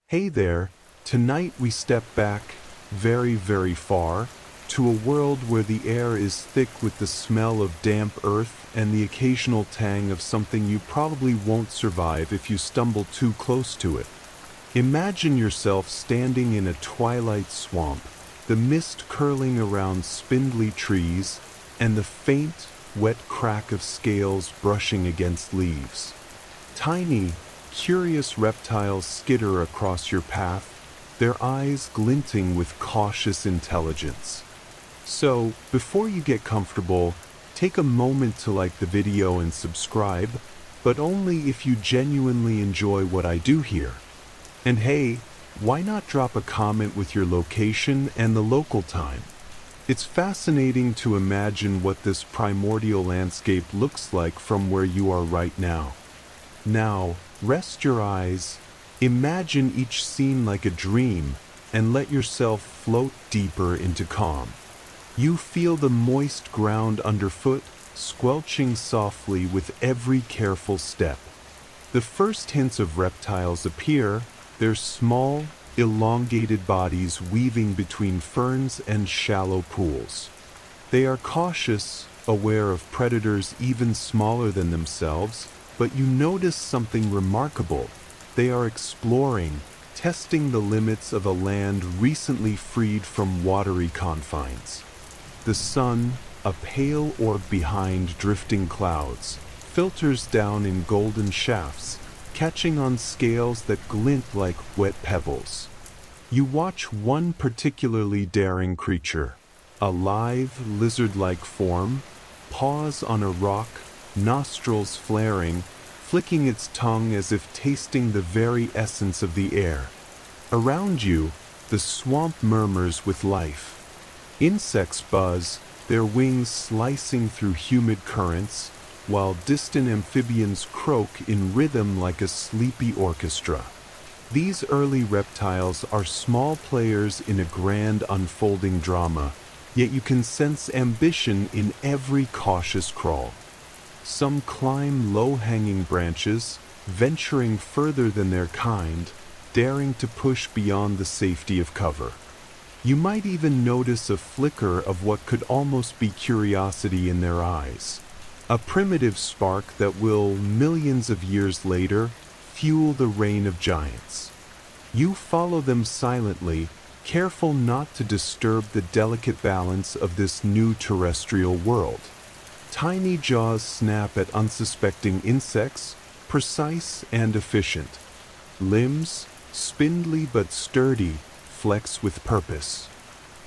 Hey there, tonight we step back, very, very far, to a world where the air is thick with the smell of damp earth and the occasional tang of something you probably won't survive if you stumble too close to it. Imagine yourself standing in a twilight swamp, the mist curling around spindly trees, and the faint, wet crack of scales brushing against leaves. Tiny, curious reptiles skitter across your path, their eyes glinting with cautious intelligence. So, before you get comfortable, take a moment to like the video and subscribe, but only if you genuinely enjoy what I do here. And hey, why not drop a comment with your location and the local time? It's fascinating to imagine what this primordial landscape looks like from where you are right now. Now, rest your eyes, imagine each scene like a dream, and let yourself float deeper into calm. You feel the moist ground underfoot, squelching softly with every careful step. The first hints of reptiles appear, their small, elongated bodies weaving between ferns and shallow pools. They are cautious, aware of predators even smaller than themselves, but you notice something remarkable. They are exploring, testing the limits of a land recently freed from watery confines. The sun, a pale orb behind drifting clouds, filters down in golden shafts, catching on scales that glint like wet pebbles. You watch one particularly daring creature, a lithe, lizard-like form, pause on a rock, nostrils flaring, flicking its tongue as if tasting the very essence of the air. Around you, the swamp murmurs with life. Insects buzz, their wings slicing through humid currents, while distant amphibians croak in rhythm like a sleepy orchestra. These early reptiles are small players in a grand unfolding drama, yet you can sense ambition in every cautious crawl. Some climb low-hanging branches, venturing further than their kind, daring to push beyond the safety of cover. You might even notice a flicker of what could almost be curiosity in their eyes, a primitive spark that will, millions of years later, fuel the reign of giants. You follow them silently, careful not to disturb the delicate balance of this new terrestrial world. Tiny jaws snap at unsuspecting insects, precise and efficient. Limbs, spindly but sturdy, flex with purpose.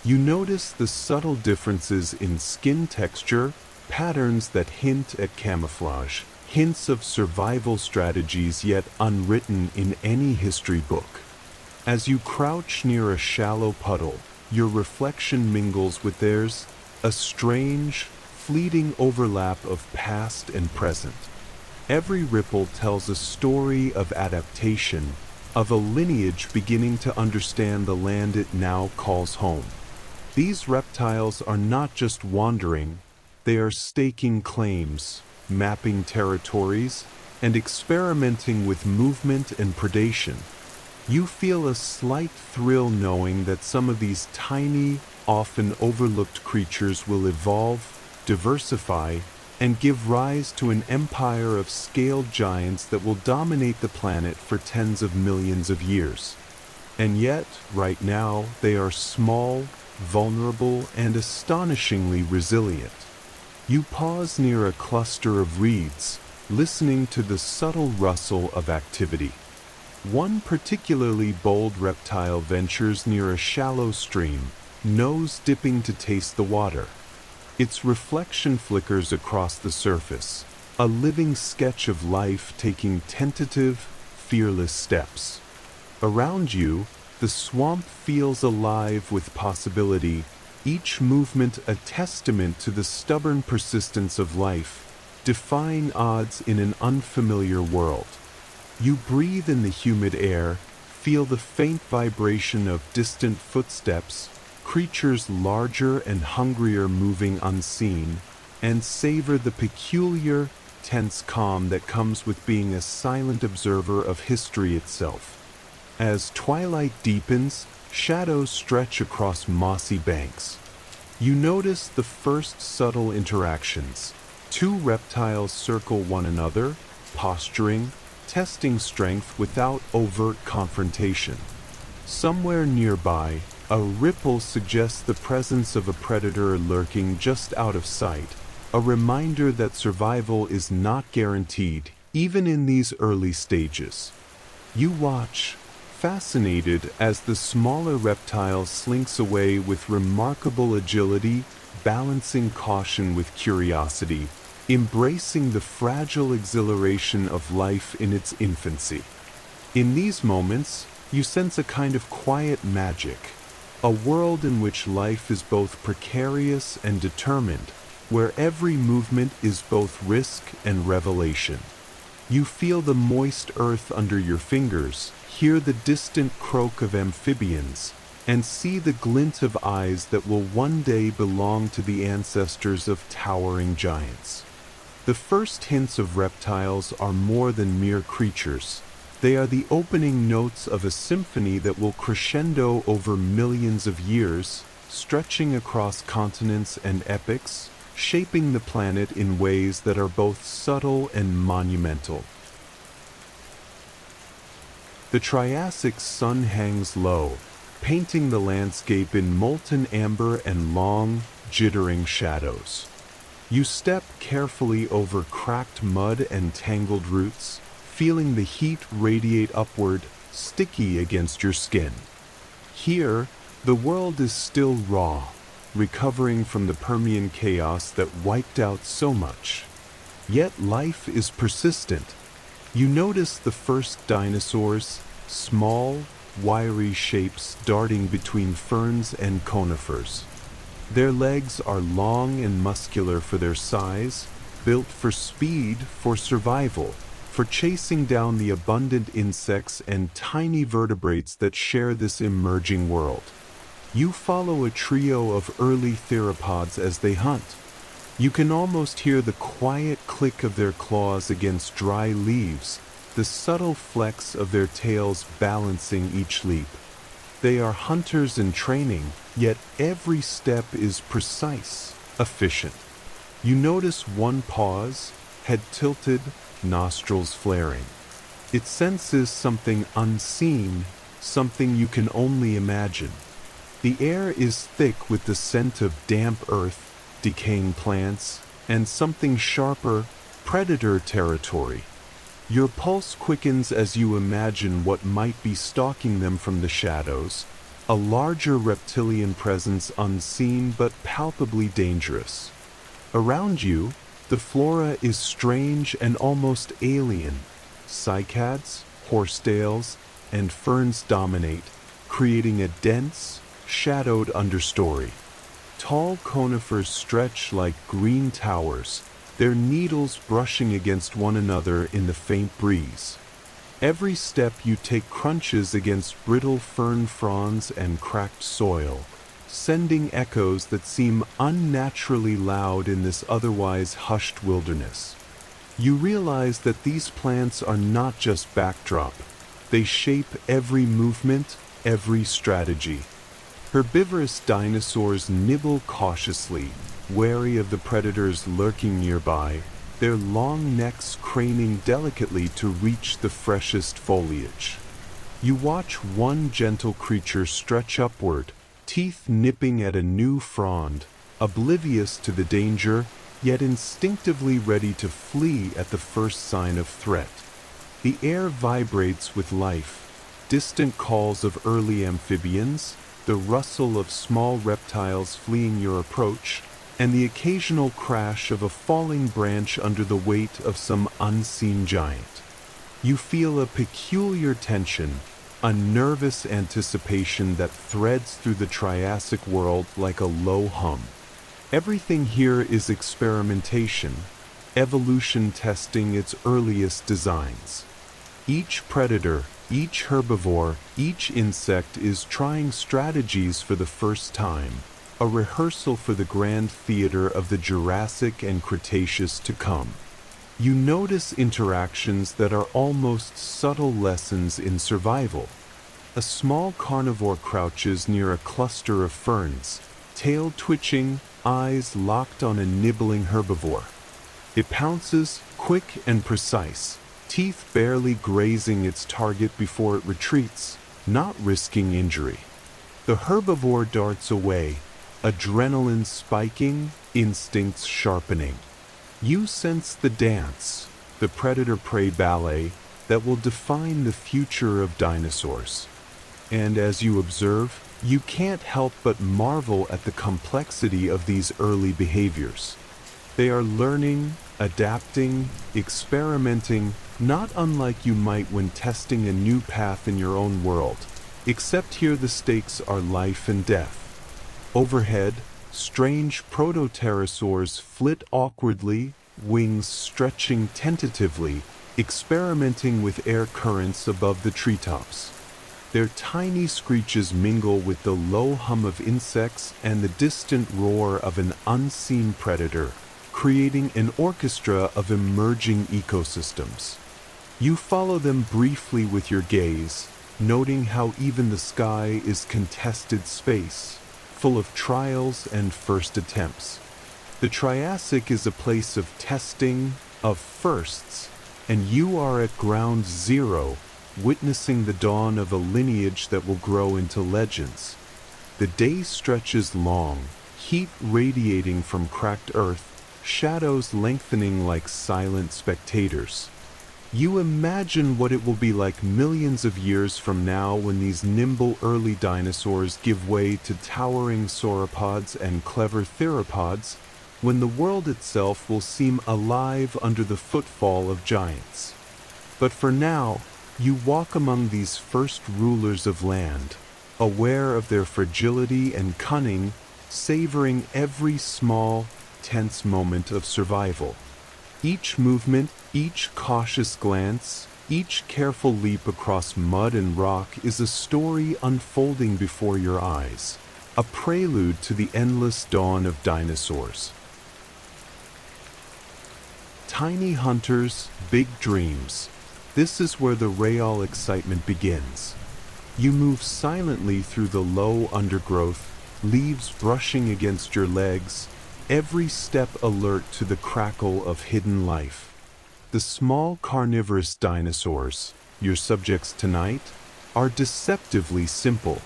You notice the subtle differences in skin texture, patterns that hint at camouflage, hints of survival strategies yet unwritten in any history book. As you crouch near a shallow puddle, your reflection mingles with theirs, a strange, fleeting overlap of past and present. Every ripple tells a story of adaptation, of a lineage beginning to understand the land it now calls home. These reptiles are not just wandering, they are staking claims, mapping territories, and experimenting with movement and predation. You feel a slight thrill knowing that some of these tiny, often overlooked creatures will evolve, diversify, and give rise to an empire of scaled giants that will dominate the planet for tens of millions of years. And yet, right now, they are small, vulnerable, and astonishingly resilient. You pause near a cluster of reeds, listening to the subtle rustle of activity. One particularly bold reptile ventures near a shallow stream, nose dipping to taste the water. Its reflection flickers across the surface, a living sketch of life taking tentative, fearless steps. Around you, the swamp feels alive with possibility, each movement a testament to the stubborn persistence of life, defying odds in an unfamiliar world. You breathe in the humid air, feel the faint vibration of distant footsteps, creatures larger and hungrier moving unseen, and savor the peculiar, tense calm that comes with being a silent observer of history itself. As twilight deepens, shadows stretch across mossy banks. You notice the first subtle interactions. Two reptiles circle one another, posturing, testing strength without overt confrontation. Somewhere nearby, a ripple suggests the presence of a predator lurking just out of sight, a reminder that survival is not guaranteed, even in these early stages. You watch, fascinated as the smaller reptile slinks away with remarkable agility, balancing caution with curiosity, embracing the fragile exhilaration of life in its infancy. In these moments, you sense a kind of quiet magic, a world in which life is both precarious and determined, where every movement is both risk and revelation. You feel the moist earth under your fingers, hear the distant croak of amphibians, and see the glint of eyes that will one day belong to the ancestors of towering giants. The first hints of reptiles are more than mere creatures. They are the opening notes of a symphony that will crescendo over millions of years, stretching across continents and epochs, shaping the planet in ways that are both subtle and monumental. The Triassic sun hangs low, painting the landscape in molten amber and long, jittering shadows. You step carefully over cracked mud and tangled roots, feeling the heat radiate upward, sticky against your skin. Here, the world is still raw, recovering from the Permian chaos that wiped out so much. Yet life is persistent. You notice the first dinosaurs, small, wiry shapes darting between ferns and conifers. Their legs are long and muscular for their size, built for speed, for survival, for chasing down the abundant insects and tiny vertebrates that share this emerging world. You follow a trio of early theropods as they hunt. You can almost hear the quiet click of their claws against dry leaves, the subtle flex of their tails balancing each leap. They are hunters in training, yet every step is precise, efficient. You notice one pause, head tilted, nostrils flaring. It senses something unseen, something you can only imagine. The air is thick with the scent of damp earth, decaying plants, and something sharper, predator territory. Your pulse quickens as you imagine what might be stalking them from the shadows, a larger reptilian presence unseen but palpably dangerous. Around you, the flora is strange and almost alien. Cycads, horsetails, and ferns dominate, creating a dense, shadowed understory. Tall conifers stretch like green towers, their needles brushing against one another in the faint breeze. Every step you take crunches against brittle fern fronds and cracked soil, sending echoes that seem unnaturally loud in this otherwise hushed wilderness. You realize that these plants are not just backdrop. They shape every movement, every strategy. Herbivorous dinosaurs nibble cautiously, wary of the predators lurking nearby, their long necks craning delicately to reach the freshest foliage. You watch one gentle creature stretch upward, teeth nipping at a new frond, oblivious to the danger, yet instinctively ready to flee at the first sign of threat. The air vibrates with life, distant calls of early amphibians, the rustle of small reptiles fleeing your approach, and the occasional crash of a falling branch under the weight of some unseen giant. You feel a peculiar tension, a nervous anticipation that threads through the Triassic world like a low hum. Everything here is experimentation, evolution testing its earliest designs. Each predator, each herbivore, each insect is trying strategies for the first time, a rehearsal for the grand theater of the Jurassic and Cretaceous to come. You notice interactions that are almost subtle lessons in survival. A small carnivore crouches near a cluster of ferns, tail twitching, eyes locked on a nibbling herbivore. It pounces, quick and precise, teeth barely grazing its target before it retreats, not risking injury. The herbivore darts away, adrenaline spiking, instincts sharpening. You sense the dance, the predator-prey ballet that will define the future of dinosaurs. And as you observe, you can't help but marvel at the complexity of these early behaviors. They are learning, adapting, experimenting, not unlike you might when testing a new path in your own world, except here the stakes are life and death. Overhead, strange proto-pterosaurs flit awkwardly, wings stretching tentatively, experimenting with air currents above the treetops. Their tiny screeches mingle with the low hum of insects and the distant roar of an unseen predator, creating an orchestra of emerging ecosystems. You follow them briefly with your gaze, noting how even the sky is contested space, full of trials and first attempts. The Triassic is a place of testing, of firsts, and you are at ground zero, witnessing the dawn of a lineage that will grow into legends. The day stretches long, heat radiating from cracked earth, shadows lengthening like silent spectators. You imagine what it will be like millions of years from now when these nimble early dinosaurs give way to towering sauropods and clever theropods, when the world itself will seem alive under the footfall of giants. But for now, you walk among these first rulers of land, aware of their fragility and cunning, savoring every small, tense moment of survival. Each movement, each cautious glance, each careful leap across mud and rock is a story unfolding before your eyes, a prelude to the endless dawn of dinosaurs. Tiny hunters, big dreams. This is where the real excitement begins. You move silently through the low undergrowth, leaves brushing against your legs, every step alert to the crackle of hidden life. The small carnivorous dinosaurs, your subjects tonight, are deceptively simple.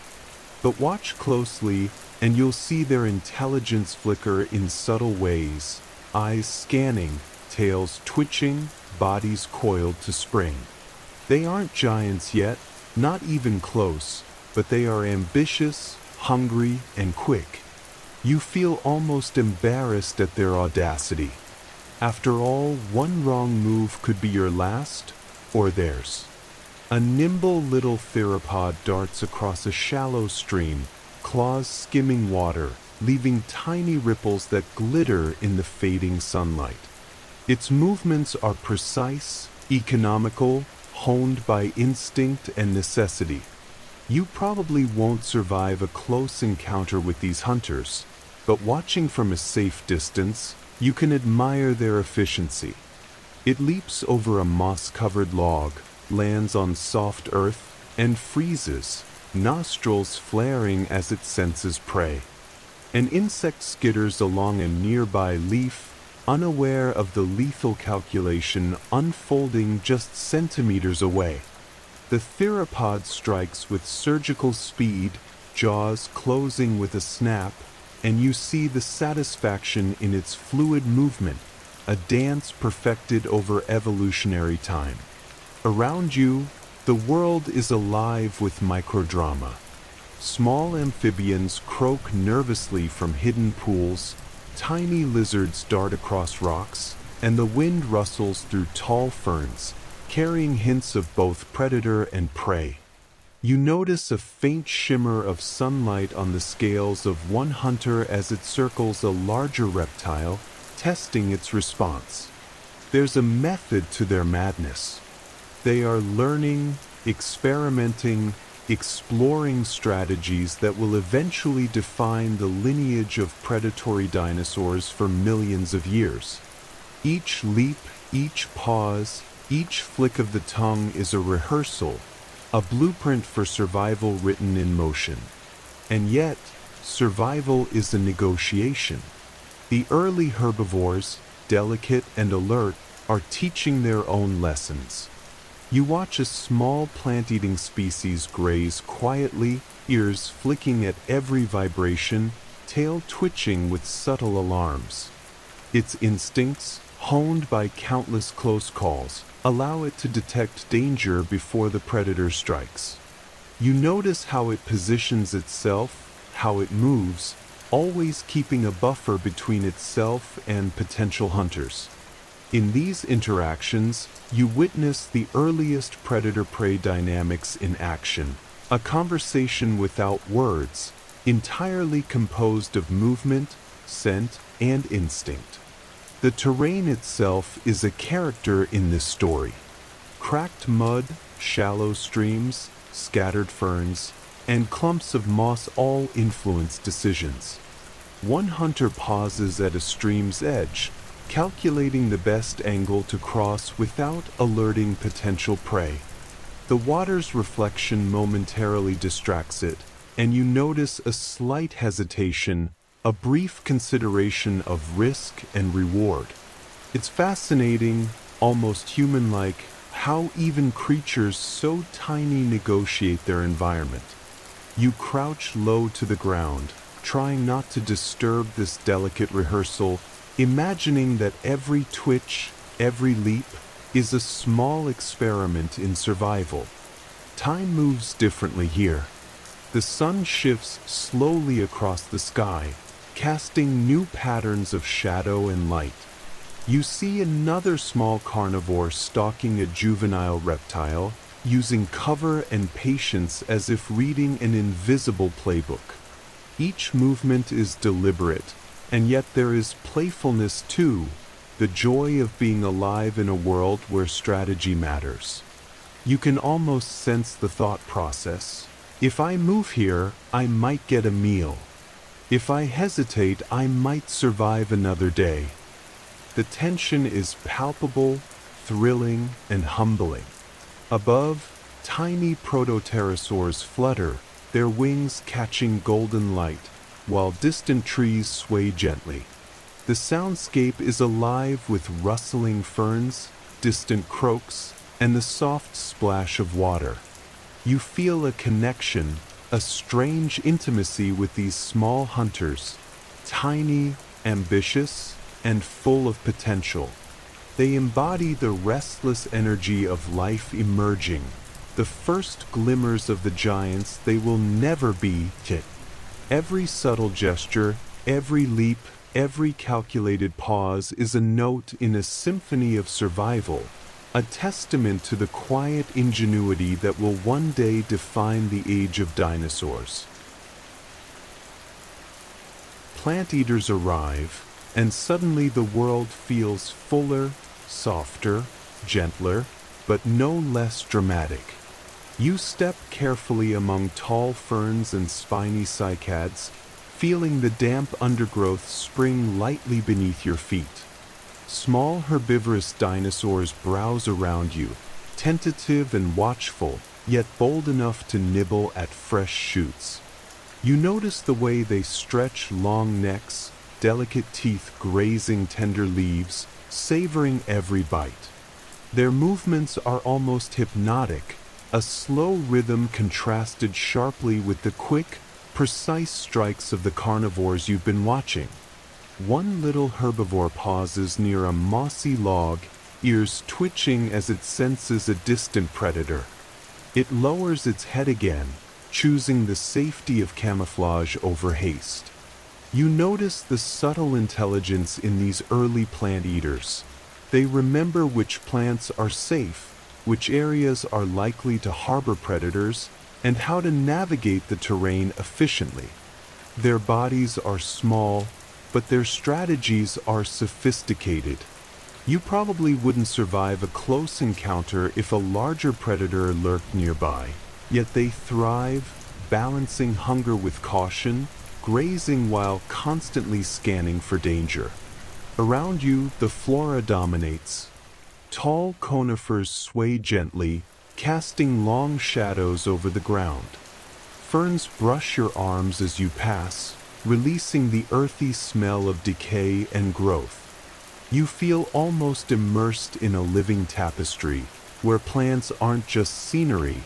But watch closely and you'll see their intelligence flicker in subtle ways, eyes scanning, tails twitching, bodies coiled to spring. They aren't giants yet, not even close, but they are ambitious, hungry, and quick. You feel almost embarrassed at their audacity. After all, one wrong move could be your last, or theirs. A nimble little theropod darts across a shallow stream, claws skimming water, leaving tiny ripples that glitter in the fading sunlight. Its movements are precise, economical, honed by instinct and necessity. You probably won't survive a close encounter with these hunters, but watching from a safe distance, you can admire their efficiency. It leaps over a moss-covered log, lands on soft earth, and freezes, nostrils flaring as it senses prey. An insect skitters along a nearby leaf, unaware of the lethal calculation unfolding just centimeters away. The theropod strikes with surgical speed, jaws closing with a snap, and you see the satisfaction in its fluid movement, a dance perfected over evolutionary time. Around you, the world is alive with microdrama. Small amphibians croak nervously from hidden pools, tiny lizards dart across rocks, and the wind rustles through tall ferns, carrying hints of both predator and prey. You notice a faint shimmer of sunlight on the scales of one hunter as it circles a larger reptile, testing its response. There's a method to their madness. They are learning, experimenting, exploring strategies that will eventually define the lineage of predatory dinosaurs for millions of years. Each leap, each pause, each flick of the tongue is a rehearsal, a blueprint for survival written in motion. And yet, survival is a negotiation. The early herbivores, delicate and alert, are teaching their own lessons. You watch a small plant-eating species graze quietly, ears flicking at every vibration, tail twitching with subtle alarms. Its instincts, honed by countless close calls, allow it to detect danger before the predator strikes. You notice how it positions itself, how it moves, always keeping a buffer between itself and potential hunters. In these interactions, you witness the earliest predator-prey dynamics in action, a conversation without words, entirely composed of movement, scent, and instinct. The terrain itself is a character in this story. Cracked mud, shallow streams, scattered ferns, and clumps of moss all influence decisions. One hunter pauses at a stream's edge, calculating the best angle to cross without alerting potential prey. The water's reflection momentarily distracts it, and you notice a slight hesitation, a brief consideration of risk and reward. It's fascinating, almost human-like, how even creatures so tiny negotiate their environment. You crouch low to the ground, trying not to disturb this delicate rehearsal, imagining that every twitch, every leap, is a small experiment in survival. Time moves differently here. The sun shifts slowly across the sky, casting new patterns of shadow and light. You see another small carnivore stalking a juvenile reptile, using cover and patience as if reading an invisible playbook. Each movement is deliberate, and yet there is playfulness too, the joy of being alive in a world where strategy matters. You can almost sense the thought process. If I move here, I might get a meal. If I hesitate, I might survive another day. The tension is palpable, thrilling, and humbling. Above, tiny protopterosaurs flutter, their wings catching golden light, while distant trees sway gently. The soundscape is alive with rustling ferns, distant croaks, and the soft splash of water. You feel a connection, a strange intimacy with these small hunters, tiny, ambitious, and full of potential. They embody the restless energy of life emerging, the first glimmers of the giants they will never be. Every subtle gesture, every leap, every calculated pause is a note in a symphony of survival, a testament to the quiet ingenuity that will one day define the age of dinosaurs. Plant eaters arrive, and suddenly the world feels fuller, softer, gentler, but no less dramatic. You step carefully among tall ferns and spiny cycads, feeling the damp undergrowth spring lightly beneath your feet. Small herbivorous dinosaurs browse around you, tentative and watchful, yet bold enough to nibble at fresh shoots. You notice the way they stretch long necks, delicate teeth grazing tender leaves, savoring every bite. Their movements are almost hypnotic, a slow rhythm contrasted sharply with the quick, precise strikes of the carnivores you've been watching. One little herbivore pauses near a mossy log, ears twitching as it senses a distant predator. It lowers its head again, choosing the safety of camouflage over haste. You notice the subtle intelligence in these early plant eaters. They remember which plants are safe, which areas are likely to harbor predators, and how to navigate the terrain efficiently. Their bodies are small, but their strategies are sophisticated. You probably wouldn't survive a close encounter if a larger predator lurked nearby, yet they thrive, balancing hunger with caution, grazing while constantly scanning for danger. Around you, the flora dominates. Tall conifers sway gently, casting long shadows over the ground. Ferns brush your arms as you pass, releasing the earthy smell of decay and growth. You feel almost immersed in a living tapestry, where plants aren't just scenery,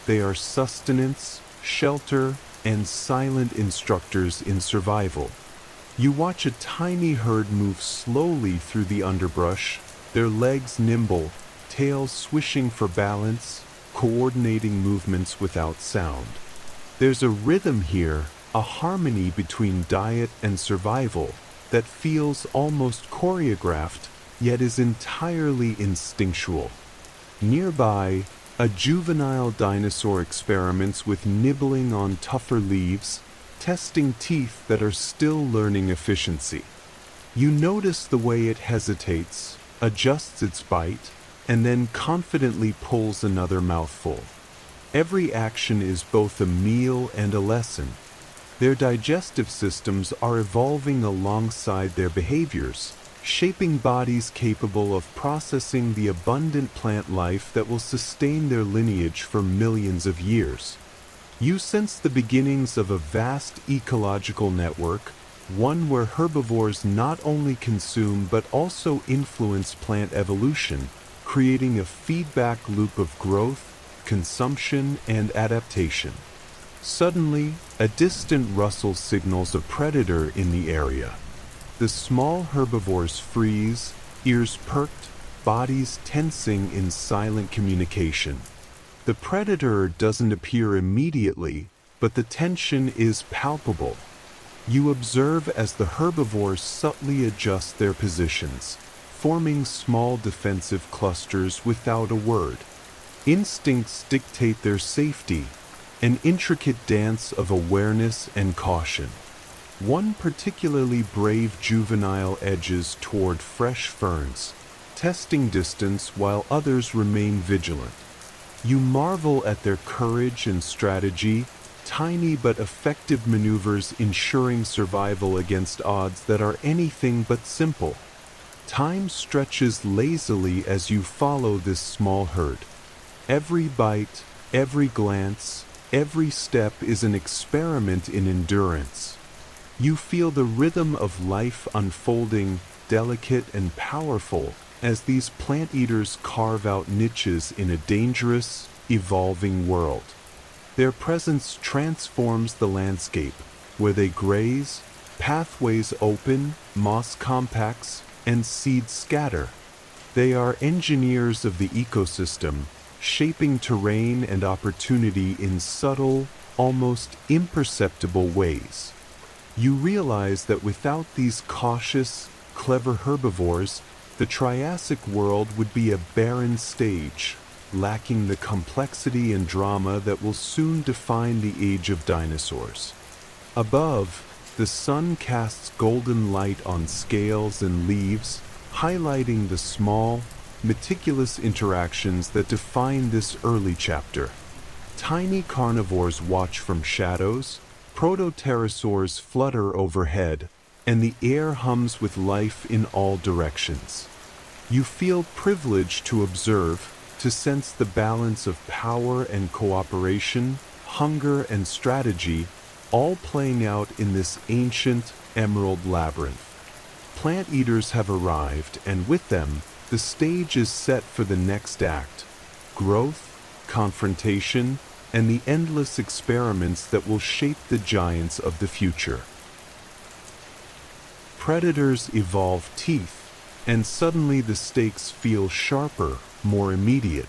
they are sustenance, shelter, and silent instructors in survival. You watch a tiny herd move slowly through the underbrush, their legs nimble, tails swishing for balance, coordinating movements without sound. There's a rhythm here, a harmony between diet and survival, that feels almost choreographed, yet is entirely instinctual. Nearby, a juvenile dinosaur experiments with nibbling on tougher leaves, testing teeth that are still learning efficiency. You notice the way it hesitates, adjusts its bite, and then confidently pulls another mouthful. Every action is both a meal and a lesson. Their digestive systems are evolving alongside their behaviors, shaping bodies capable of processing the abundant plant life that will sustain their lineage for millions of years. You sense the beginnings of a vast ecological network, one where herbivores not only consume but also influence plant evolution, creating a feedback loop of growth, consumption, and adaptation. Suddenly, a distant rustle signals a predator in the area. The small herbivores freeze, ears perked, bodies tensing in silent communication. The predator doesn't appear immediately, but the tension is palpable. You observe as the herbivores subtly adjust their positions, forming small defensive clusters without a word. Instincts dictate their safety, an intricate dance of awareness and caution. One particularly brave juvenile edges toward fresh ferns, testing distance while others remain vigilant. You marvel at their courage and strategy, tiny but effective maneuvers ensuring survival against odds that are anything but simple. Time stretches lazily as you follow this small herd. Every bite, every glance, every step is an experiment in endurance. You feel the rhythm of life unfolding, delicate and powerful, as these plant eaters carve out niches in a dangerous, evolving world. Their presence transforms the landscape, where they graze, pathways open, moss compacts, and seeds scatter. They are engineers of the ecosystem, shaping terrain and opportunity in subtle, almost imperceptible ways. You realize that without these cautious, clever herbivores, the Triassic world would be a barren stage, lacking the complexity and drama that will soon define the age of dinosaurs. Above, the sun casts golden light on scales and leaves, highlighting the small, meticulous interactions that define this early chapter. Tiny carnivores watch from shadows, protopterosaurs flutter overhead, and the air hums with life in all directions. You feel privileged to observe, to sense the balance of power and cooperation, hunger and strategy, all playing out in this ancient emerald labyrinth. Plant eaters have arrived, and with them, the stage is set for the next act: growth, confrontation, and the endless experiments that will shape the giants of the future. Predators evolve teeth, and suddenly the stakes feel sharper, more immediate.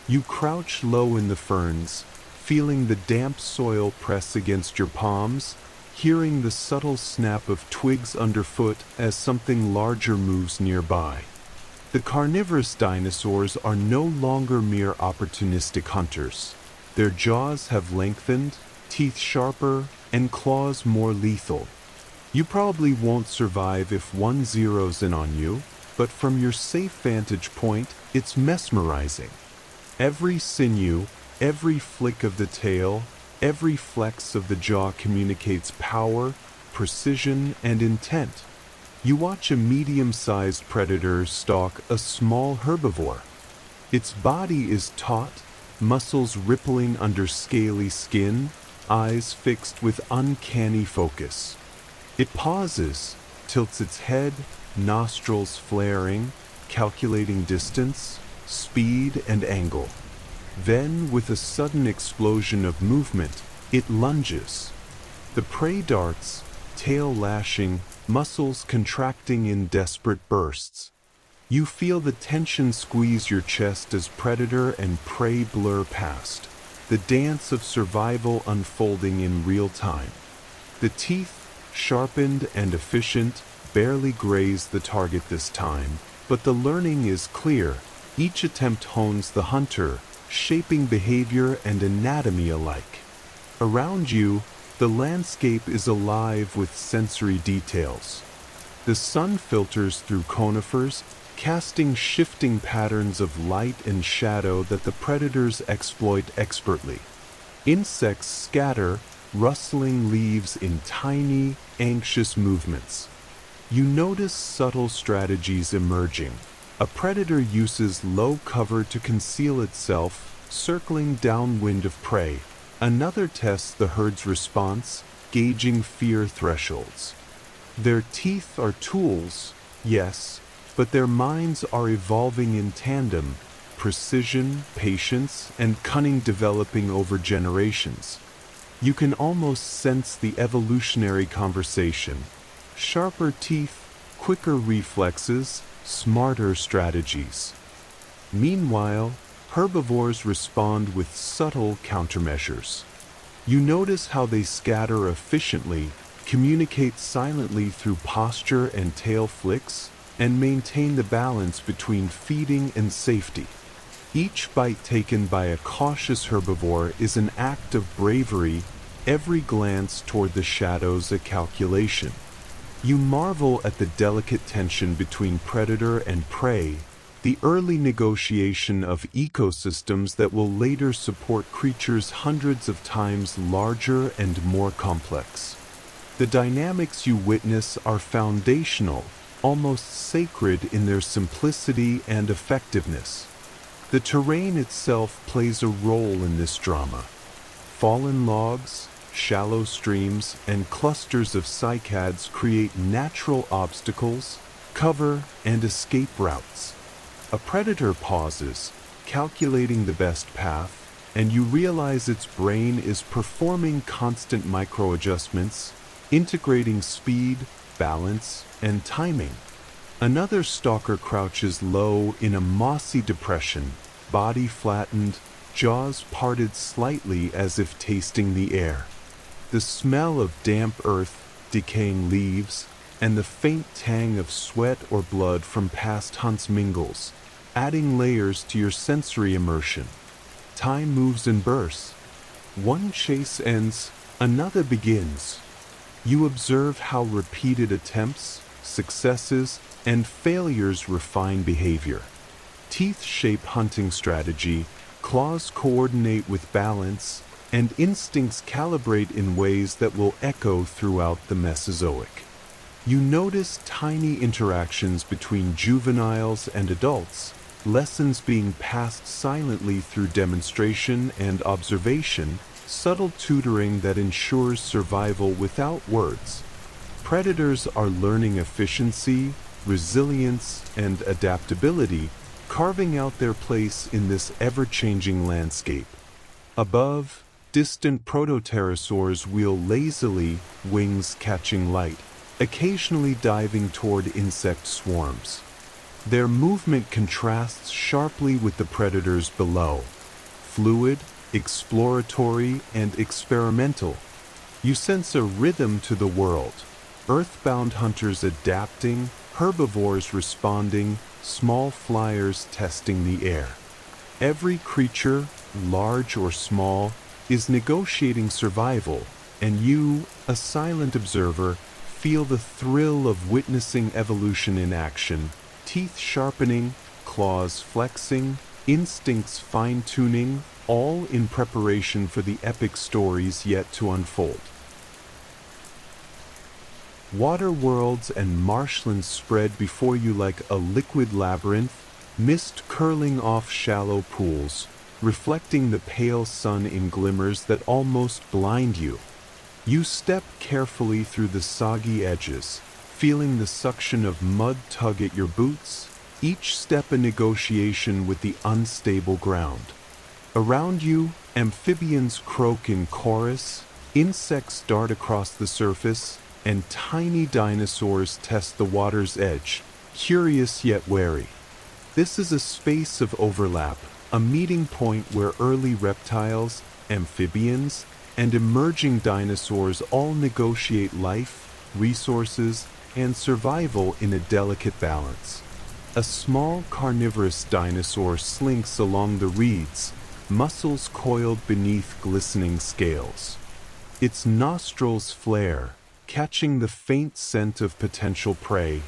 You crouch low in the ferns, feeling the damp soil press against your palms, hearing the subtle snap of twigs underfoot as something larger moves nearby. The carnivorous dinosaurs are no longer mere opportunistic hunters. Their jaws have lengthened, teeth sharper, and claws more lethal. You probably won't survive if one zeroes in on you, but from your safe vantage point, it's mesmerizing. Every sinew, every flick of the tail, every flex of the jaw communicates power, precision, and intent. You watch a medium-sized predator stalk a small herbivore. Its body is taut, muscles rippling under scaly skin, eyes fixed with uncanny focus. It pauses, tilts its head, nostrils flaring, calculating distance, speed, and angle. Then, with a sudden explosion of movement, it lunges. The prey darts, tail lashing, muscles contracting in desperate bursts. You feel the tension squeeze your chest as predator and prey blur past, the dance of survival unfolding in real time. The teeth, sharpened and efficient, barely graze the target this time, but the learning is clear. Each attempt hones the hunter, shaping behavior and anatomy alike. Around you, the landscape is alive with sensory details. The sun filters through conifers, casting shifting patterns of light and shadow that the predators exploit expertly. Insects scatter, rustling leaves in tiny, anxious movements. You notice subtle strategies emerging. A predator uses low cover to conceal itself, circling downwind of prey. Another tests the herd's response, gauging fear thresholds. Their teeth are tools, yes, but their minds are evolving in tandem, precision, patience, and cunning developing over generations. You can almost sense the evolutionary conversation. Sharper teeth, quicker reflexes, smarter strategies. Meanwhile, herbivores respond with subtle countermeasures. You notice how they scatter efficiently, communicate silently through posture and tail flicks, and maintain the balance between feeding and safety. Each bite taken by a cautious herbivore is an act of bravery, every glance toward the shadows a calculation. You marvel at the delicate tension between predator and prey, the early negotiation of ecosystems that will later support creatures hundreds of times larger and more complex. The dynamics you witness are foundational, almost sacred in their simplicity and effectiveness. The terrain itself plays a role in this drama. Fallen logs, shallow streams, and clusters of cycads create natural obstacles, cover, and escape routes. A predator pauses, calculating the best path, and you realize its brain is performing constant micro-adjustments, integrating speed, balance, and timing. Another stalker crouches low in a mossy depression, body flattened, jaws parted slightly as if tasting the air. The smell of damp earth, decaying leaves, and the faint tang of sweat or blood from past hunts mingles, adding layers to your sensory immersion. Time moves in bursts. One chase ends, another begins. You observe how repeated attempts, successes, and failures refine behavior. Teeth shape hunting strategy, claws coordinate with balance, and instincts calibrate in ways that will echo throughout the Mesozoic. You notice tiny interactions between juveniles and adults, lessons being passed silently through demonstration and observation, subtle tutoring that ensures survival without words. Predators are learning efficiency, resilience, and adaptability, carving out their place in this ever-changing landscape. Above, distant protopterosaurs wheel lazily, wings catching light, occasionally diving toward insect swarms. Their movement contrasts sharply with the predators below. Fluid, exploratory, and experimental. You sense a rhythm to the world. Earthbound hunters adapting, herbivores responding, small flyers testing the air. Every creature, large or small, is negotiating survival, and you, a silent observer, feel the thrill of witnessing evolution in action, teeth sharpening, claws flexing, instincts fine-tuning, all in preparation for the epic stories yet to unfold. Water worlds and marshlands spread before you like a liquid labyrinth, mist curling off shallow pools, reflecting the pale sun in glimmers that almost blind you. You step carefully through the soggy edges, feeling the suction of mud tug at your boots, each step a negotiation with the unstable ground. Around you, amphibians croak in chorus, insects dart across the surface, and tiny dinosaurs test the water's edge, curious yet wary. This is a space of overlap, a meeting point where early reptiles, amphibians, and emerging dinosaurs all negotiate life, resources, and survival in a delicate balance. A small carnivorous dinosaur slinks along the reeds, muscles coiled beneath glistening scales. Its nostrils flare, catching the faint scent of potential prey,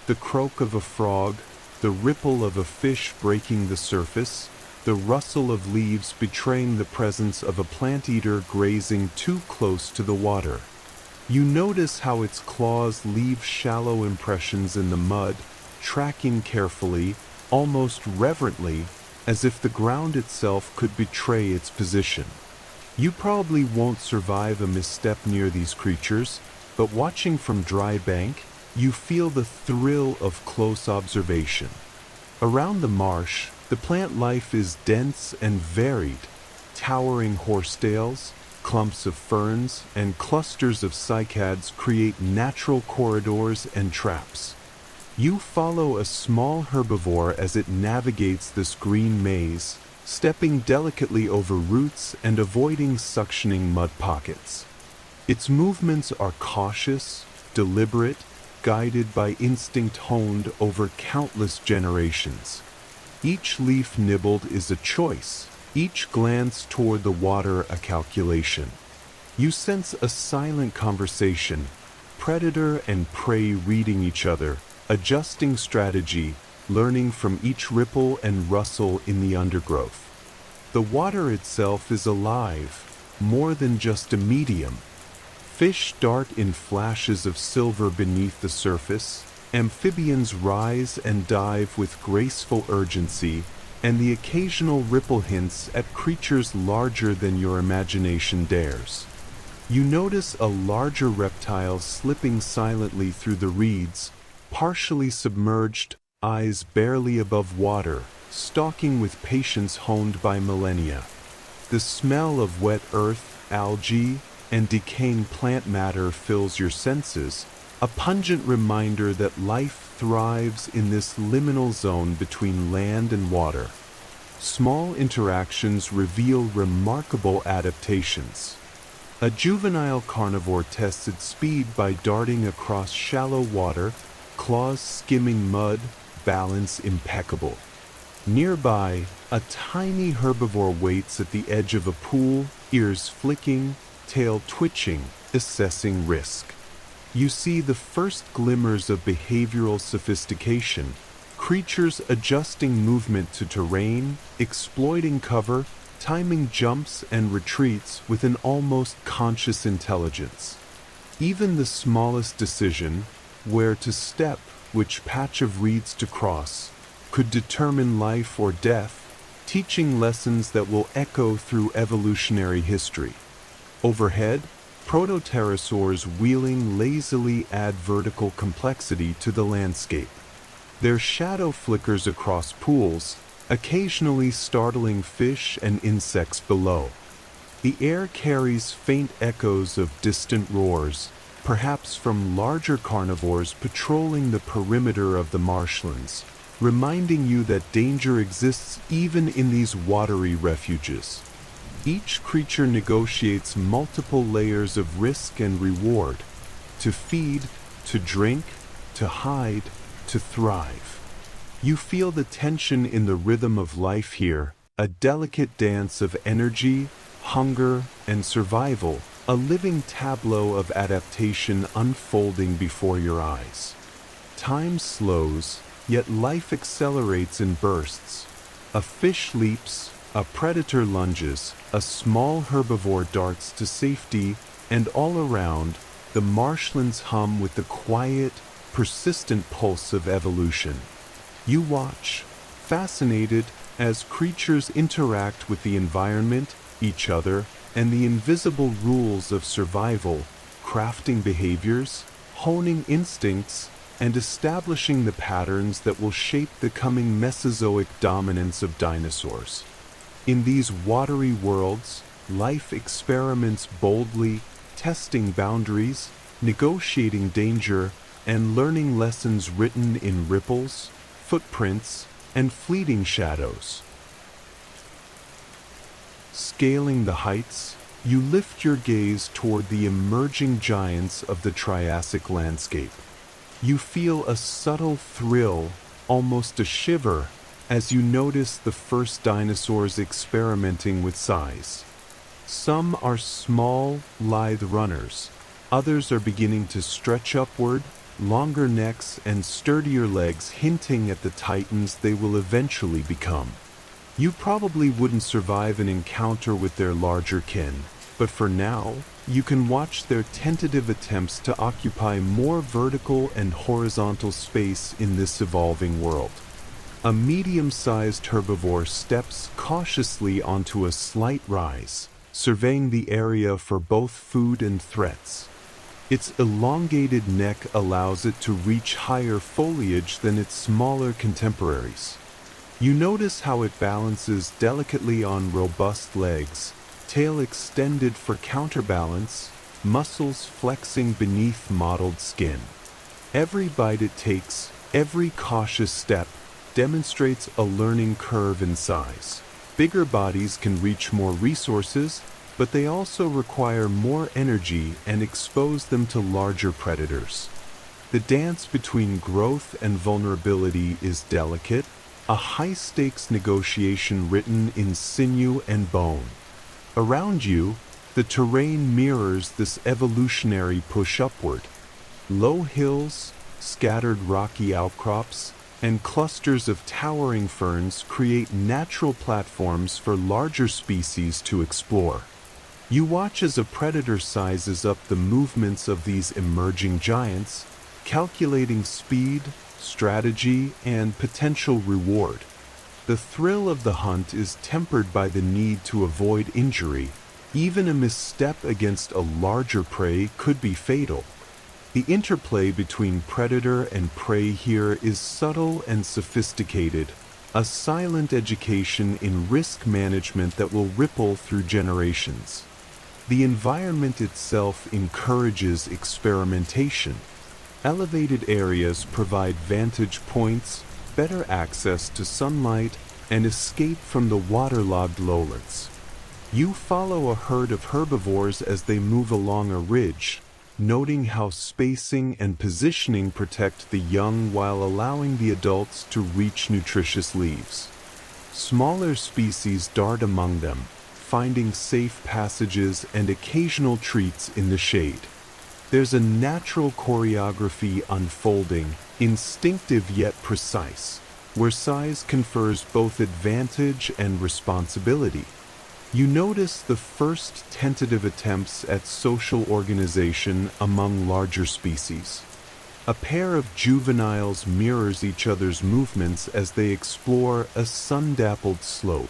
the croak of a frog, the ripple of a fish breaking the surface, the rustle of leaves betraying the presence of a plant-eater grazing too close to the water. You notice how its claws leave shallow impressions in the mud, tracking carefully, almost reverently, as if the ground itself could betray its position. You probably won't survive a misstep near these creatures, but watching from dry bank, you feel the thrill of close observation. Around the marsh, the plant life is dense and varied. Towering horsetails, clumps of ferns, and clusters of cycads create natural corridors and traps. You follow a small herbivore as it navigates this green maze, stepping delicately over roots and avoiding suctioning mud pockets. Its movements are cautious, deliberate, guided by instinct honed over countless generations. Each leaf nibbled is a choice, each glance toward the water a calculation. You sense a silent conversation, predator and prey reading each other, adjusting strategy, learning from each ripple and rustle in the undergrowth. The water itself is alive, more than just a medium. Fish dart in flashes of silver beneath the surface, amphibians rise and dive with graceful urgency, and the occasional ripple hints at creatures larger than your imagination dares. You notice a larger reptile slipping silently through the reeds, partially submerged, eyes barely above water, stalking with patience honed by millennia. The smell of wet earth, algae, and decaying plant matter fills your senses, a pungent reminder that life thrives in this liminal zone between land and water. Small interactions reveal remarkable adaptations. A juvenile carnivore tests its speed by darting across shallow water, claws skimming mud, balance impeccable. Nearby, a tiny herbivore waits at the edge of a pool, ears flicking, tail twitching, assessing risk. You see the first glimmers of behavioral sophistication, creatures adjusting movement to terrain, exploiting cover, timing jumps and retreats with an almost conscious intelligence. Even the smallest decision, where to step, which patch of reeds to cross, could determine life or death, teaching lessons that will echo through evolutionary history. Overhead, protopterosaurs wheeling lazily add vertical complexity to the landscape. Their shadow flickers across pools, occasionally startling fish and insects below. The air carries faint echoes of distant roars, perhaps from larger carnivores patrolling the perimeter of the marshlands, reminding you that danger exists even in these watery refuges. Each creature negotiates multiple layers of risk and reward, to feed, to drink, to hide, to thrive. You feel the tension in the rhythm of life here, a delicate dance of energy, hunger, and survival, a living tableau of adaptation unfolding before your eyes. Time slows, yet life accelerates in bursts. A fish leaps, a predator lunges, a small herbivore darts to safety, and all around, the marshlands hum with the quiet, persistent pulse of evolution. You watch, fascinated, as creatures interact with the environment, each other, and the invisible rules of survival, crafting behaviors, honing instincts, and establishing the patterns that will shape the coming Mesozoic dominance of dinosaurs. In these watery worlds, life experiments boldly, testing boundaries, negotiating danger, and learning lessons written in ripples, footprints, and fleeting shadows. Scaling the heights, you lift your gaze toward the emerging giants of the Triassic landscape. You feel a subtle thrill, almost a shiver, as you notice the first dinosaurs experimenting with size. Some are small, lithe runners. Others are beginning to stretch upward, longer necks and sturdier legs hinting at the titans they will eventually become. You probably wouldn't survive an encounter with their larger kin, but for now, you can watch their tentative attempts to occupy more vertical and horizontal space in this evolving world. A medium-sized herbivore steps cautiously onto a slight rise, surveying the area for both food and threats. Its elongated neck allows it to reach higher foliage than its smaller contemporaries. You notice how it balances delicately on robust legs, tail extended for counterbalance, muscles flexing beneath mottled skin. Every bite it takes, every cautious step, demonstrates a learning curve in size. Bigger bodies can reach more resources, but they also require more energy and expose them to larger predators. The dance between growth and vulnerability is delicate, a high-stakes negotiation written in sinew and bone. Around you, the terrain mirrors this evolutionary push upward. Low hills, scattered rocky outcrops, and clusters of towering ferns create natural platforms for larger species to explore. You watch as a predator sizes up the movements of these emerging giants, calculating speed, strategy, and potential reward. The thrill of the hunt is tempered by the need to avoid injury. Even a misstep against a larger prey could be fatal. The interplay between predator and prey here is subtle and sophisticated, a silent education in risk management that will ripple through generations. The environment itself encourages experimentation. Elevated areas provide vantage points, better access to sunlight, and escape from the waterlogged lowlands. You follow a herd of herbivores as they move along a ridge, noting how spacing and positioning protect the young while allowing the adults to reach nutritious leaves. Smaller species dart among them, finding safe passages and occasional treats in the shade. There's a natural choreography unfolding, instinctive yet precise, where size confers both advantage and responsibility. You notice the first tentative attempts at social organization among larger species. A pair of juveniles mirrors each other's movements as they explore a sun-dappled slope.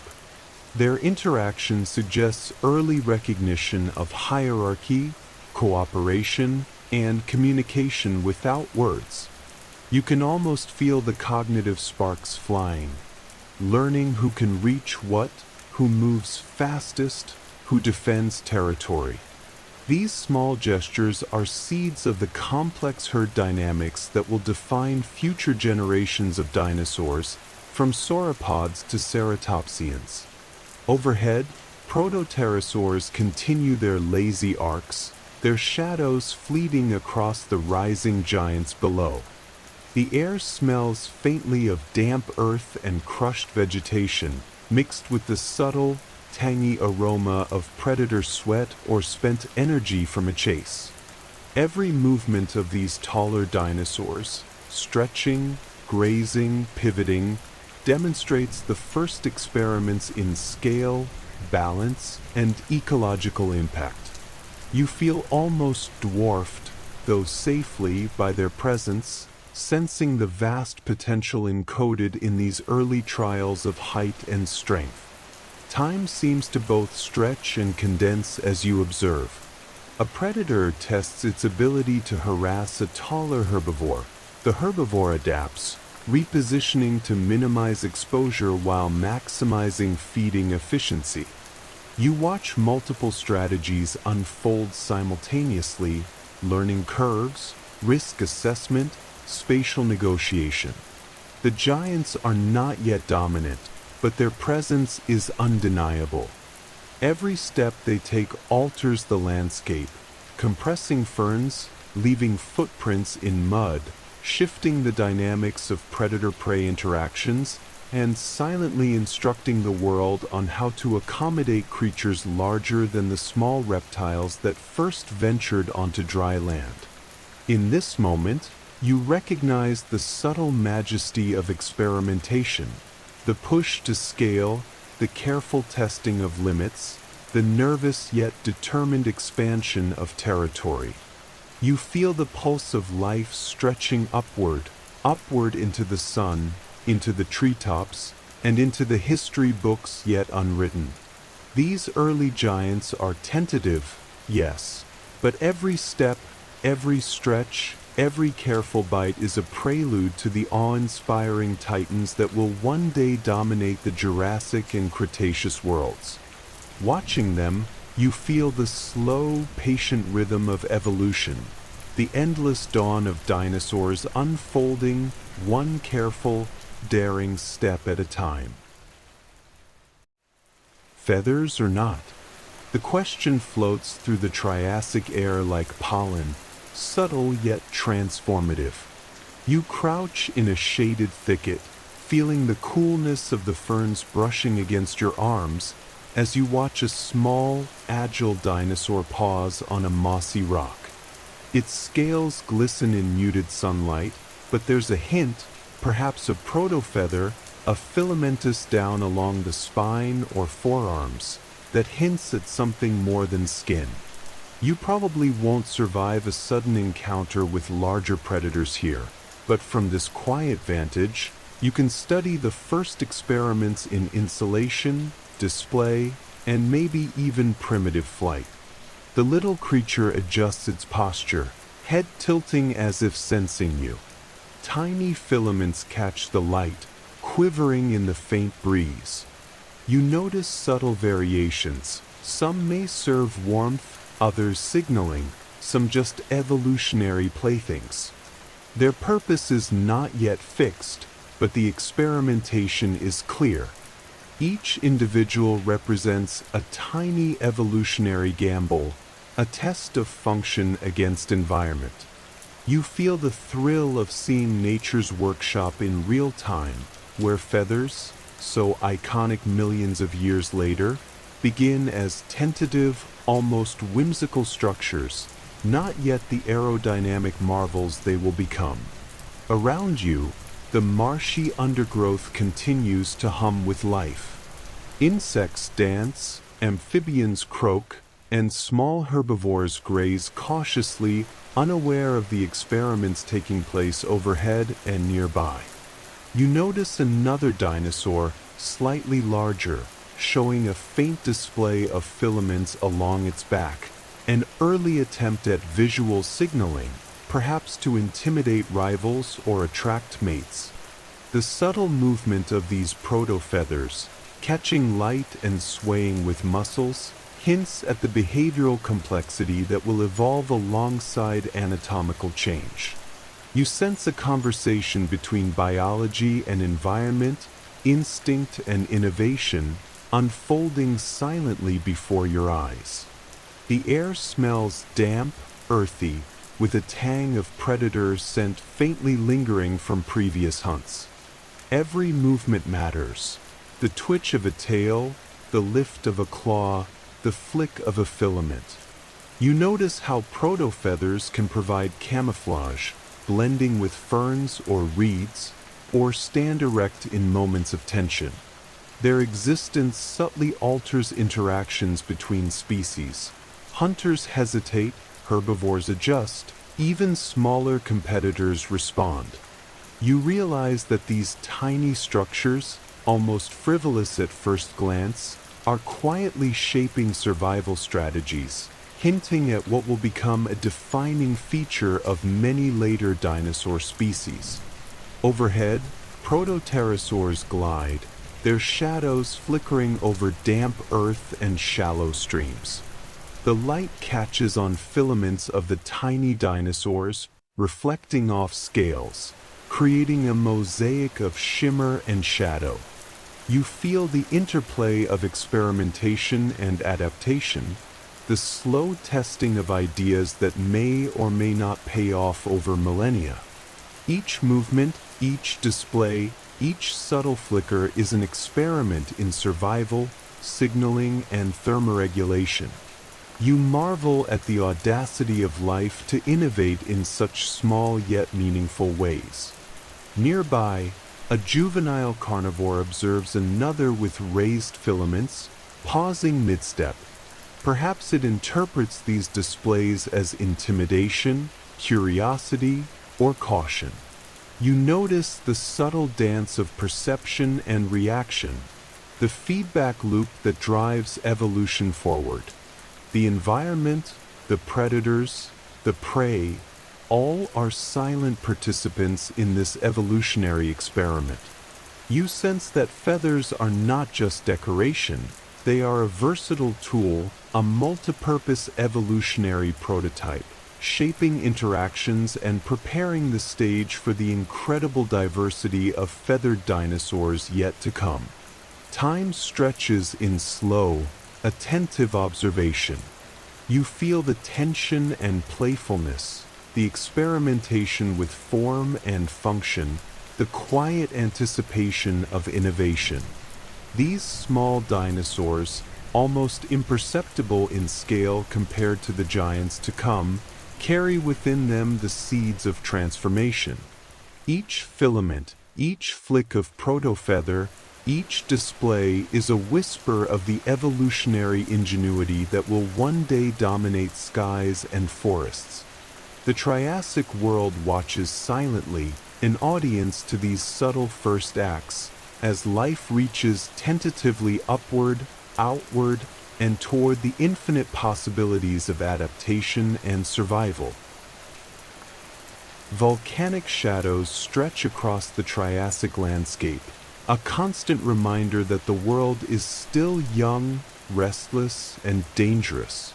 Their interaction suggests early recognition of hierarchy, cooperation, and communication without words. You can almost feel the cognitive sparks flying, learning who can reach what, who moves fastest, who defends territory. These small gestures are seeds of the complex herd dynamics that will define future generations of dinosaurs, from sauropods to ceratopsians. Overhead, protopterosaurs continue their lazy arcs, their shadows fleeting across the rising giants below. The air smells faintly of damp earth and crushed vegetation, mixed with the subtle, tangy aroma of predator sweat or spent energy from a chase. Every movement of these taller dinosaurs, stretching, grazing, pivoting, demonstrates the first experiments in scale, balance, and ecological impact. You feel almost dwarfed, though safely, by their presence, sensing the vast potential encoded in these early trials of height and strength. Time seems to both stretch and condense as you observe. A predator tests its ability to harass a taller herbivore. The herbivore adapts, repositioning to minimize exposure while maximizing feeding efficiency. You watch multiple strategies unfold simultaneously, learning curves, risk assessment, spatial negotiation. The giants are not yet dominant, but their presence is undeniable. Every step they take alters the landscape, compressing ferns, leaving footprints in mud, shifting the dynamics of predator-prey interactions, and silently instructing the world on how to accommodate creatures larger than the small reptiles that first ventured onto dry land. In this moment, you recognize the subtle majesty of experimentation, the push to scale, the careful testing of limits, the nervous yet determined expansion of territory. You feel the pulse of life stretching upward into the sun, into the treetops, and into the history books yet unwritten. These early giants are tentative, yes, but every step, every stretch, every careful bite is a prelude to the awe-inspiring titans that will one day dominate the Jurassic and Cretaceous worlds. Watching them, you feel the slow, patient rhythm of evolution, the endless dawn of dinosaurs unfolding one careful, daring step at a time. Feathers or not? The question floats through the Triassic air like pollen, subtle yet transformative. You crouch in a shaded thicket, feeling the coolness of the ferns brushing against your arms as you watch a small, agile dinosaur pause on a mossy rock. Its scales glisten in muted sunlight, but there's a hint, perhaps a protofeather, a filamentous down along the spine or forearms, that hints at something more than skin. You probably won't survive a sudden encounter with larger predators here, but from this quiet vantage, you can study the first experiments in insulation, display, and maybe even primitive flight. The little creature adjusts its posture, head tilting as if sensing you. Tiny filaments catch the light, quivering in the faint breeze. You notice subtle variations. Some may serve warmth, others signaling, some just evolutionary playthings. Their purpose is not yet fixed, but the experimentation is clear. Each individual represents a tiny evolutionary gamble, a test of function against environment. You feel the thrill of seeing nature's workshop in real time, where feathers, so iconic millions of years later, begin as tentative, almost whimsical structures, not yet the aerodynamic marvels they will become. Around you, the marshy undergrowth continues to hum with life. Insects dance, amphibians croak, and small herbivores graze cautiously, unaware of the experiments taking place overhead and nearby. You notice another dinosaur, slightly larger, showing a faint display of filaments along its back, an early attempt at visual signaling, perhaps to intimidate rivals or attract mates. The subtle movement of these proto-feathers, catching light and swaying with muscles, hints at the behavioral complexity that will evolve alongside anatomical change. You sense a conversation between biology and environment, instinct and innovation, unfolding silently before your eyes. The air smells damp, earthy, with a tang of predator scent faintly lingering from previous hunts. Every movement matters. The twitch of a tail, the lift of a claw, the flick of a filament. You notice how proto-feathers can provide camouflage, blending with ferns or reeds, or stand erect in moments of tension. Their existence subtly alters interactions between species. Hunters hesitate, herbivores adjust, even smaller competitors respond. You realize that these tiny structures, almost frivolous at first glance, are quietly shaping survival strategies, hinting at what will become a defining feature of many later dinosaur species. Overhead, protopterosaurs glide, their shadows flickering over damp earth and shallow streams. The light catches on filaments of the tiny dinosaurs, reflecting off scales, creating a mosaic of shimmer and shadow. You feel the interplay of experimentation and adaptation, the slow testing of ideas that may or may not pay off over millennia. Each movement, each display, each subtle flicker is an experiment in survival, signaling, and thermoregulation. You marvel at the audacity of life to innovate in such small yet meaningful ways. Nearby, a juvenile carnivore observes another with raised filaments, pausing mid-step. Perhaps it interprets these displays as intimidation, curiosity, or caution. You notice the subtle dance of perception and reaction, the feedback loop that drives evolution forward. The environment, the predators, the prey, all are silent participants in this evolutionary experiment. You sense that feathers are not just decoration, they are a versatile tool, a multipurpose evolutionary prototype, shaping interactions and preparing the stage for the incredible diversity of feathered dinosaurs yet to come. Time stretches in slow, attentive observation. You feel the tension and playfulness, the experimentation with form and function, the quiet anticipation of innovation. These small dinosaurs, almost imperceptible in scale compared to the giants to come, carry within them the seeds of transformation. Each filament, each flick of protofeather, each display is a whisper of the evolutionary ingenuity that will one day dominate skies and forests. The Triassic world watches silently, an audience to these subtle first acts, as life reaches tentatively upward, outward, and toward the infinite possibilities of adaptation and survival. Volcanic shadows stretch across the Triassic landscape, a constant reminder that the world is still young, restless, and dangerous.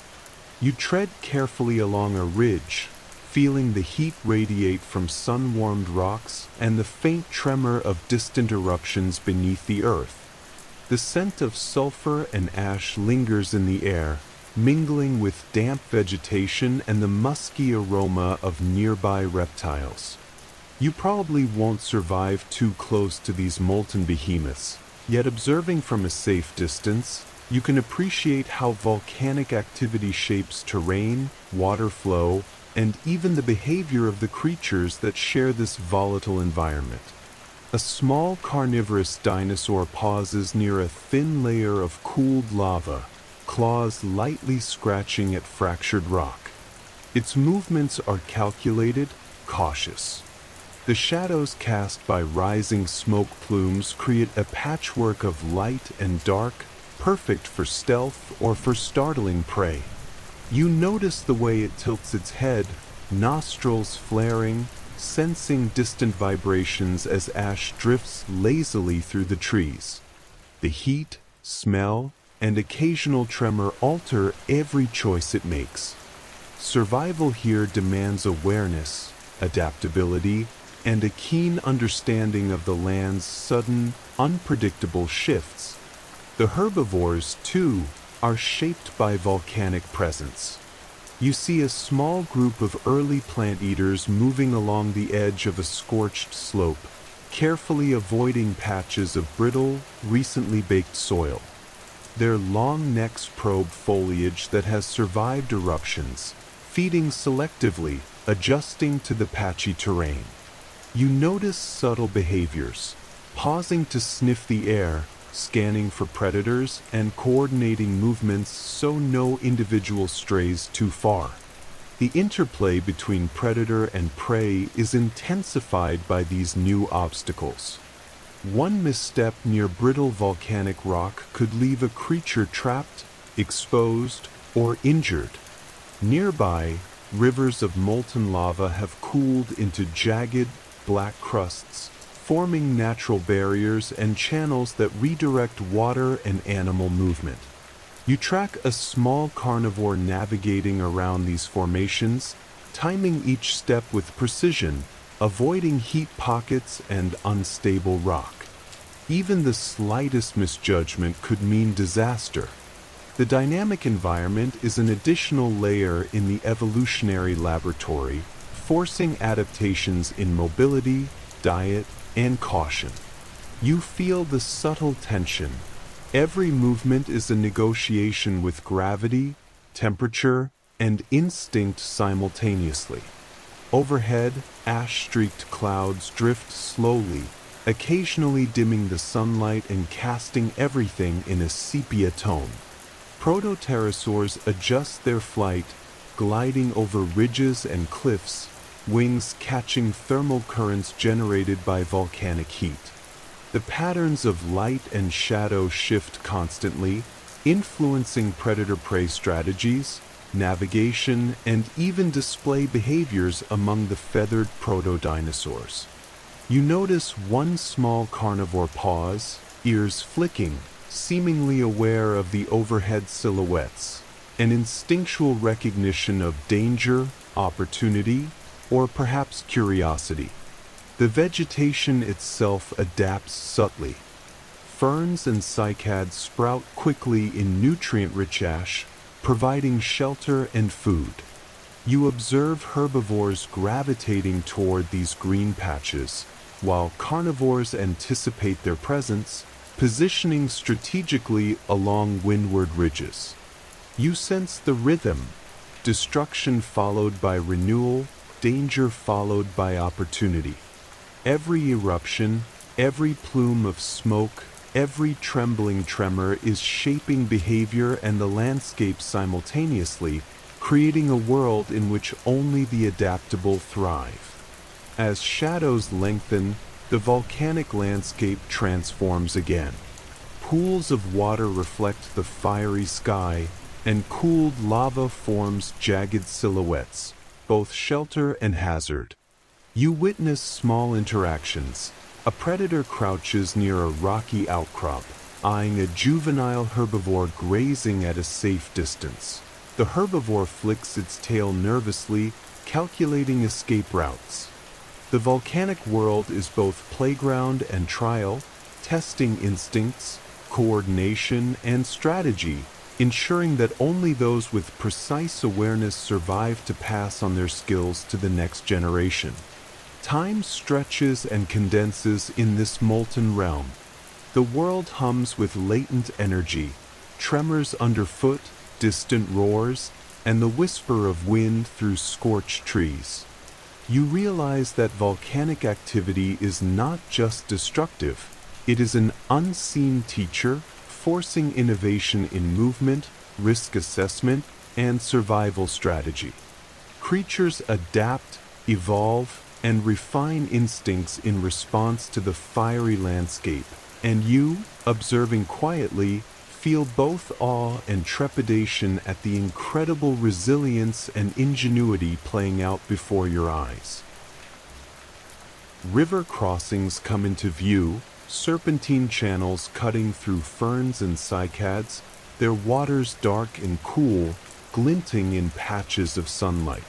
You tread carefully along a ridge, feeling the heat radiate from sun-warmed rocks and the faint tremor of distant eruptions beneath the earth. The scent of sulfur and ash lingers in the air, mingling with damp vegetation and the musky aroma of nearby reptiles. You probably won't survive too close to these molten behemoths, yet observing from a safe distance, you can appreciate how volcanic activity shapes terrain, water flow, and even the behavior of the creatures that share this volatile environment. A small carnivorous dinosaur pauses near a thin layer of cooled lava, claws lightly scratching at fractured rock. Its movements are calculated, cautious. The shadows cast by rising smoke plumes create a patchwork of light and dark, perfect for stealth or for startling prey. You notice the way it tilts its head, nostrils flaring, sensing distant vibrations as ash drifts lazily through the trees. The heat, smell, and occasional tremor alter every choice it makes. Survival here demands awareness, adaptability, and a keen understanding of the land's sudden, unpredictable shifts. The herbivores, too, are shaped by volcanic presence. You see a small group of early plant eaters moving along the edge of a scorched slope, carefully avoiding patches of brittle, recently baked soil. Their long necks probe foliage that has survived eruptions, feeding selectively, adjusting to the patchy terrain. You notice subtle behaviors, pausing to sniff the air, scanning for predators, and coordinating movements so no individual strays too far. The interplay between predator and prey is intensified by these new obstacles. One misstep near brittle volcanic rock could leave a creature trapped, exposed, or injured. Nearby, rivers of molten lava have cooled into jagged, black crusts, forming natural barriers and channels that redirect water and animal movement. You track a small carnivore navigating around these formations, timing each step with precision, avoiding heat pockets and unstable rock. Even the slightest misjudgment could mean disaster. The dynamic environment is an additional layer in the evolutionary laboratory, forcing adaptations in mobility, diet, and caution. You feel the subtle tension. Every movement is a negotiation with gravity, temperature, and instinct simultaneously. Overhead, ash-streaked clouds drift slowly, occasionally dimming the sunlight and casting everything in a sepia tone. Proto-pterosaurs adjust their flight, gliding over ridges and cliffs, wings catching thermal currents generated by volcanic heat. The patterns of light and shadow shift constantly, influencing predator-prey strategies, navigation, and even display behaviors among the feathered proto-dinosaurs. You notice one small carnivore pause, ears flicking, seemingly aware of the overhead silhouettes, an instinctual recognition of danger, opportunity, or perhaps curiosity. The vegetation itself adapts subtly. Ferns and cycads sprout quickly in nutrient-rich ash, providing shelter and food. You observe herbivores gravitating toward these green patches, while carnivores anticipate their presence, positioning strategically along windward ridges. You sense the rhythm, destruction followed by renewal, danger followed by opportunity. Every eruption, every plume of smoke, every trembling tremor is shaping behavior and the landscape simultaneously, creating a world in which only the adaptable thrive. As shadows lengthen, the volcanic landscape transforms again. Pools of water reflect the fiery sky, and cooled lava forms jagged silhouettes, both shelter and hazard. You witness small interactions. A predator crouches near a rocky outcrop, eyeing a juvenile herbivore grazing at a safe distance. The herbivore flicks its tail nervously, calculating escape routes. The volcanic world is both playground and trial, testing instincts, coordination, and strategy, ensuring that only those with precise awareness survive to pass on their skills to the next generation. Time stretches and condenses in this molten realm. The world hums with latent energy, tremors underfoot, distant roars, and the whisper of wind through scorched trees. You realize that volcanic activity is not just destructive, it is an unseen teacher, forcing innovation in movement, risk assessment, and survival strategy. Creatures adapt, evolve, and refine instincts in response to the fiery landscape, and you, observing quietly, feel both awe and trepidation at the incredible resilience and ingenuity playing out before your eyes. River crossings come into view, serpentine channels cutting through ferns and cycads, their waters dark and cool, glinting in patches of sunlight.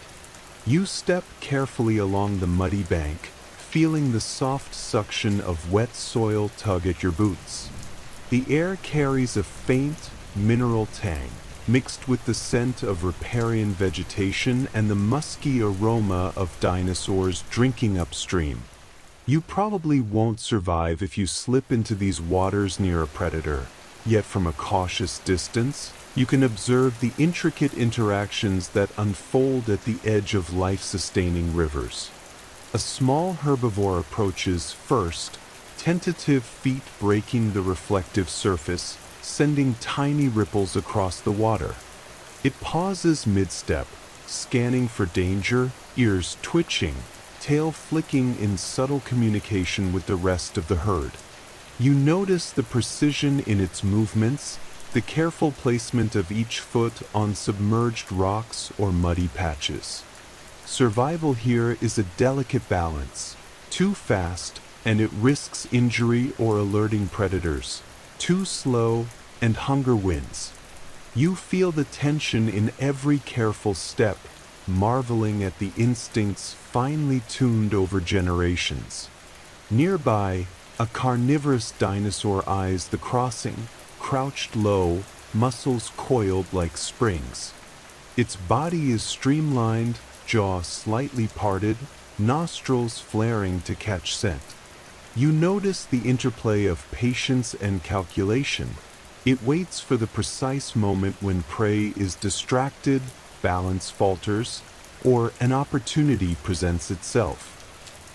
You step carefully along the muddy bank, feeling the soft suction of wet soil tug at your boots. The air carries a faint, mineral tang, mixed with the scent of riparian vegetation and the musky aroma of dinosaurs drinking upstream. You probably won't survive if you slip into these waters near a predator, yet from a cautious distance, you can observe the intricate interactions that unfold at the edge of life-sustaining rivers. A small herbivore approaches first, tentative feet breaking the reflective surface, sending tiny ripples across the water. It pauses mid-step, scanning for danger, ears twitching, tail flicking in subtle communication with the rest of the herd. You notice the precision in its movements, the careful placement of each foot on submerged rocks or muddy patches. Survival here is a delicate balance. Too fast, and it risks injury or alerting predators. Too slow, and hunger wins. You feel the tension in every careful step, marveling at the instincts finely tuned over generations. Nearby, a carnivorous dinosaur eyes the crossing, crouched low, muscles coiled like springs. Its body is streamlined, jaw slightly parted, nostrils flaring to catch scent. You notice the interplay of patience and calculation. It waits for the precise moment when prey is distracted, balance falters, or an opportunity presents itself.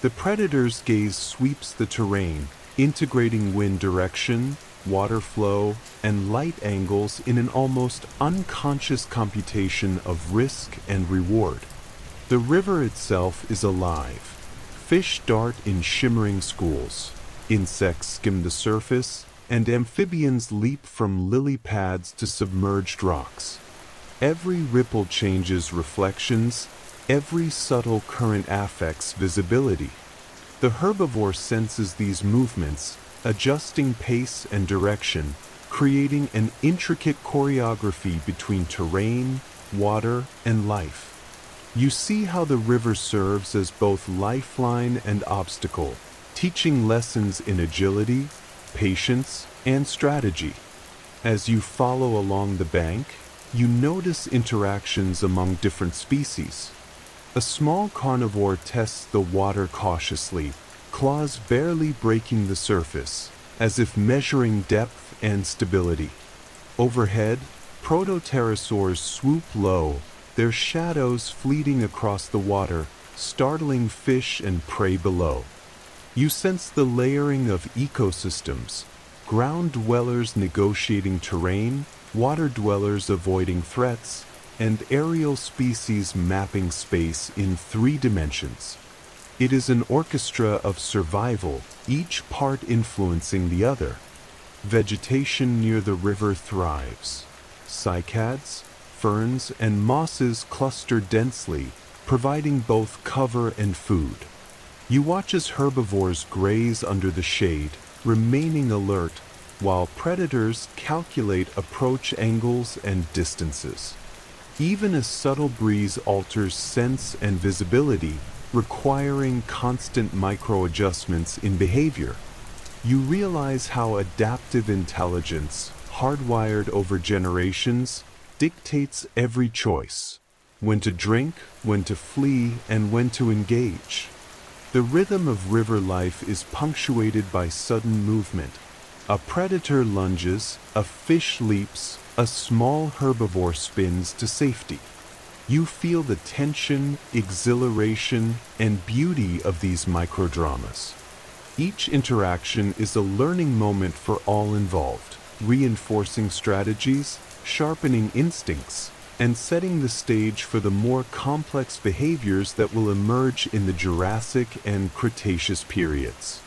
The predator's gaze sweeps the terrain, integrating wind direction, water flow, and light angles in an almost unconscious computation of risk and reward. The river itself is alive. Fish dart in shimmering schools, insects skim the surface, and amphibians leap from lily pads to submerged rocks. Every ripple changes reflections, every subtle current affects visibility. The herbivore senses these movements, adjusting pace and direction, creating an intricate choreography between terrain, water, and life. You see how the river serves as both lifeline and obstacle, teaching lessons in agility, patience, and strategy. As you follow along the bank, you notice interactions among different species. A small carnivore tests the water cautiously, claws barely breaking the surface, as if measuring depth and stability. Overhead, protopterosaurs swoop low, their shadows fleeting across the water, startling fish and prey below. You sense the layering of ecosystems, ground dwellers negotiating terrain, water dwellers avoiding threats, and aerial species mapping space in 3 dimensions. It is an orchestra of survival, each part influencing the other. Vegetation near the river thrives. Cycads, ferns, and mosses cluster densely, providing both cover and food. You watch as herbivores graze under the shade, remaining alert, while predators calculate approach angles and distances. Even a subtle breeze alters sense and visibility, requiring constant micro-adjustments in behavior. You realize how adaptive intelligence, hardwired over generations, dictates every choice: when to drink, when to flee, and when to engage. The rhythm of river life is punctuated by sudden movement. A predator lunges, a fish leaps, a small herbivore spins to safety. You feel the tension, exhilaration, and beauty of these microdramas. Each interaction is a learning moment for all involved, reinforcing strategies, sharpening instincts, and setting the stage for the more complex behaviors that will emerge in the Jurassic and Cretaceous periods.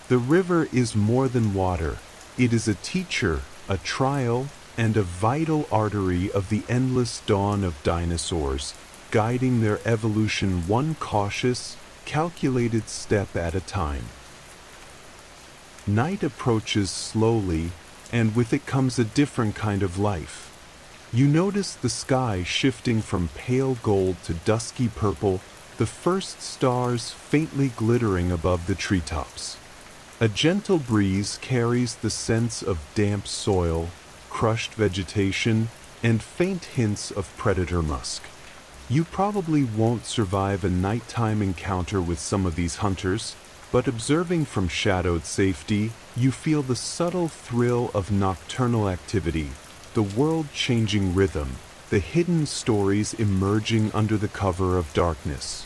The river is more than water. It is a teacher, a trial, and a vital artery of the endless dawn of dinosaurs, guiding their evolution one cautious, calculated step at a time. Night approaches slowly, and with it comes a different kind of life. You notice the sky shifting from pale gold to dusky purple, the first stars faintly glittering above the treetops. A gentle breeze carries the sense of damp soil, crushed vegetation, and faint hints of predator musk. You probably won't survive a nighttime encounter with some of these hunters, but observing from shadowed safety, you feel the subtle thrill of nocturnal activity, the world-changing rhythm, the hidden stories emerging under the cover of darkness.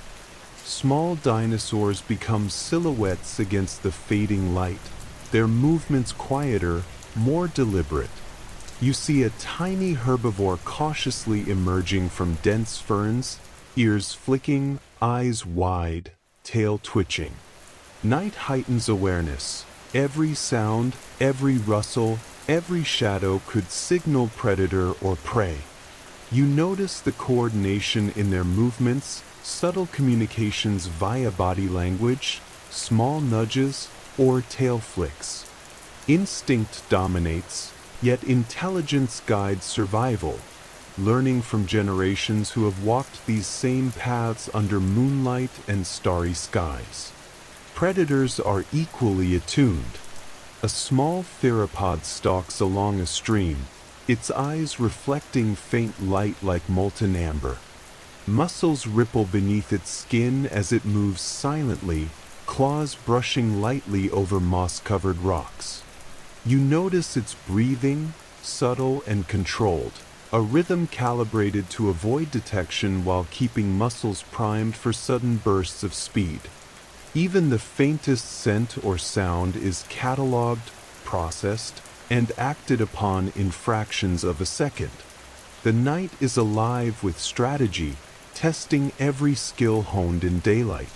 Small dinosaurs become silhouettes against the fading light, their movements quieter, more deliberate. You see a tiny herbivore cautiously emerging from dense ferns, ears flicking, eyes wide, tail twitching. Night heightens awareness. Every sound, every rustle, every shadow could signal predator or prey. You notice the coordination in their movements, subtle communications via body language, small nudges, or tail flicks. Instinct dominates, yet intelligence guides survival, learning from generations who have walked these same paths under moonlight and starry skies. Predators are equally attuned. A small theropod stalks along a stream, its eyes reflecting faint light like molten amber. Muscles ripple beneath its skin as it moves silently, claws brushing lightly over moss-covered rocks. You notice its breathing, subtle and controlled, a rhythm calibrated to avoid detection while keeping muscles primed for sudden bursts of speed. Even the faintest scent or sound is catalogued, processed, and acted upon in fractions of a second. The night is alive with strategy, testing every skill honed in daylight.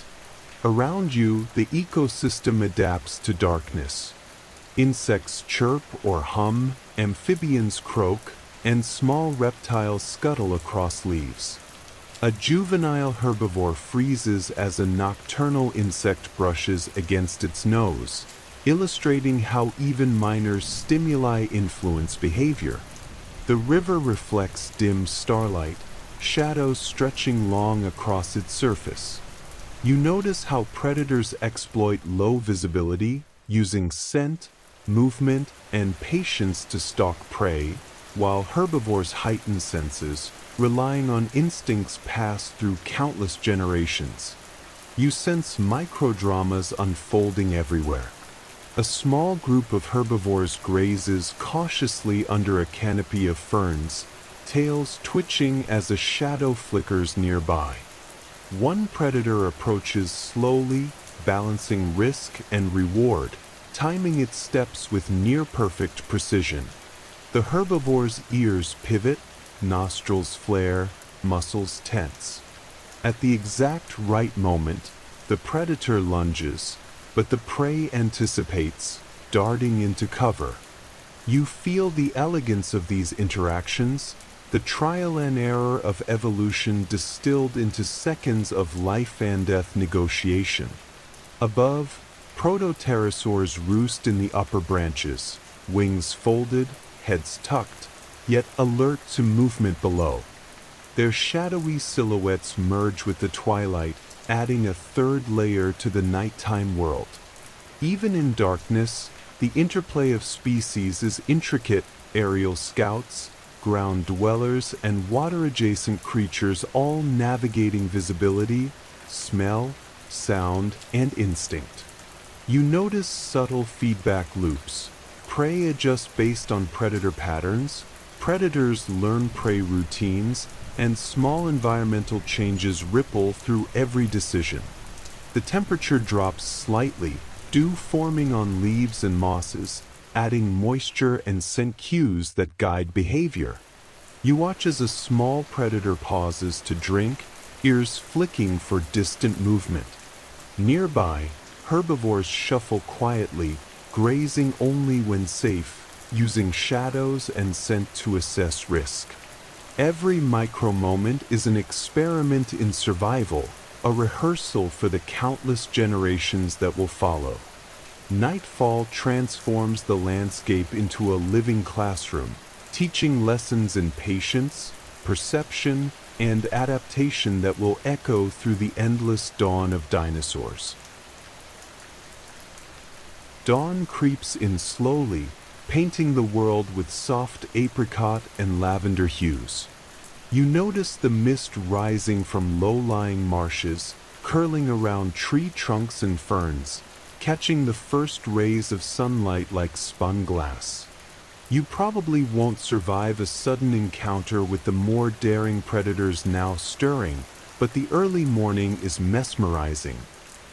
Around you, the ecosystem adapts to darkness. Insects chirp or hum, amphibians croak, and small reptiles scuttle across leaves. A juvenile herbivore freezes as a nocturnal insect brushes against its nose, illustrating how even minor stimuli influence behavior. The river reflects dim starlight, shadows stretching long across its surface. You notice how predators exploit low visibility, using scent, movement, and patience to stalk prey, while herbivores heighten senses, relying on instincts passed through countless generations. You sense microdramas unfolding everywhere. A small group of herbivores grazes cautiously under a canopy of ferns, tails twitching as a shadow flickers nearby. One predator approaches slowly, balancing risk and reward, timing its steps with near-perfect precision. The herbivore's ears pivot, nostrils flare, muscles tense. At the exact right moment, the predator lunges, but the prey anticipates, darting into cover. You feel the elegance of these interactions, the trial and error of evolution distilled into seconds of life and death negotiation. Above, protopterosaurs roost in the upper branches, wings folded, heads tucked, yet alert to movement below. Their shadowy silhouettes merge with the twilight, adding a third layer to the nighttime world. Even in darkness, the interplay of species is intricate. Aerial scouts, ground dwellers, and water-adjacent creatures all navigating visibility, smell, sound, and instinct. You notice subtle feedback loops. Prey adjusts based on predator patterns, predators learn prey routines, and small environmental changes ripple through every decision. The temperature drops slightly, dew forming on leaves and mosses, adding moisture and scent cues that guide behavior. You watch as a small predator pauses to drink, ears flicking for distant movement. Nearby, herbivores shuffle quietly, grazing only when safe, using shadows and scent to assess risk. Every micro-moment is an experiment in survival, a rehearsal for the countless generations that will follow. Nightfall transforms the landscape into a living classroom, teaching lessons in patience, perception, and adaptation that will echo through the endless dawn of dinosaurs. Dawn creeps in slowly, painting the world with soft apricot and lavender hues. You notice the mist rising from low-lying marshes, curling around tree trunks and ferns, catching the first rays of sunlight like spun glass. You probably won't survive a sudden encounter with the more daring predators now stirring, but the early morning is mesmerizing.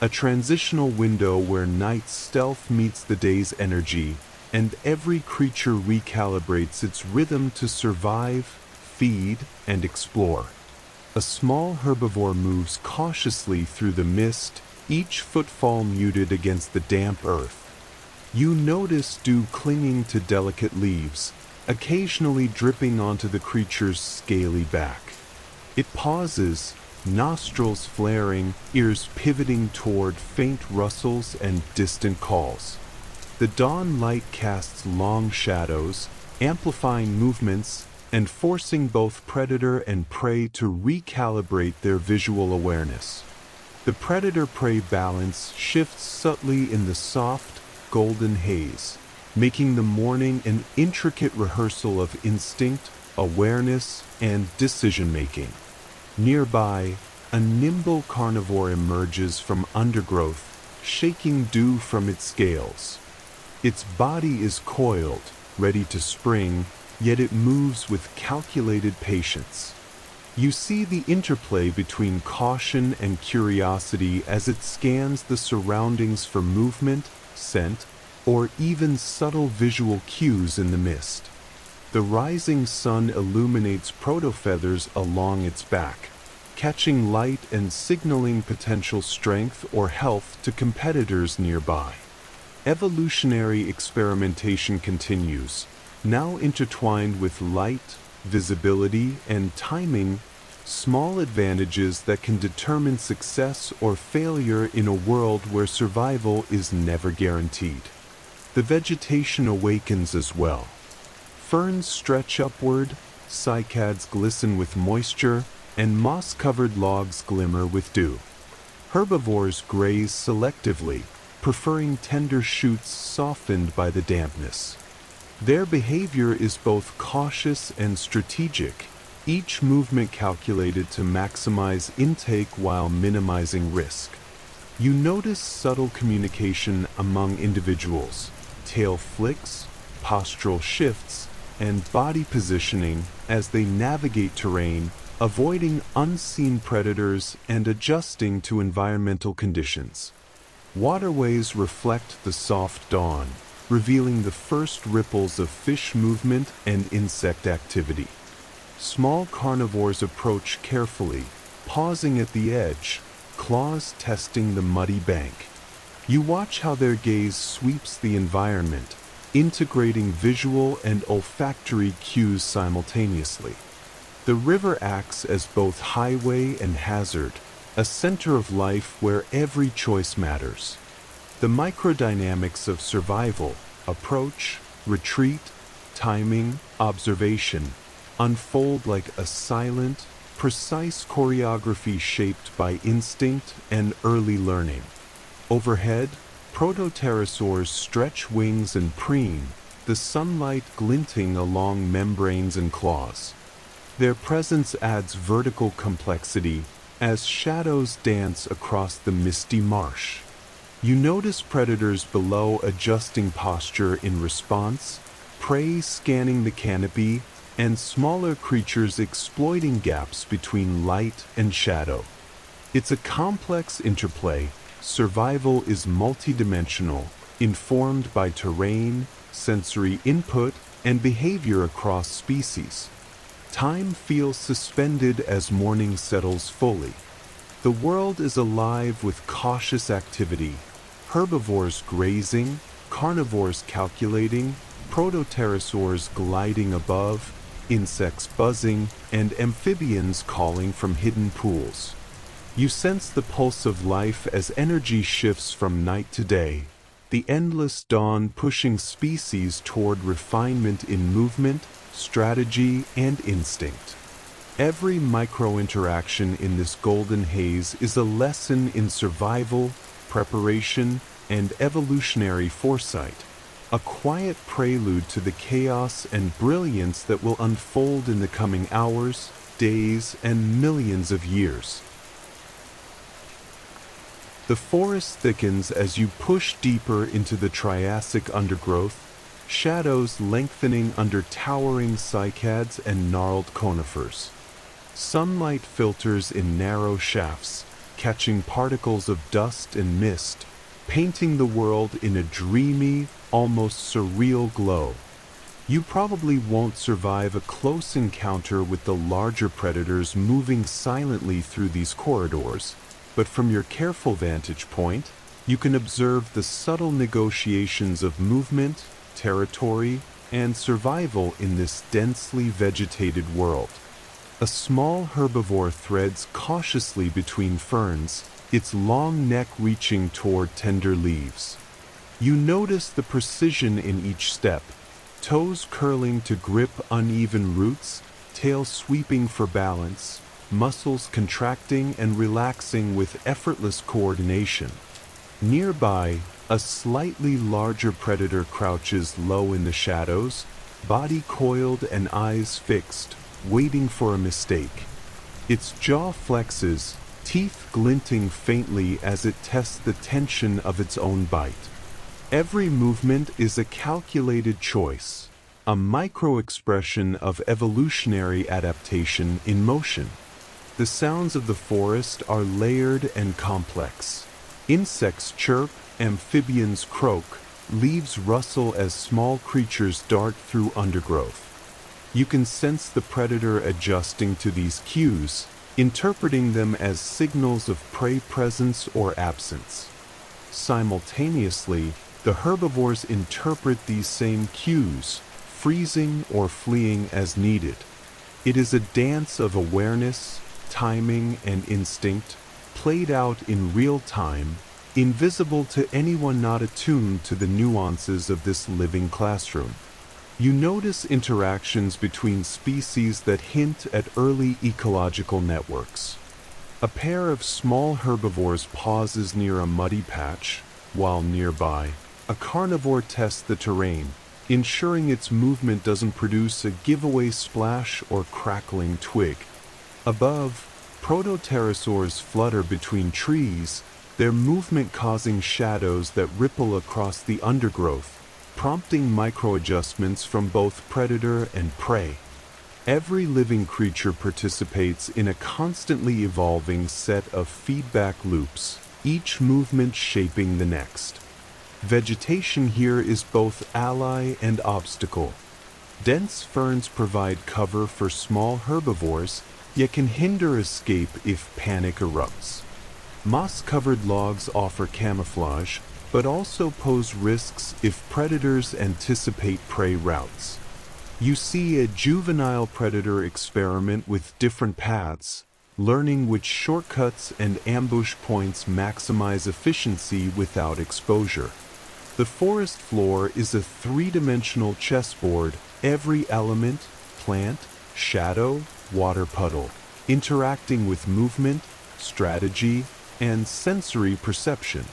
A transitional window where night's stealth meets the day's energy, and every creature recalibrates its rhythm to survive, feed, and explore. A small herbivore moves cautiously through the mist, each footfall muted against the damp earth. You notice dew clinging to delicate leaves, occasionally dripping onto the creature's scaly back. It pauses, nostrils flaring, ears pivoting toward faint rustles and distant calls. The dawn light casts long shadows, amplifying movements and forcing both predator and prey to recalibrate their visual awareness. The predator-prey balance shifts subtly in the soft, golden haze, making the morning an intricate rehearsal of instinct, awareness, and decision-making. Nearby, a nimble carnivore emerges from undergrowth, shaking dew from its scales. Its body is coiled, ready to spring, yet it moves with calculated patience. You see the interplay between caution and curiosity as it scans the surroundings for movement, scent, or even subtle visual cues in the mist. The rising sun illuminates protofeathers along its back, catching light and signaling potential strength or health to competitors nearby. Evolutionary experimentation continues, now intertwined with light, visibility, and timing, small advantages that can determine success or failure in a world where survival is never guaranteed. The vegetation awakens as well. Ferns stretch upward, cycads glisten with moisture, and moss-covered logs glimmer with dew. Herbivores graze selectively, preferring tender shoots softened by the dampness. Their behavior is both cautious and strategic, each movement calculated to maximize intake while minimizing risk. You notice subtle communication among individuals, tail flicks, postural shifts, and body positioning as they navigate terrain, avoiding unseen predators and adjusting to environmental conditions. Waterways reflect the soft dawn, revealing the first ripples of fish movement and insect activity. Small carnivores approach carefully, pausing at the edge, claws testing the muddy bank. You watch how their gaze sweeps the environment, integrating visual and olfactory cues simultaneously. The river acts as both highway and hazard, a center of life where every choice matters. The microdynamics of survival, approach, retreat, timing, observation, unfold like a silent, precise choreography shaped by instinct and early learning. Overhead, protopterosaurs stretch wings and preen, the sunlight glinting along membranes and claws. Their presence adds vertical complexity as shadows dance across the misty marsh. You notice predators below adjusting posture in response, prey scanning the canopy, and smaller creatures exploiting gaps between light and shadow. It's a complex interplay. Survival is multidimensional, informed by terrain, sensory input, and behavior across species. Time feels suspended as morning settles fully. The world is alive with cautious activity, herbivores grazing, carnivores calculating, protopterosaurs gliding above, insects buzzing, and amphibians calling from hidden pools. You sense the pulse of life as energy shifts from night to day, the endless dawn pushing species toward refinement in movement, strategy, and instinct. Every micro-interaction in this golden haze is a lesson in survival, preparation, and evolutionary foresight, a quiet prelude to the chaos and brilliance that will unfold in the coming hours, days, and millions of years. The forest thickens as you push deeper into the Triassic undergrowth, shadows lengthening under towering cycads and gnarled conifers. Sunlight filters in narrow shafts, catching particles of dust and mist, painting the world in a dreamy, almost surreal glow. You probably won't survive a close encounter with the larger predators moving silently through these corridors, but from your careful vantage point, you can observe the subtle negotiations of movement, territory, and survival in this densely vegetated world. A small herbivore threads cautiously between ferns, its long neck reaching toward tender leaves. You notice the precision in each step, toes curling to grip uneven roots, tail sweeping for balance, muscles contracting and relaxing with effortless coordination. Nearby, a slightly larger predator crouches low in the shadows, body coiled and eyes fixed, waiting for a mistake. Its jaw flexes, teeth glinting faintly as it tests the tension of its own bite. Every movement is a calculated choice, a micro-expression of evolutionary adaptation in motion. The sounds of the forest are layered and complex. Insects chirp, amphibians croak, leaves rustle as small creatures dart through undergrowth. You can sense the predator adjusting to these cues, interpreting them as signals of prey presence or absence. Simultaneously, the herbivores interpret these same cues, freezing or fleeing as needed. It is a dance of awareness, timing, and instinct, played out in real time, invisible to anyone not attuned to the nuances of this living classroom. You notice interactions between species that hint at early ecological networks. A pair of small herbivores pauses near a muddy patch, while nearby, a carnivore tests the terrain, ensuring its movement doesn't produce a giveaway splash or crackling twig. Above, protopterosaurs flutter between trees, their movement causing shadows that ripple across the undergrowth, prompting micro-adjustments from both predator and prey. Every living creature participates in a constantly evolving set of feedback loops, each movement shaping the next. Vegetation here is both ally and obstacle. Dense ferns provide cover for small herbivores, yet can hinder escape if panic erupts. Moss-covered logs offer camouflage, but also pose risks if predators anticipate prey routes. You see a juvenile predator experiment with different paths, learning which shortcuts and ambush points maximize efficiency without exposure. The forest floor is a three-dimensional chessboard, every element, plant, shadow, water puddle, interacting with movement, strategy, and sensory perception.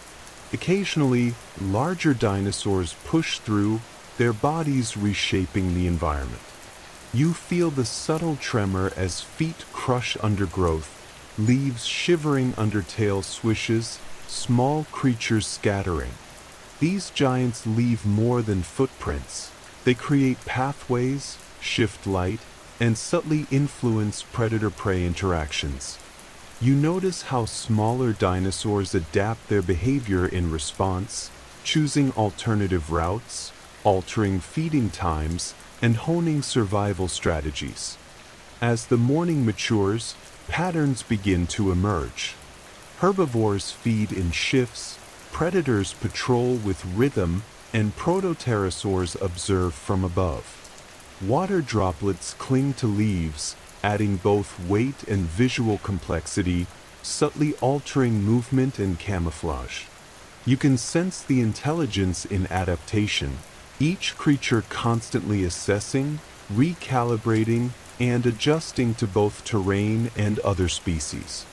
Occasionally, larger dinosaurs push through, their bodies reshaping the environment. You feel the subtle tremor as feet crush undergrowth, leaves shivering under tail swishes, small creatures scattering. These giants leave more than footprints. They create pathways, shift light, and subtly influence predator-prey interactions. You notice how smaller dinosaurs adapt their behavior in response, choosing alternative routes, altering feeding times, and honing survival strategies. As the morning matures, patterns begin to emerge. Herbivores feed in shifts, predators patrol with rhythm, and protopterosaurs observe from above. Water droplets cling to leaves, adding both weight and visual complexity, subtly altering movement and camouflage. You can sense the intelligence in adaptation, each creature constantly assessing, recalibrating, and adjusting to both terrain and other species.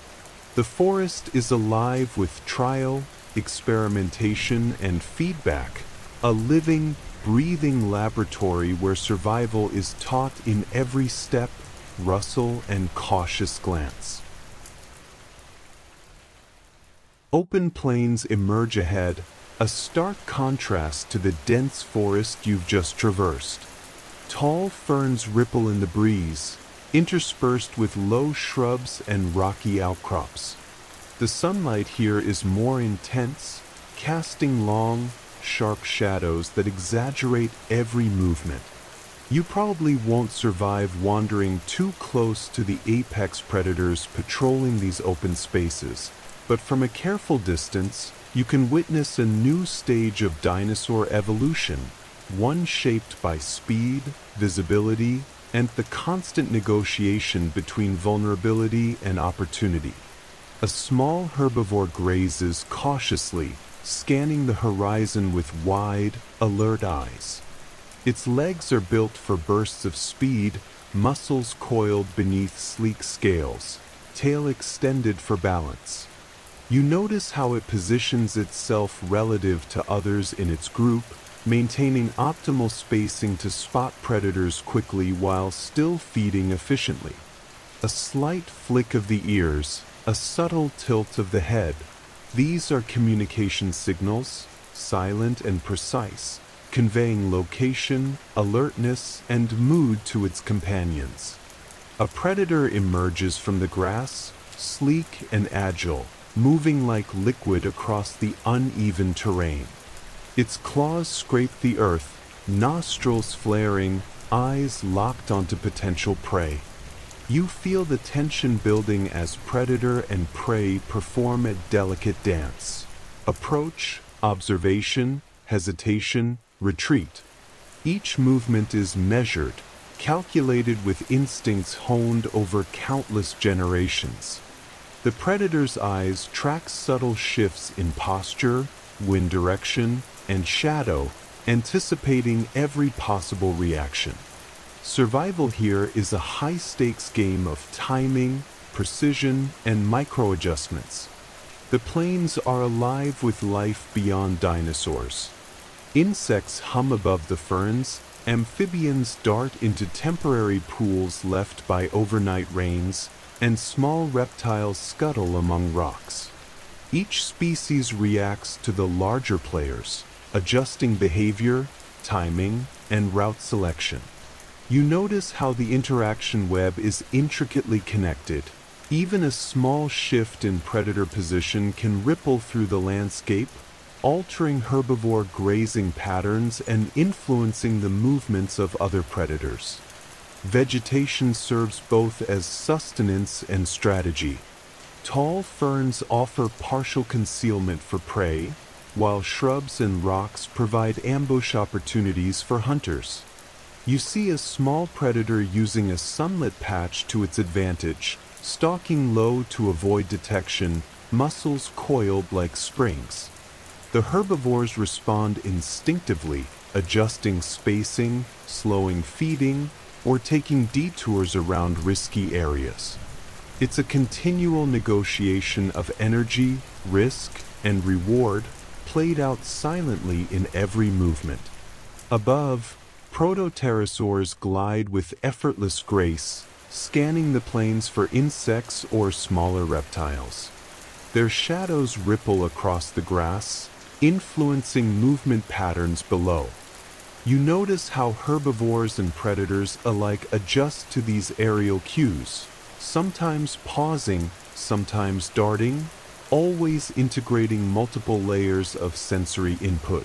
The forest is alive with trial, experimentation, and feedback, a living, breathing laboratory where survival is taught in every step, rustle, and cautious glance. Open plains emerge ahead, a stark contrast to the dense forest you've just traversed. Tall ferns ripple in the breeze, interspersed with low shrubs and rocky outcrops. The sunlight here is more intense, casting long, sharp shadows that exaggerate every movement. You probably won't survive wandering too close to the apex predators patrolling these open spaces, but from a careful distance, you can witness a new stage of dinosaur evolution, one shaped by speed, visibility, and the constant negotiation between vulnerability and opportunity. A small herbivore grazes cautiously, scanning the horizon with wide, alert eyes. Its legs are built for bursts of speed, muscles coiled beneath sleek scales, tail extended for balance. You notice how it positions itself relative to others in its group, maintaining optimal spacing to spot predators quickly while still feeding efficiently. A slight flick of the ears, a subtle tilt of the head. These are communication signals, silent and precise, conveying location, alertness, and mood to its companions. A predator emerges from the grass, sleek and agile, moving like liquid across the uneven terrain. Its claws scrape the earth, nostrils flaring, eyes locked onto potential prey. You feel the tension building as predator and prey perform a delicate dance. Approach, observation, hesitation, retreat. Each movement is measured, calculated with instincts honed over countless generations. The predator's eyes track subtle shifts in posture, wind direction, and shadow, anticipating every possible reaction. Survival here is a high-stakes game of timing, precision, and micro-adjustments. The plains are alive with life beyond dinosaurs. Insects hum above the ferns, amphibians dart into temporary pools left by overnight rains, and small reptiles scuttle among rocks. Each species reacts to the larger players, adjusting behavior, timing, and route selection. You notice how the interaction web is intricately connected. Even a small shift in predator position can ripple through the landscape, altering herbivore grazing patterns and influencing the movements of other predators. Vegetation serves both as sustenance and strategy. Tall ferns offer partial concealment for prey, while shrubs and rocks provide ambush opportunities for hunters. You see a small predator using a sunlit patch to its advantage, stalking low to avoid detection, muscles coiled like springs. The herbivores respond instinctively, adjusting spacing, slowing feeding, or taking detours around risky areas. It's a continual negotiation of energy, risk, and reward, played out silently in every movement. Above, protopterosaurs glide with effortless grace, scanning the plains for insects or smaller reptiles. Their shadows ripple across the grass, influencing movement patterns below. You notice how herbivores and predators alike adjust to these aerial cues, sometimes pausing, sometimes darting, always integrating multiple layers of sensory input.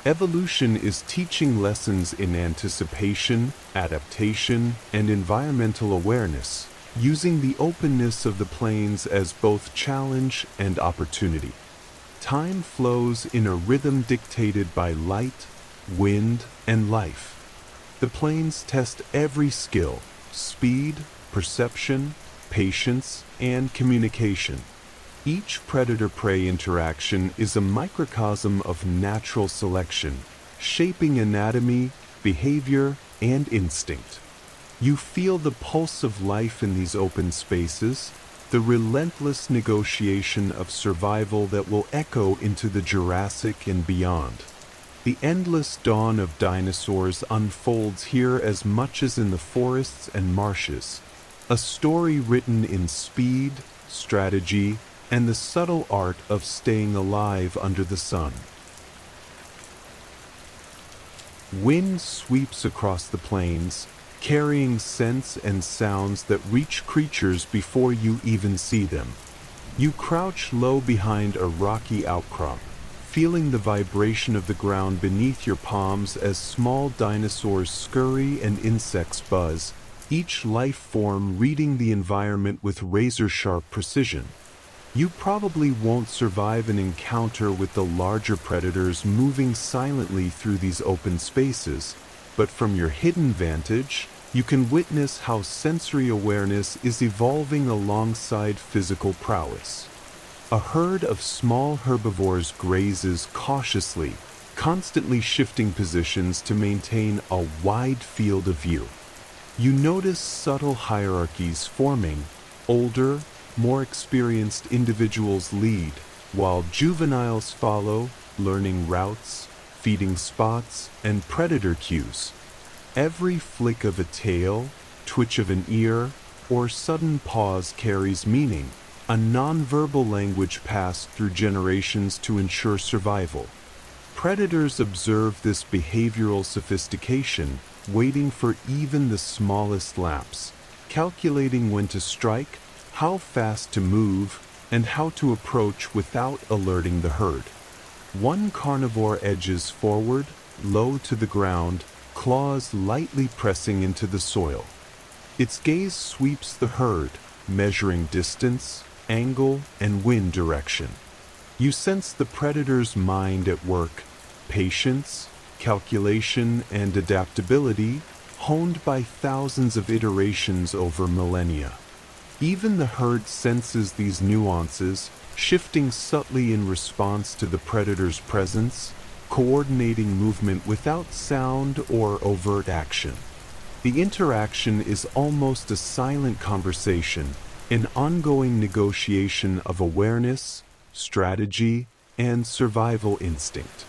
Evolution is teaching lessons in anticipation, adaptation, and environmental awareness, using the openness of the plains as both challenge and opportunity. Time flows in a rhythm dictated by light, wind, and life. The plains test every skill: speed, perception, patience, and communication. Each predator-prey interaction is a microcosm of natural selection, shaping anatomy, behavior, and instinct. You feel the pulse of life in these open spaces, the relentless negotiation of survival that will echo into the Jurassic and beyond. The endless dawn of dinosaurs unfolds here as much as in the forests and marshes, a story written in speed, strategy, and the subtle art of staying alive under the sun. Wind sweeps across the plains, carrying scents and sounds that reach creatures before you even see them. You crouch low behind a rocky outcrop, feeling the vibration of the ground beneath your palms as small dinosaurs scurry and insects buzz, each life form reading the environment with razor-sharp precision. You probably won't survive an encounter with the larger predators moving silently through these open spaces, but from your hidden vantage, you can witness how sensory awareness is evolving alongside physical prowess. A herd of small herbivores grazes cautiously, constantly shifting positions to maintain a wide field of view. You notice subtle hierarchies forming. Older, more experienced individuals lead, while juveniles follow, learning routes, feeding spots, and predator cues. Every flick of a tail, twitch of an ear, or sudden pause carries meaning, a nonverbal language passed through generations to ensure survival. Predators observe this behavioral sophistication, waiting for even the smallest lapse, calculating when to strike, how fast to move, and how to approach without alerting the herd. One carnivore edges forward, low to the ground, claws lightly pressing into the soil. Its gaze sweeps the herd, measuring distance, angle, and wind direction. You sense the predator's mind at work, patience, calculation, and adaptability, honed by thousands of iterations over millennia. Even the herd senses these nuances, shifting subtly in response to the predator's presence, coordinating movement without sound or overt action. The interaction is almost a silent conversation, an ongoing negotiation of awareness, strategy, and survival instinct.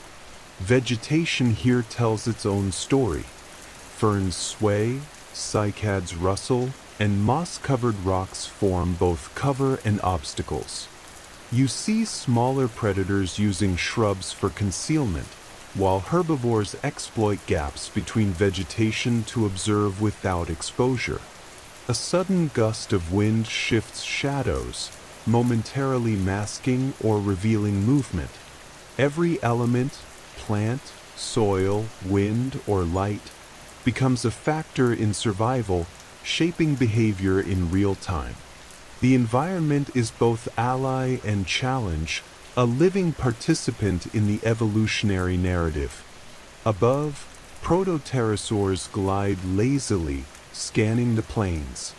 Vegetation here tells its own story. Ferns sway, cycads rustle, and moss-covered rocks form both cover and obstacles. You see smaller predators using shrubs for concealment, while herbivores exploit gaps between vegetation to observe without exposure. A sudden gust of wind shifts shadows, momentarily masking or revealing movement. Every element, plant, soil, wind, or light, becomes a factor in survival, shaping behavior in real time. The environment is both ally and challenge, a living participant in the evolutionary narrative. Above, protopterosaurs glide lazily, scanning the plains.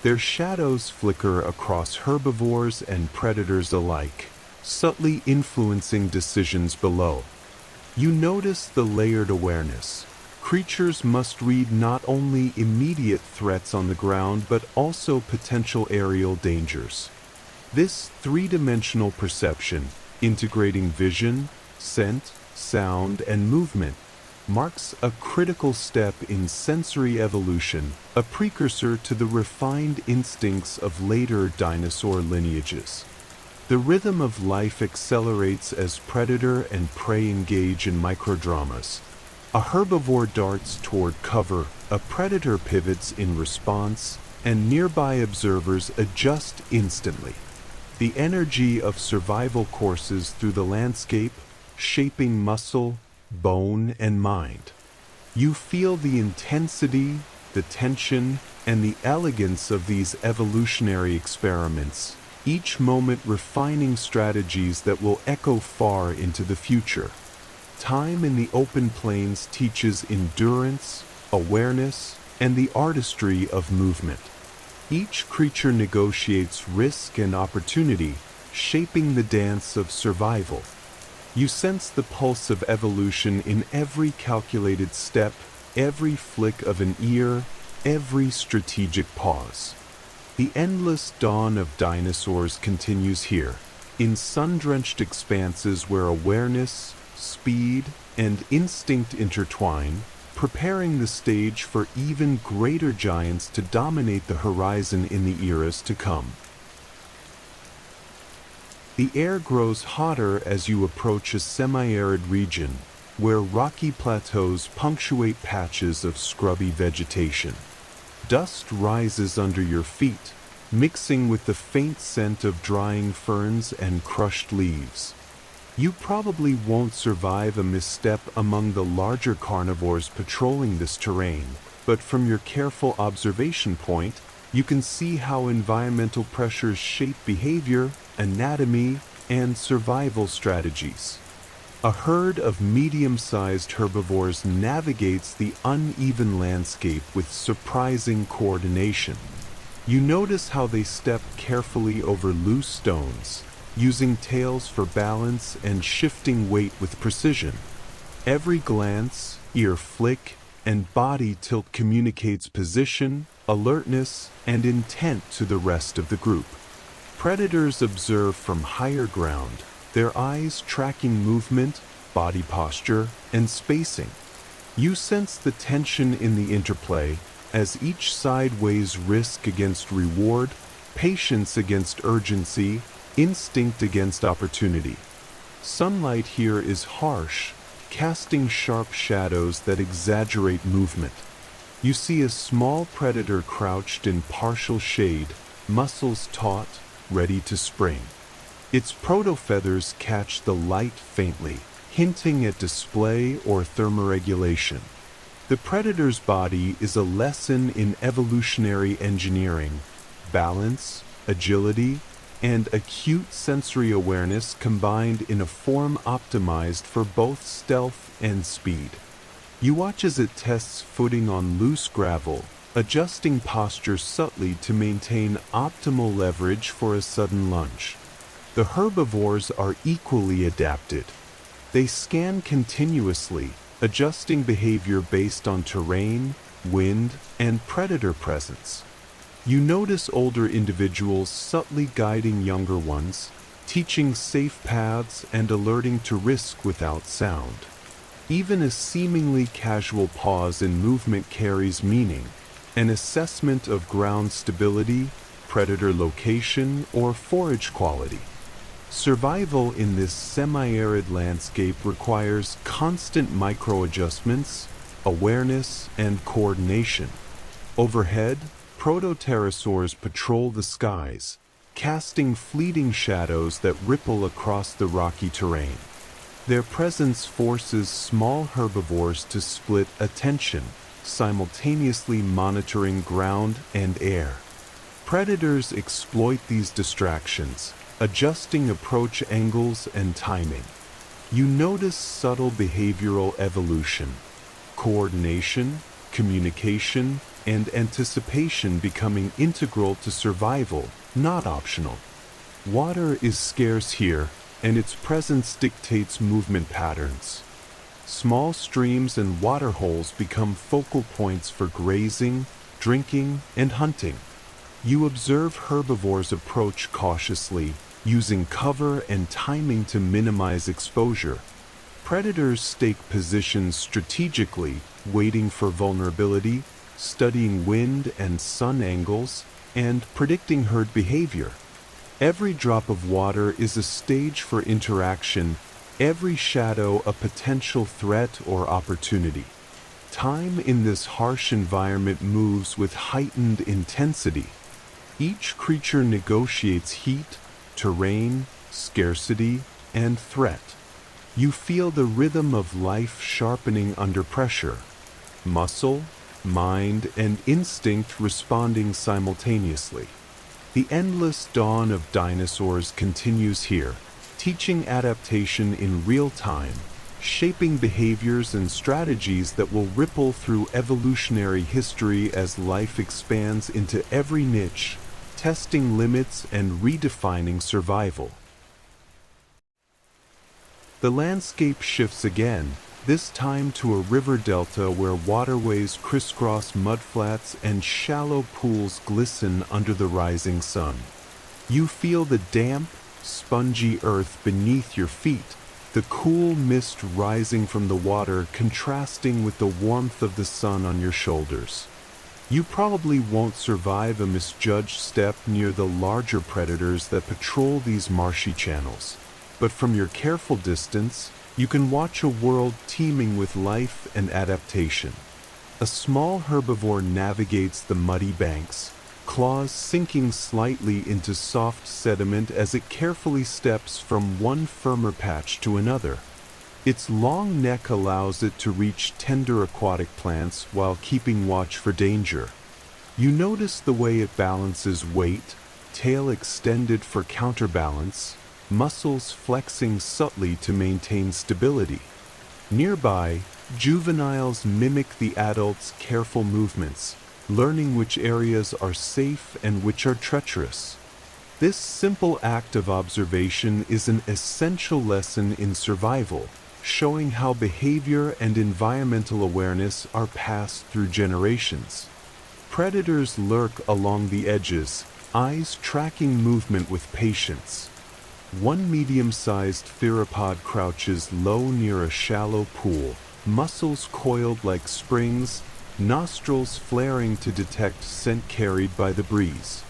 Their shadows flicker across herbivores and predators alike, subtly influencing decisions below. You notice the layered awareness. Creatures must read not only immediate threats on the ground but also potential aerial dangers. This three-dimensional perception, integrating vision, scent, sound, and movement, marks a critical step in sensory evolution, a precursor to the refined instincts of later dinosaur lineages. The rhythm of life accelerates as predator and prey engage in microdramas. A herbivore darts toward cover, a predator pivots in response, and nearby observers adjust instantly. The energy of survival courses through the landscape, shaping muscle, bone, and mind. You feel the intensity, the tension, and the elegance of these evolutionary experiments, each moment refining strategies that will echo far into the future. Time in the open plains teaches endurance, awareness, and the artistry of movement. Each creature negotiates risk and opportunity, shaping the dance of survival. You sense the pulse of evolution in every calculated step, every flick of an ear, every strategic pause. The endless dawn of dinosaurs continues here, in sun-drenched expanses where awareness, speed, and instinct intertwine, preparing the stage for even greater giants to dominate the horizon in the eras to come. The air grows hotter as you approach a semi-arid region, where rocky plateaus punctuate patches of scrubby vegetation. Dust rises under your feet, mixing with the faint scent of drying ferns and crushed leaves. You probably won't survive a misstep among the larger carnivores patrolling this terrain, but from your careful observation point, you can see how environmental pressures shape behavior, anatomy, and survival strategies. A herd of medium-sized herbivores navigates the uneven landscape with surprising coordination. You notice how they step carefully over loose stones, using tails for balance and shifting weight with precision. Every glance, ear flick, and body tilt communicates position, alertness, and intent to the rest of the group. Predators observe from higher ground, their eyes tracking movement, body posture, and spacing. You sense the tension in the interplay as each side weighs risk against reward, patience against urgency, instinct against opportunity. Sunlight here is harsh, casting sharp shadows that exaggerate movement. You see a small predator crouched in partial shade, muscles taut, ready to spring. Its protofeathers catch the light faintly, hinting at display or thermoregulation. The predator's body is a lesson in evolutionary engineering, balance, agility, and acute sensory awareness combined in a form optimized for both stealth and speed. You watch as it tests footing on loose gravel, adjusting posture subtly to maintain optimal leverage for a sudden lunge. The herbivores are equally adapted. They scan continuously, adjusting behavior based on terrain, wind, and predator presence. You notice older individuals subtly guiding younger ones, teaching safe paths and alerting to risk without sound. Even a seemingly casual pause in movement carries meaning, an assessment of ground stability, predator location, or forage quality. Survival in this semi-arid landscape requires constant micro-adjustments, awareness, and coordination. Overhead, protopterosaurs patrol the skies, casting fleeting shadows that ripple across the rocky terrain. Their presence forces small herbivores to split attention, simultaneously monitoring ground and air. Predators exploit these distractions, adjusting approach angles and timing. You notice subtle behavioral evolution, coordination, communication, and anticipation becoming integral to survival, not optional. Water is scarce here, and its presence dictates movement patterns. Small streams and waterholes become focal points for grazing, drinking, and hunting. You observe herbivores approach cautiously, using cover and timing to minimize exposure. Predators stake positions strategically, waiting for vulnerability, studying wind and sun angles, and predicting herd behavior. Every drop of water is a stage for interaction, every shadow a potential threat or opportunity. Time in this harsh environment moves with heightened intensity. Each creature negotiates heat, terrain, scarcity, and threat. You feel the rhythm of life sharpening under pressure. Muscle, mind, and instinct responding simultaneously. The endless dawn of dinosaurs continues here, teaching adaptation in real time, shaping behaviors and strategies that will ripple through evolutionary history as life expands into every niche, testing limits and redefining survival. The landscape shifts again, this time to a river delta where waterways crisscross mudflats and shallow pools glisten under the rising sun. You feel the damp, spongy earth beneath your feet, the cool mist rising from the water contrasting with the warmth of the sun on your shoulders. You probably won't survive a misjudged step near the larger predators that patrol these marshy channels. But from your careful distance, you can watch a world teeming with life and adaptation. A small herbivore navigates the muddy banks, claws sinking slightly into soft sediment as it carefully steps from one firmer patch to another. Its long neck allows it to reach tender aquatic plants while keeping watch for danger. You notice the way it balances weight, tail extended for counterbalance, muscles flexing subtly to maintain stability. Nearby, juveniles mimic the adults' careful movements, learning which areas are safe and which are treacherous. This simple act of observation is an essential lesson in survival, showing how behavior and environmental awareness are passed through generations. Predators lurk along the edges, eyes tracking movement with patience. One medium-sized theropod crouches low near a shallow pool, muscles coiled like springs, nostrils flaring to detect scent carried by the breeze.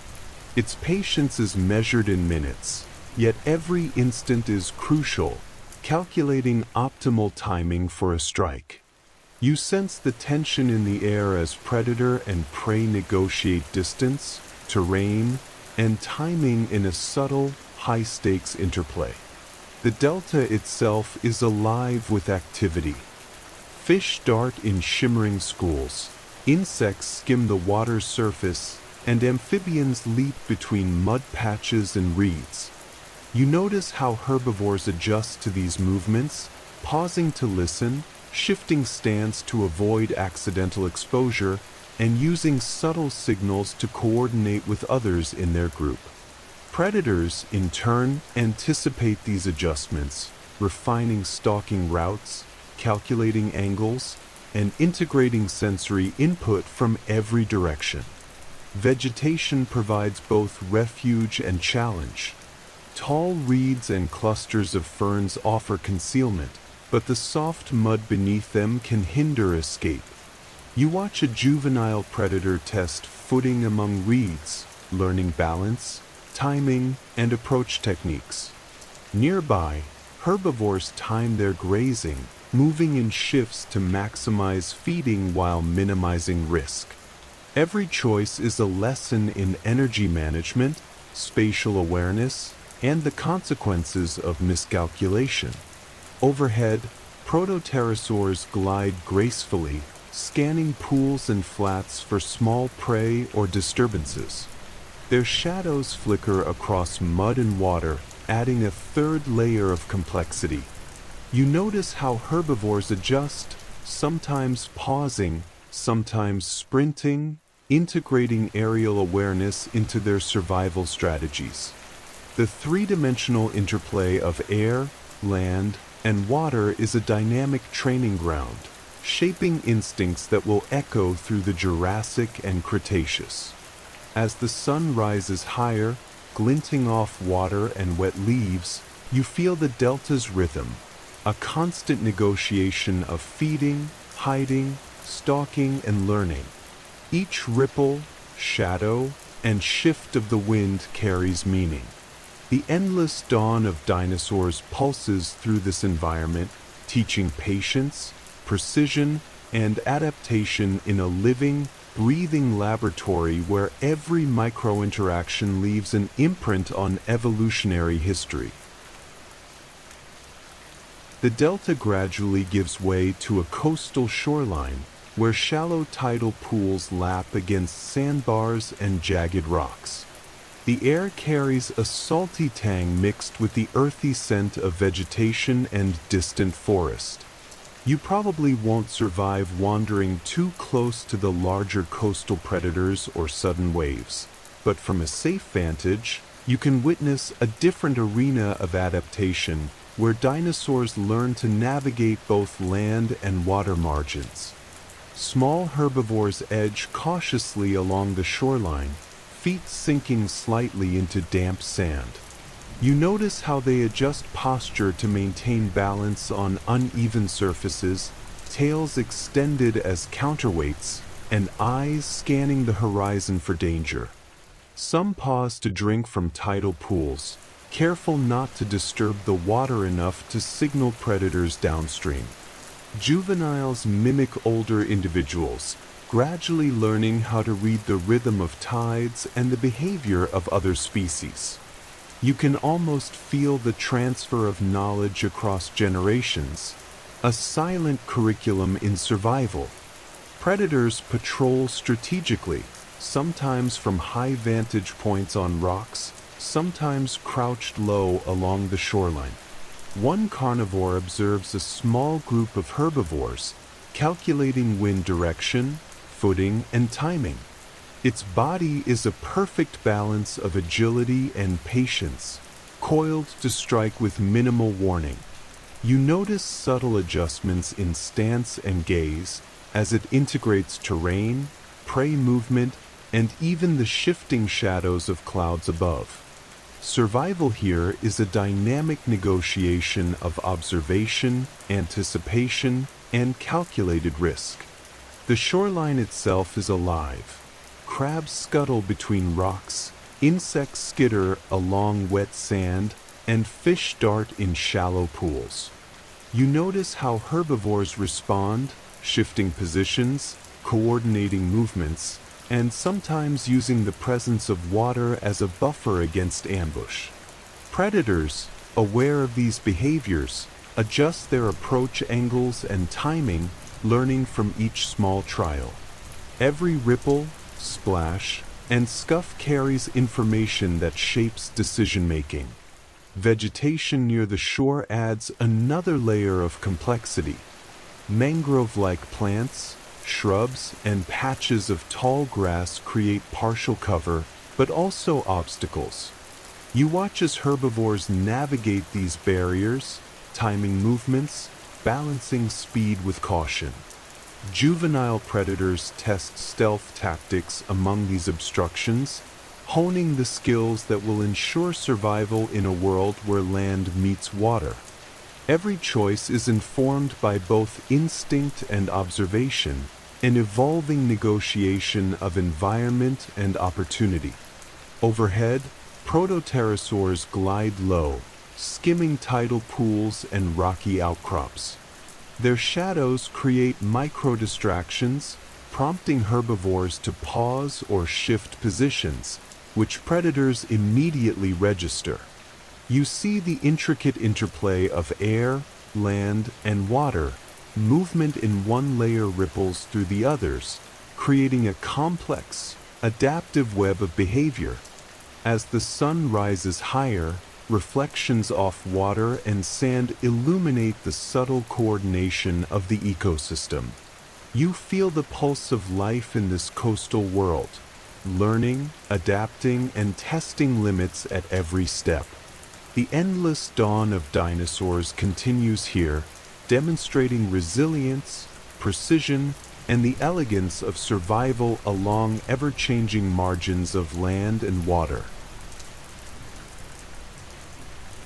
Its patience is measured in minutes, yet every instant is crucial, calculating optimal timing for a strike. You sense the tension in the air as predator and prey negotiate distance, terrain, and timing in a subtle, high-stakes interplay. The delta itself is alive with activity. Fish dart in shimmering schools, insects skim the water's surface, and amphibians leap between mud patches and reeds. You notice how herbivores adjust to these movements, pausing to listen, shifting stance to avoid accidental exposure, and using subtle signals to coordinate with others in their group. Predators, in turn, anticipate these adjustments, refining stalking routes, calculating angles, and integrating sensory input from every direction. Vegetation provides both refuge and challenge. Tall reeds and clusters of ferns offer concealment, but the soft mud beneath them can hinder escape. You watch a juvenile predator test footing among reeds, learning balance, timing, and approach techniques. Nearby, herbivores time their grazing, moving in shifts to maximize feeding while minimizing risk. Every choice is a lesson in energy management, spatial awareness, and the consequences of miscalculation. Overhead, protopterosaurs glide gracefully, scanning pools and flats for small prey or disturbances. Their shadows flicker across mud and water, adding a third layer of complexity. You notice how herbivores adjust, sometimes pausing, sometimes sprinting, integrating aerial awareness into their survival strategies. The three-dimensional interplay of air, land, and water is a dynamic training ground, shaping instincts that will echo through the Jurassic and Cretaceous. As the sun rises higher, glinting off water and wet leaves, you feel the delta's rhythm, a constant negotiation of feeding, hiding, stalking, and learning. Each ripple, shadow, and shift of the wind carries meaning. The endless dawn of dinosaurs pulses through this environment, teaching patience, precision, and adaptation in a living, breathing laboratory where every micro-interaction leaves an imprint on evolutionary history. The delta gradually gives way to a coastal shoreline, where shallow tidal pools lap against sandbars and jagged rocks. The air carries a salty tang mixed with the earthy scent of vegetation and distant forest. You probably won't survive wandering too close to the larger coastal predators or sudden waves, but from a safe vantage, you can witness a different arena of adaptation where dinosaurs learn to navigate both land and water margins. Small herbivores edge cautiously along the shoreline, feet sinking slightly into damp sand. You notice how they adjust posture to maintain balance on uneven surfaces, tails extended as counterweights, and eyes scanning the horizon for danger. Some pause to drink from tidal pools, careful not to disturb the water enough to signal predators downstream. Juveniles mimic older individuals, gradually learning how to read the rhythm of tides and the behavior of other species. You can almost feel the transfer of knowledge across generations, a silent curriculum in survival. Predators patrol strategically, sometimes from high vantage points on rocks, sometimes crouched low along the shoreline. One carnivore observes a small group of herbivores, calculating wind direction, footing, and timing. Its body is a perfect balance of agility and patience, coiled to strike with minimal warning. You notice subtle adjustments in stance and gaze as it integrates terrain, prey movement, and even the shifting shadows of clouds above. Survival here is a dynamic negotiation of observation, anticipation, and calculated risk. The shoreline itself is alive. Crabs scuttle between rocks, insects skitter along wet sand, and fish dart in shallow pools. You notice how herbivores respond, shifting positions, coordinating movements, and sometimes using the presence of water as a buffer against ambush. Predators, aware of these behaviors, adjust their approach angles and timing, learning from each small trial. Every ripple, splash, and scuff carries information that shapes decision-making. Vegetation near the shore adds another layer of complexity. Mangrove-like plants, shrubs, and patches of tall grass create partial cover, but also obstacles. You watch as herbivores navigate these barriers, timing movements, balancing speed with caution. Juvenile predators test stealth tactics among these obstructions, honing the skills that will ensure survival in a world where land meets water. Every choice is informed by both instinct and observation, an evolving negotiation of environment and opportunity. Overhead, protopterosaurs glide low, skimming tidal pools and rocky outcrops. Their shadows create micro-distractions, prompting herbivores to pause or shift positions, which predators immediately register. You see the intricate interplay of air, land, and water. Movement in one layer ripples through the others, creating a complex, adaptive web of behavior. As the sun rises higher, reflections off water and sand illuminate the subtle coordination of the ecosystem. You feel the pulse of life in this coastal world, learning, adapting, and testing limits at every step. The endless dawn of dinosaurs continues here, demonstrating resilience, precision, and the elegance of survival along ever-changing margins of land and water.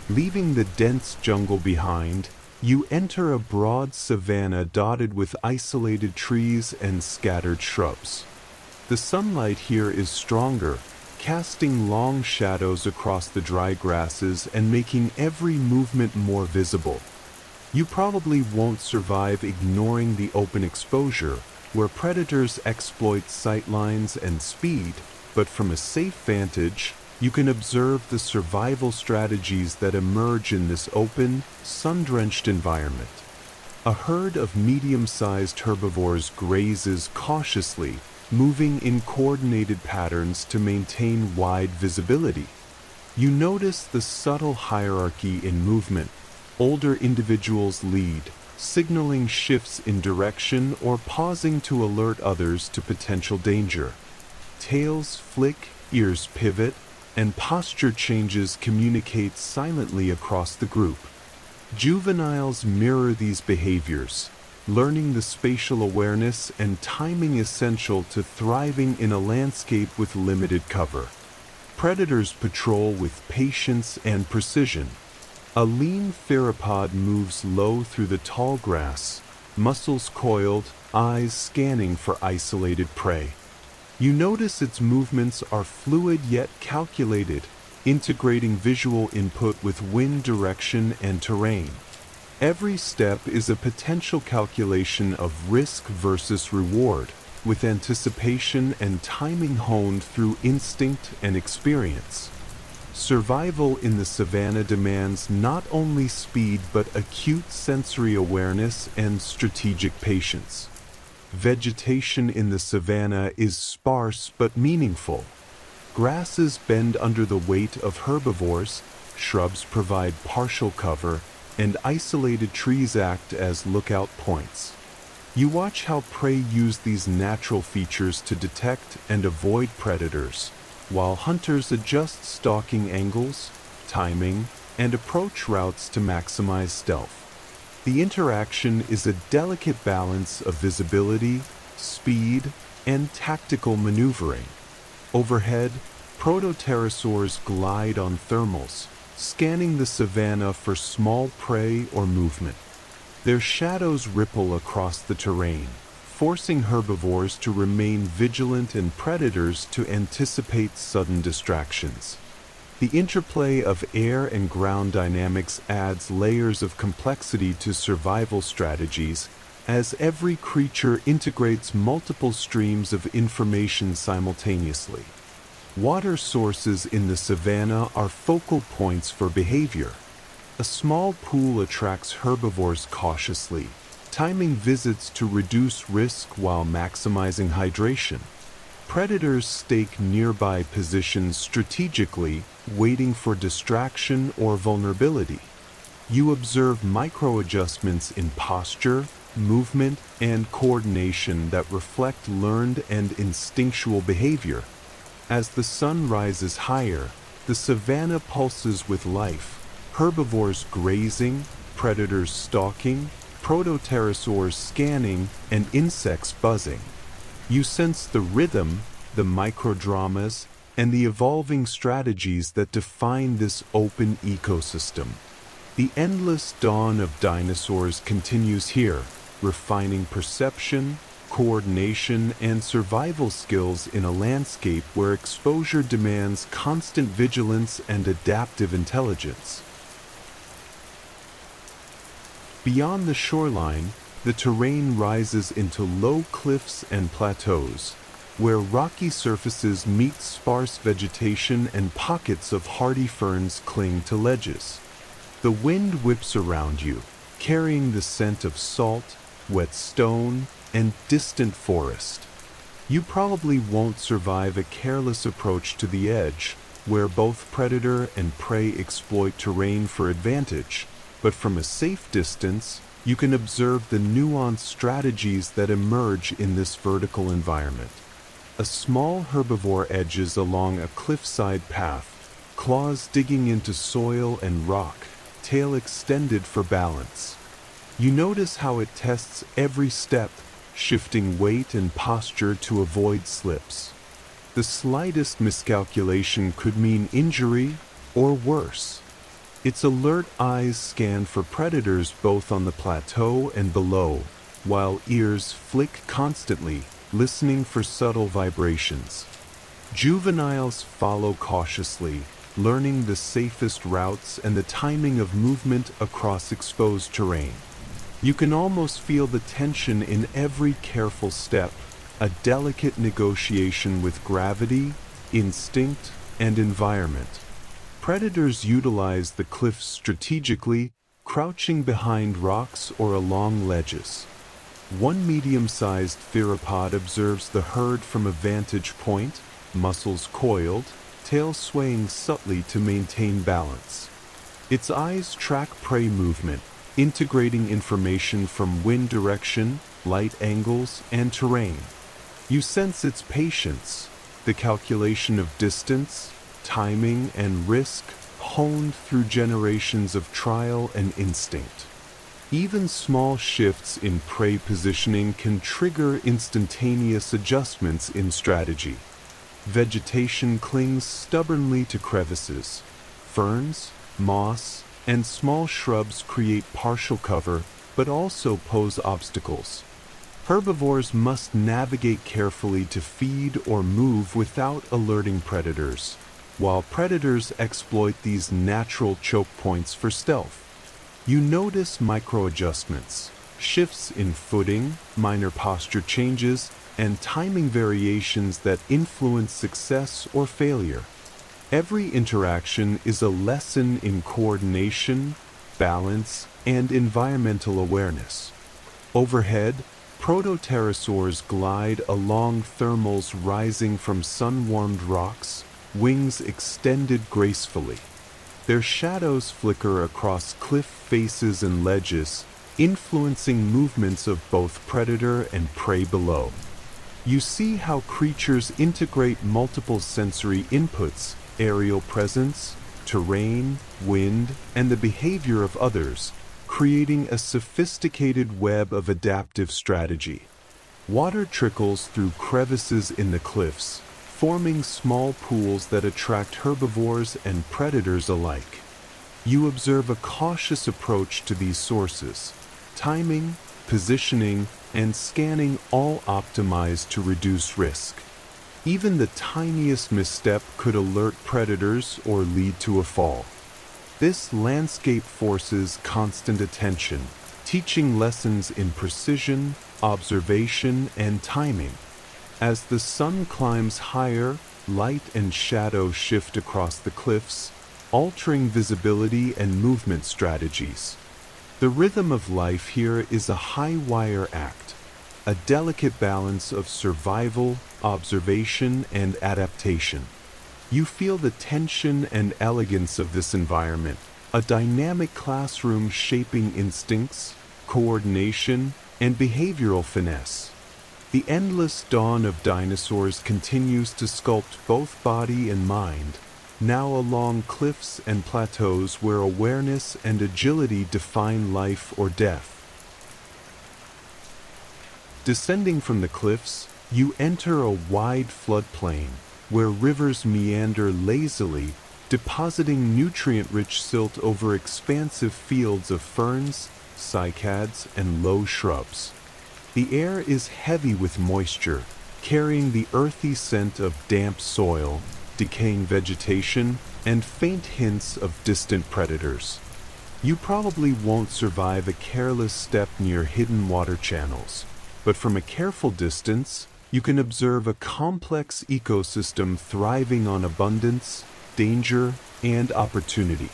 Leaving the dense jungle behind, you enter a broad savanna dotted with isolated trees and scattered shrubs. The sunlight here is stronger, casting long shadows across the dry grasses and making every movement more visible. You probably won't survive ignoring the open exposure, where predators exploit sightlines and speed, but from a safe vantage, you can observe the survival strategies that emerge in this open, sun-drenched environment. A herd of medium-sized herbivores grazes cautiously, moving in coordinated patterns to maintain wide visibility. You notice the subtle hierarchy in movement. Older individuals lead, signaling shifts in direction or pausing to alert others to potential danger. Tails flick, ears pivot, and posture changes communicate silently across the group. Juveniles mirror these behaviors, learning the spatial awareness and timing essential to thriving in a landscape with limited cover. Predators patrol with patience and precision. A lean theropod moves low through the tall grass, muscles coiled, eyes scanning for isolated prey. You notice its movements are fluid yet calculated, integrating visual input with wind direction and terrain. Every step is a potential calculation of risk versus reward, with anticipation and timing honed through instinct and experience. Survival in the savanna demands not only speed but acute sensory awareness and strategic patience. Vegetation in the savanna is sparse but meaningful. Grasses bend under the weight of herbivores, shrubs provide partial cover, and isolated trees act as lookout points. You watch how prey use these natural features to detect and avoid predators, while hunters adjust stalking angles, timing, and approach routes to maximize stealth. The interaction is a delicate balance of visibility, speed, and tactical maneuvering. Overhead, protopterosaurs glide on thermals, scanning the savanna for small prey or movement. Their shadows ripple across the terrain, forcing herbivores to remain vigilant and predators to anticipate sudden distractions. The interplay of air and ground dynamics adds layers of complexity to survival strategies, as every creature integrates multiple streams of information simultaneously. Water sources in the savanna are focal points for behavior. A small pool attracts herbivores cautiously, timing visits to reduce risk while maximizing hydration. Predators stake nearby positions strategically, waiting for distraction or vulnerability. You observe micro-adjustments in posture, movement, and coordination that reflect learned and instinctual behavior. As the sun rises higher, the savanna pulses with life, herbivores grazing, predators stalking, protopterosaurs scanning, and insects buzzing. You sense the rhythm, the microdramas, and the evolving strategies that define this open ecosystem. The endless dawn of dinosaurs continues here, refining perception, coordination, and survival skills in a landscape where exposure demands constant vigilance and adaptive intelligence. Beyond the shoreline, the terrain rises into low cliffs and plateaus, where rocky surfaces meet sparse vegetation and pockets of hardy ferns cling to ledges. The wind whips around you, carrying the scent of salt, wet stone, and distant forest. You probably won't survive a careless approach to the edge, where both predator and prey exploit terrain for advantage, but from a safe distance, you can observe the nuanced strategies that emerge in this vertical environment. A small herbivore edges along a cliffside path, claws digging into soil and rock, tail extended for balance. You notice how it tests every step, shifting weight and posture to avoid slips. The slightest miscalculation could mean injury or worse. Its alert eyes scan for predators both on the plateau and below, while ears flick constantly, listening for subtle vibrations. Juveniles follow cautiously, learning the safest routes and the timing of movement across exposed terrain. You can almost feel the tension in every careful step, a delicate negotiation with gravity, instinct, and environment. Predators utilize the cliffs strategically, crouching behind rocks or along ledges. One medium-sized theropod observes the herd from a vantage point, muscles coiled, tail swaying subtly to maintain balance. Its eyes track prey movement, integrating information from wind direction, light angles, and terrain. You sense its patience, the calculation of distance, timing, and risk honed through generations of trial and instinct. Even small shifts in prey positioning can trigger instantaneous adjustments in strategy. Vegetation clings stubbornly to crevices. Ferns, moss, and small shrubs create partial cover, but also pose obstacles. Herbivores must navigate carefully to feed or move without alerting predators, while predators exploit these natural choke points for stealth. You notice micro-adjustments, shifts in footing, minor posture changes, and timing variations that influence success or failure. Every interaction is a lesson in coordination, balance, and environmental awareness. Overhead, proto-pterosaurs glide along thermals rising from sun-warmed rocks, wings extended gracefully. Their shadows flicker across cliff faces and ledges, influencing movements of both predator and prey below. You see how creatures integrate multiple sensory inputs: aerial presence, terrain, wind, and the behavior of others, creating a sophisticated web of adaptive strategy. Water trickles through crevices in the cliffs, forming small pools that attract herbivores and predators alike. You observe a cautious approach to these sources, timing, positioning, and scanning all optimized to reduce risk. Even the tiniest misstep could alert predators or lead to a fall. This landscape forces constant attention, teaching lessons in precision, observation, and timing. As the sun climbs higher, light and shadow shift across the cliffs, altering visibility and movement strategies. The rhythm of life here is a high-wire act, a delicate balance of survival, observation, and adaptation. You feel the tension and elegance of this environment, a dynamic classroom shaping instincts, coordination, and behavioral finesse. The endless dawn of dinosaurs continues to sculpt both body and mind, now along cliffs and plateaus where awareness and agility define life or death. Descending from the cliffs, you enter a wide floodplain, where rivers meander lazily, depositing nutrient-rich silt over expansive fields of ferns, cycads, and low shrubs. The air is heavy with moisture, carrying the earthy scent of damp soil, decaying vegetation, and faint hints of distant predators. You probably won't survive a careless step near hidden water channels, but from a careful distance, you can observe a complex ecosystem thriving on abundance, danger, and opportunity.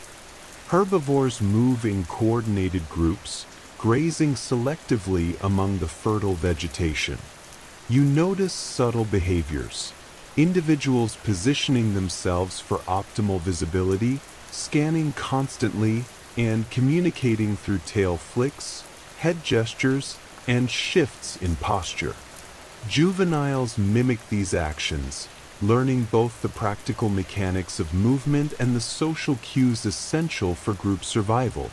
Herbivores move in coordinated groups, grazing selectively among the fertile vegetation. You notice subtle behaviors, individuals positioning themselves for optimal visibility, scanning constantly, and communicating through tail flicks, head gestures, and shifts in posture. Juveniles mimic these actions, learning both the practical mechanics of movement and the social cues essential for group survival.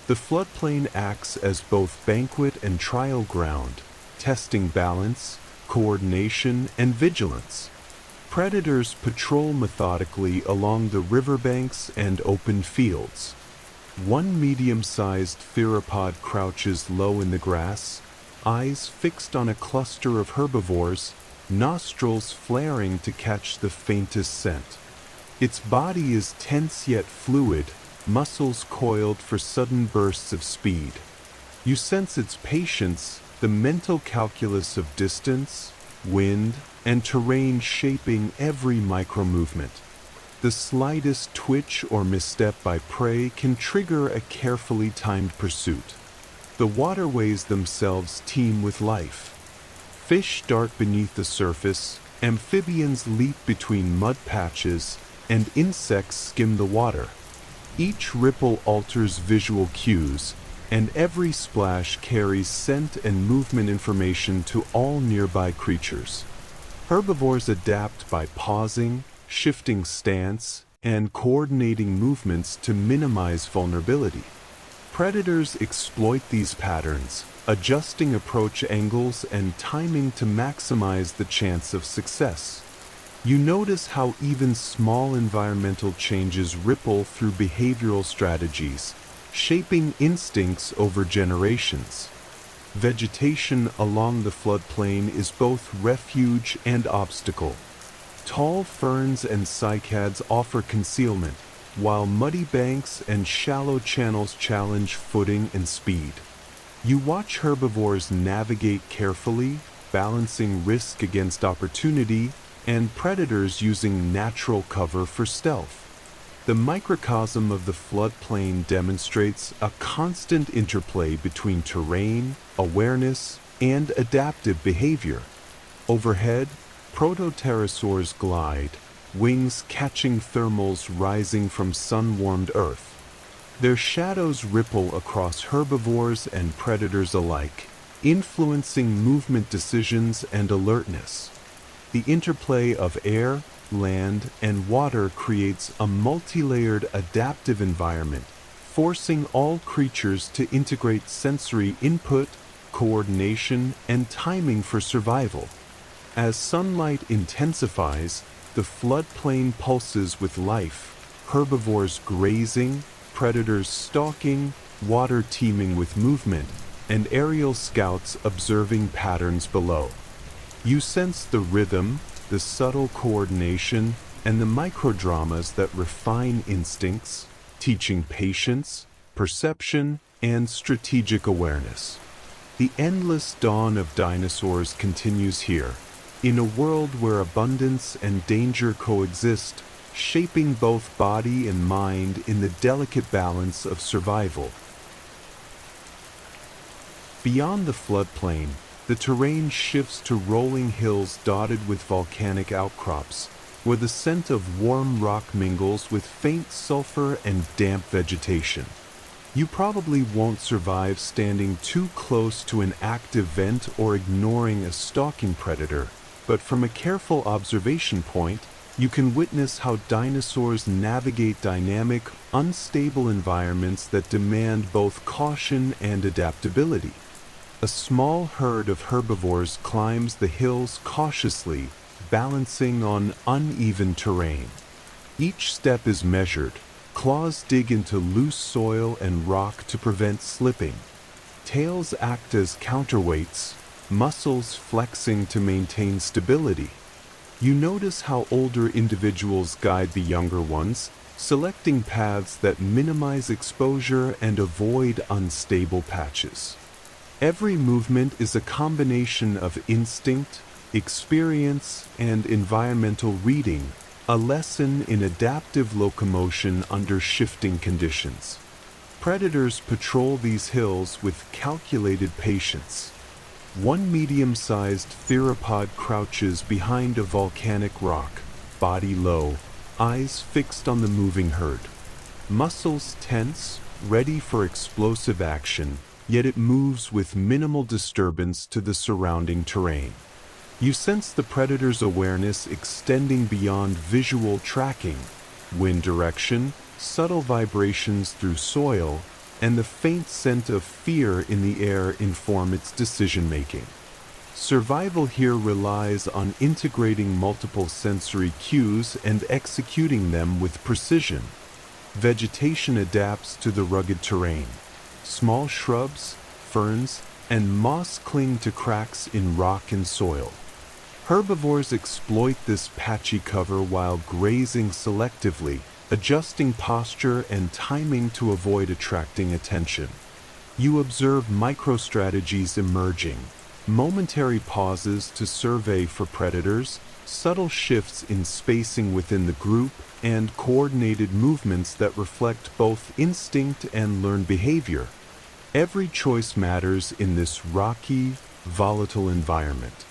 The floodplain acts as both banquet and trial ground, testing balance, coordination, and vigilance. Predators patrol methodically along the riverbanks and open fields. One medium-sized theropod crouches low in the grass, eyes fixed on a cluster of herbivores, nostrils flaring to catch the faintest scent. Its body is tense yet fluid, muscles coiled for sudden bursts of speed. You sense its patience, the mental calculus of distance, wind, and terrain shaping every micro-movement. The slightest twitch or misstep by prey can trigger a carefully timed pursuit. The waterways themselves teem with life. Fish dart beneath the surface, amphibians leap between mud patches, and insects skim the water. Each ripple alters visual cues, and every splash carries scent and movement information to all nearby creatures. Herbivores adapt by pausing, shifting stance, and coordinating movements to minimize vulnerability. Predators exploit these patterns, adjusting approach angles and timing to maximize the chance of success. You notice how even small environmental changes ripple through behavioral strategies, shaping instincts over generations. Vegetation along the floodplain is both refuge and obstacle. Tall ferns and cycads offer concealment, while muddy banks and shallow channels challenge footing and speed. You watch herbivores navigate carefully, balancing risk against opportunity, and predators using natural cover for stealth. The microcosm of the floodplain demonstrates a constant interplay between terrain, awareness, and adaptive behavior. Overhead, protopterosaurs glide, wings catching thermals rising from sun-warmed earth. Their shadows ripple across herbivores and predators alike, influencing movement decisions and alertness. The interplay of air, land, and water creates a multi-layered adaptive environment, forcing all creatures to integrate sensory input, coordination, and timing for survival. As sunlight intensifies, the floodplain pulses with life, herbivores grazing, predators stalking, water teeming with movement, and aerial scouts observing patterns below. You sense the rhythm, the subtle coordination, and the microdramas that refine instincts, teaching patience, perception, and strategic awareness. The endless dawn of dinosaurs continues here, in a world where abundance and danger coexist, shaping both body and mind in the delicate balance of survival. Beyond the floodplain, the terrain shifts to rolling hills dotted with volcanic outcrops, where the scent of warm rock mingles with faint sulfur and damp vegetation. You probably won't survive standing too close to an active vent or ignoring a stalking predator, but from a careful observation point, you can witness how dinosaurs navigate dynamic, unstable environments that demand both caution and adaptability. A small herd of herbivores climbs the hills cautiously, balancing on uneven terrain. Each step is measured. Claws dig into loose soil and rock to prevent slipping. Tails act as counterweights, muscles flexing to maintain stability. You notice how older individuals guide the younger ones, selecting paths that minimize exposure and avoid unstable patches. Every movement is a combination of instinct, experience, and environmental reading, a lesson in adaptive locomotion under shifting conditions. Predators patrol these hills with calculated patience. One medium-sized theropod crouches behind a volcanic rock, body low, eyes fixed on the moving herd. Muscles tense, ready for explosive action, yet it moves with minimal disturbance to the surrounding terrain. You sense the predator's awareness extending beyond visual tracking, wind direction, subtle vibrations through soil, and the faint scent of fear in the air inform its decision-making. Survival here relies on integrating multiple sensory cues and executing them with precision. Vegetation adapts to the rugged terrain. Small shrubs, ferns, and moss cling to cracks in rock and soil. Herbivores exploit this patchy cover while grazing selectively, adjusting posture and timing to avoid attracting attention. You observe micro-strategies emerging, momentary pauses to survey for predators, subtle shifts in spacing within the group, and coordinated movements that reflect both instinct and learned behavior. Every choice matters in this rocky, volatile environment.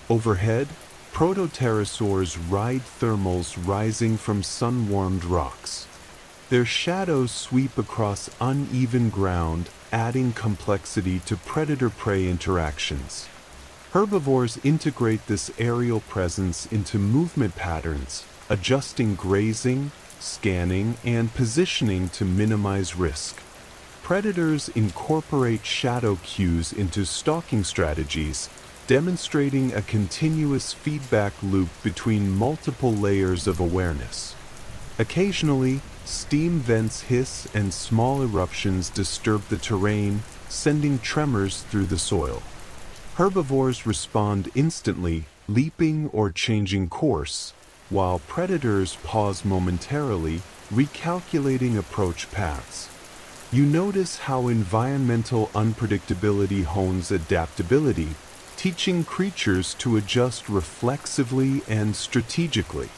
Overhead, protopterosaurs ride thermals rising from sun-warmed rocks. Their shadows sweep across uneven ground, adding complexity to predator-prey interactions. Herbivores integrate this aerial presence into movement patterns, adjusting grazing, scanning, and positioning to minimize risk. Predators incorporate shadow cues into stalking strategies, demonstrating a continuous feedback loop between multiple layers of awareness. Occasionally, steam vents hiss and small eruptions disturb the terrain, sending tremors through the soil. Herbivores respond instantly, leaping or changing course, while predators pause momentarily, recalculating approach paths. You notice how environmental unpredictability hones adaptability, teaching creatures to adjust reflexively and strategically.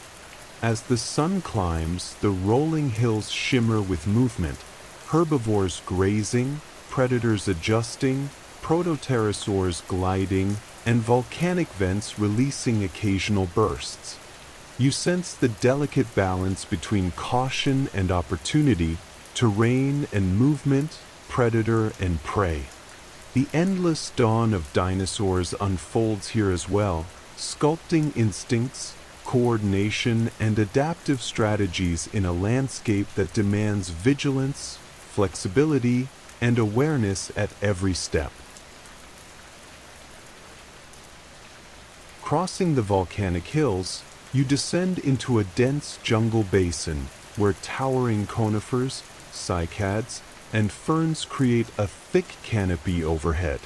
As the sun climbs, the rolling hills shimmer with movement, herbivores grazing, predators adjusting, protopterosaurs gliding, and volcanic vents releasing occasional bursts. You sense the delicate balance between caution and opportunity, terrain and movement, predator and prey. The endless dawn of dinosaurs unfolds here as well, sculpting instincts, coordination, and adaptive strategies in a landscape that demands vigilance, flexibility, and awareness at every step. Crossing the volcanic hills, you descend into a dense jungle basin where towering conifers, cycads, and ferns create a thick canopy overhead.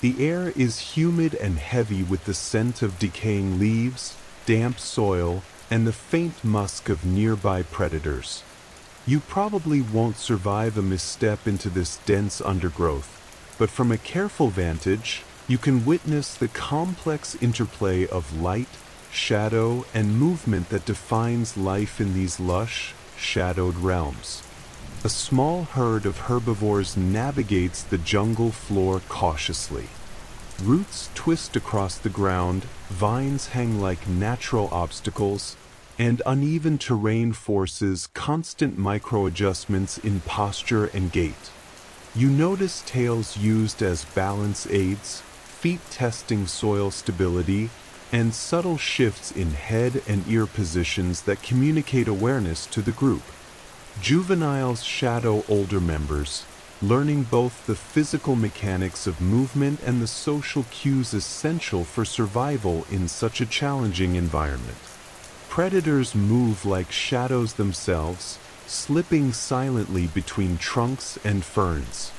The air is humid and heavy with the scent of decaying leaves, damp soil, and the faint musk of nearby predators. You probably won't survive a misstep into this dense undergrowth, but from a careful vantage, you can witness the complex interplay of light, shadow, and movement that defines life in these lush, shadowed realms. A small herd of herbivores navigates the jungle floor cautiously. Roots twist across the ground, vines hang like natural obstacles, and uneven terrain forces constant micro-adjustments in posture and gait. You notice tails used as balance aids, feet testing soil stability, and subtle shifts in head and ear positions that communicate awareness to the group. Juveniles shadow older members, learning both the physical mechanics of movement and the social cues essential for survival in such a challenging environment. Predators move like shadows themselves, slipping silently between trunks and ferns.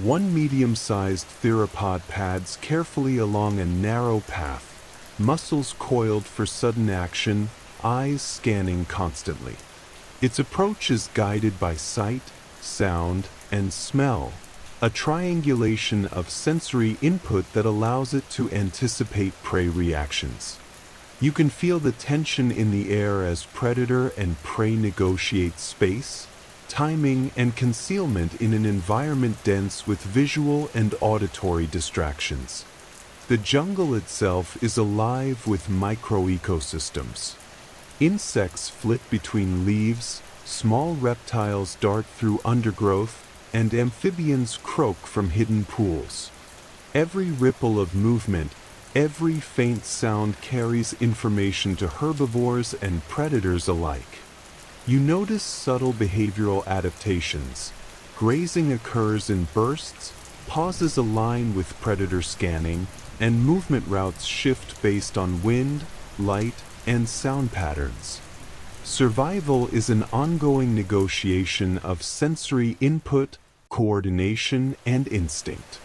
One medium-sized theropod pads carefully along a narrow path, muscles coiled for sudden action, eyes scanning constantly. Its approach is guided by sight, sound, and smell, a triangulation of sensory input that allows it to anticipate prey reactions. You can feel the tension in the air as predator and prey negotiate space, timing, and concealment in an environment dense with visual and auditory distractions. The jungle itself is alive with micro-ecosystems. Insects flit between leaves, small reptiles dart through undergrowth, and amphibians croak from hidden pools. Every ripple of movement, every faint sound carries information to herbivores and predators alike. You notice subtle behavioral adaptations. Grazing occurs in bursts, pauses align with predator scanning, and movement routes shift based on wind, light, and sound patterns. Survival is an ongoing negotiation of sensory input, coordination, and instinct.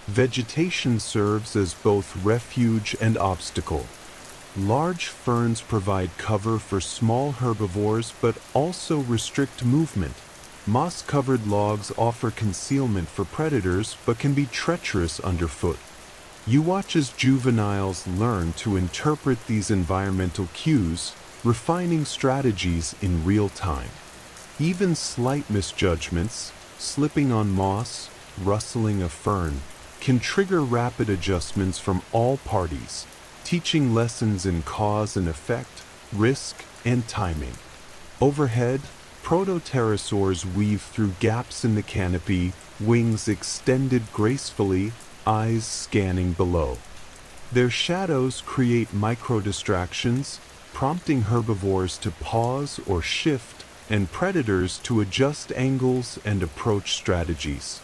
Vegetation serves as both refuge and obstacle. Large ferns provide cover for small herbivores but also restrict movement. Moss-covered logs offer concealment for predators but can be treacherous underfoot. You watch as juveniles learn to interpret these environmental cues, refining strategies in real time. Even slight misjudgments, slipping on moss, rustling a fern, can trigger rapid adjustments from all parties, teaching lessons in cause and effect, risk, and timing. Overhead, protopterosaurs weave through gaps in the canopy, wings extended gracefully, eyes scanning below. Their shadows create micro-distractions, prompting herbivores to pause or shift, and predators to adjust angles and approach strategies.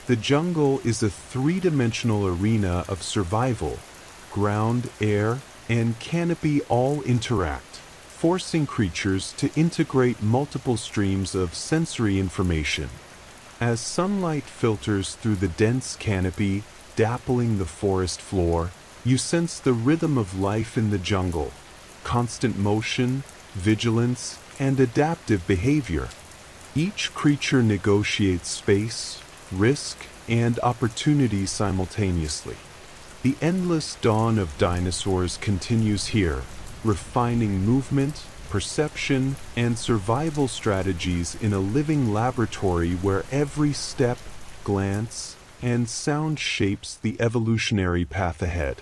The jungle is a three-dimensional arena of survival. Ground, air, and canopy all interact, forcing creatures to integrate multiple streams of sensory information. As sunlight filters through the dense canopy, dappling the forest floor, you sense the rhythm of life in the jungle, constant motion, vigilance, and adaptive behavior. Each creature negotiates space, risk, and opportunity simultaneously. The endless dawn of dinosaurs continues here, refining movement, perception, and survival strategies in a living laboratory where every step, glance, and sound shapes the evolutionary path ahead.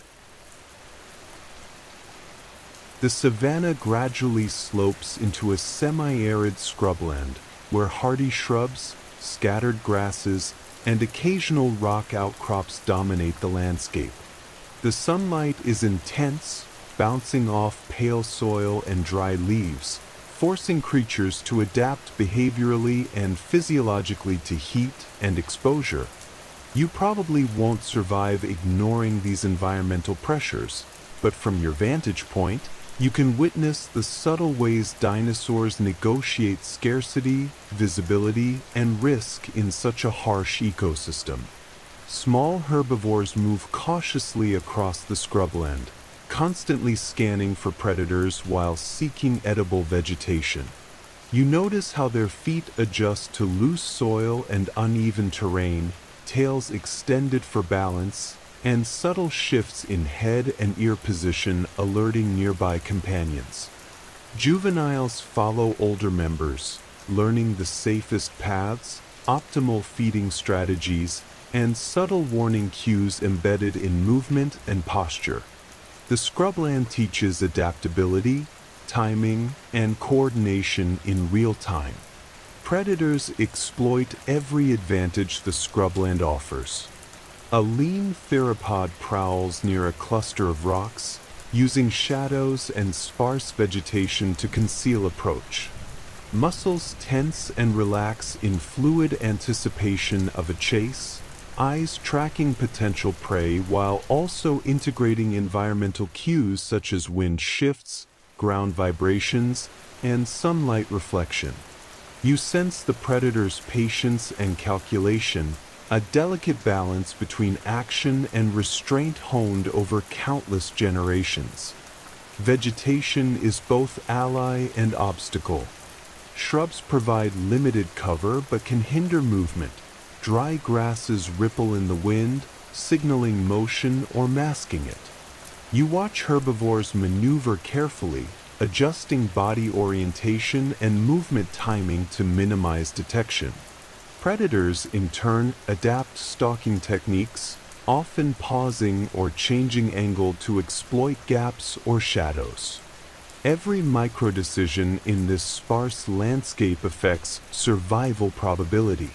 The savanna gradually slopes into a semi-arid scrubland, where hardy shrubs, scattered grasses, and occasional rock outcrops dominate the landscape. The sunlight is intense, bouncing off pale soil and dry leaves, forcing creatures to adapt behaviorally and physiologically to heat and exposure. You probably won't survive ignoring these environmental pressures, but from your vantage point, you can witness the subtle ways dinosaurs negotiate scarcity, visibility, and risk in such a harsh ecosystem. Small herbivores move cautiously across the scrubland, constantly scanning for predators while seeking edible vegetation. You notice how their feet adjust to loose soil and uneven terrain, tails extended for balance, and subtle shifts in head and ear position alerting nearby companions. Juveniles follow older members, learning the safest paths, optimal feeding strategies, and subtle warning cues embedded in movement and posture. The scrubland teaches adaptability, timing, and coordination in real time. Predators exploit every advantage the scrubland offers. A lean theropod prowls near a cluster of rocks, using shadows and sparse vegetation to conceal approach. Muscles tense and relax in fluid anticipation of a chase, eyes tracking potential prey while also integrating environmental cues such as wind shifts, ground vibrations, and sunlight reflection. You sense the predator's patience and calculation, a delicate balance between action and restraint honed over countless generations. Vegetation is both ally and obstacle. Shrubs provide limited cover but can hinder movement. Dry grasses ripple in the wind, signaling motion or masking it. You watch herbivores maneuver carefully, adjusting body orientation and movement timing to minimize detection. Predators, in turn, adapt stalking techniques, often pausing or changing angle to exploit gaps or shadows. Every micro-decision in this sparse landscape affects survival probability.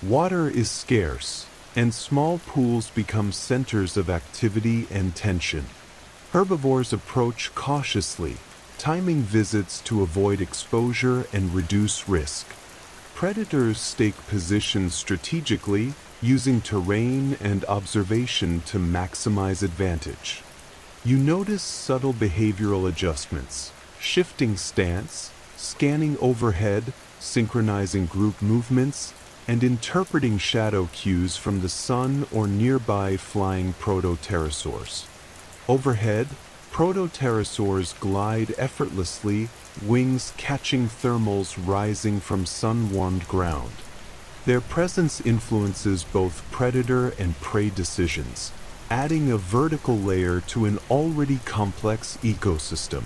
Water is scarce, and small pools become centers of activity and tension. Herbivores approach cautiously, timing visits to avoid exposure and reduce risk. Predators stake positions strategically, using terrain and observation to maximize advantage. You notice subtle behavioral adjustments, shifting stance, scanning overhead, synchronizing group movements, and interpreting shadow cues from the sun or nearby flying protopterosaurs. Overhead, protopterosaurs glide effortlessly, wings catching thermals rising from sun-warmed ground. Their presence influences both predator and prey decisions, adding a vertical layer to an already complex ecosystem.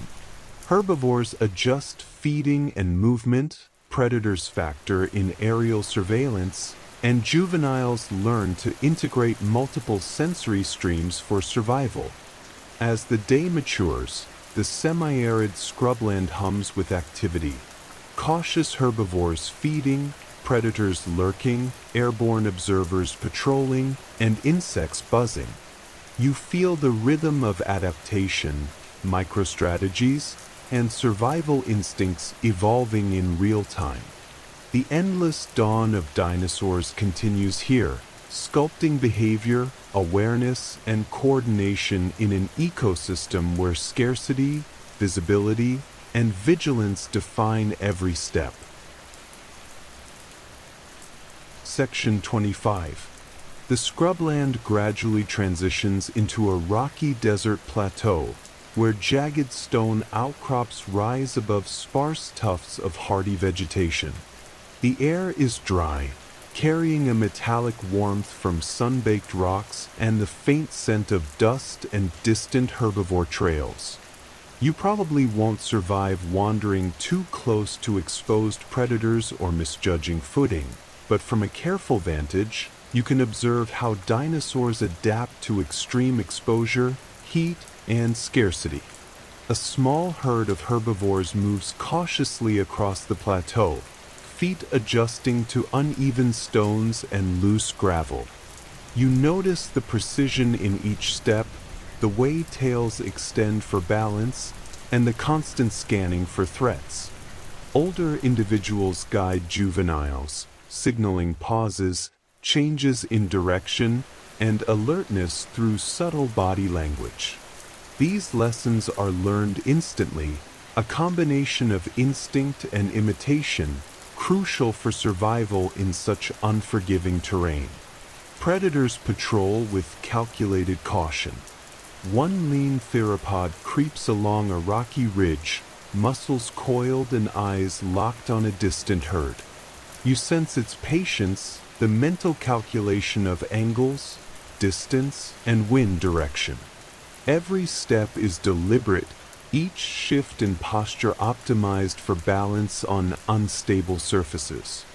Herbivores adjust feeding and movement, predators factor in aerial surveillance, and juveniles learn to integrate multiple sensory streams for survival. As the day matures, the semi-arid scrubland hums with activity. Cautious herbivores feeding, predators lurking, airborne observers patrolling, and insects buzzing. You feel the rhythm of adaptation, microstrategies, and survival instincts evolving in real time. The endless dawn of dinosaurs continues here, sculpting behavior, awareness, and coordination in an ecosystem where scarcity, visibility, and vigilance define every step. Section 25. The scrubland gradually transitions into a rocky desert plateau, where jagged stone outcrops rise above sparse tufts of hardy vegetation. The air is dry, carrying a metallic warmth from sun-baked rocks and the faint scent of dust and distant herbivore trails. You probably won't survive wandering too close to exposed predators or misjudging footing, but from a careful vantage, you can observe how dinosaurs adapt to extreme exposure, heat, and scarcity. A small herd of herbivores moves cautiously across the plateau, feet adjusting to uneven stones and loose gravel. You notice the precision in each step, the way tails extend for balance, and the constant scanning for threats. Older individuals guide juveniles, signaling pauses, changes in direction, and alertness through subtle body language. These lessons are learned instantly, a combination of instinct and imitation, crucial for survival in such unforgiving terrain. Predators patrol with calculated caution. One lean theropod creeps along a rocky ridge, muscles coiled and eyes locked on a distant herd. You sense its patience, the mental calculation of angles, distance, and wind direction. Every step is deliberate, each shift in posture optimized for balance on unstable surfaces.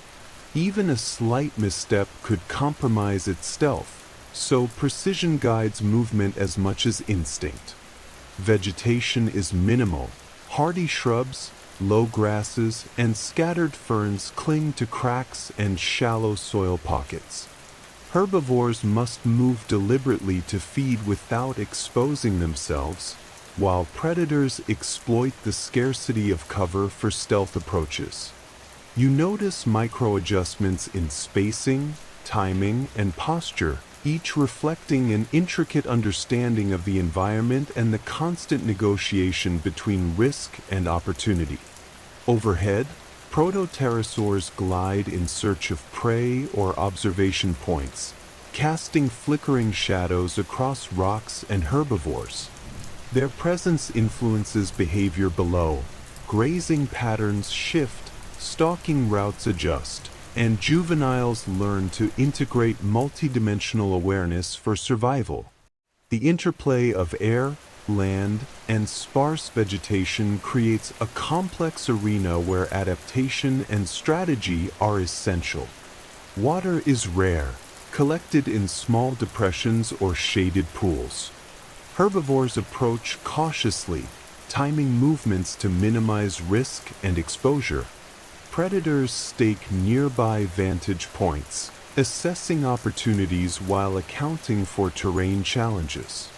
Even a slight misstep could compromise its stealth, so precision guides movement as much as instinct. Vegetation is minimal. Hardy shrubs, low grasses, and scattered ferns cling to cracks and shallow soil pockets. Herbivores must move deliberately to feed without exposing themselves, while predators exploit the scarcity of cover for stealth approaches. You notice micro-adjustments in spacing, timing, and posture, each reflecting an intricate understanding of the environment and the constant negotiation between risk and opportunity. Overhead, protopterosaurs glide in search of prey or observation points, casting flickering shadows across rocks and herbivores. Their presence influences behavior below. Grazing patterns shift, stalking routes adjust, and juveniles learn to integrate multidimensional awareness for survival. The interplay of air, land, and sparse vegetation creates a complex arena where adaptation and strategy are essential. Water is rare, collected in small depressions or shaded pools. Herbivores approach cautiously, timing movements to minimize risk and exposure. Predators stake nearby vantage points, assessing opportunities while accounting for terrain challenges.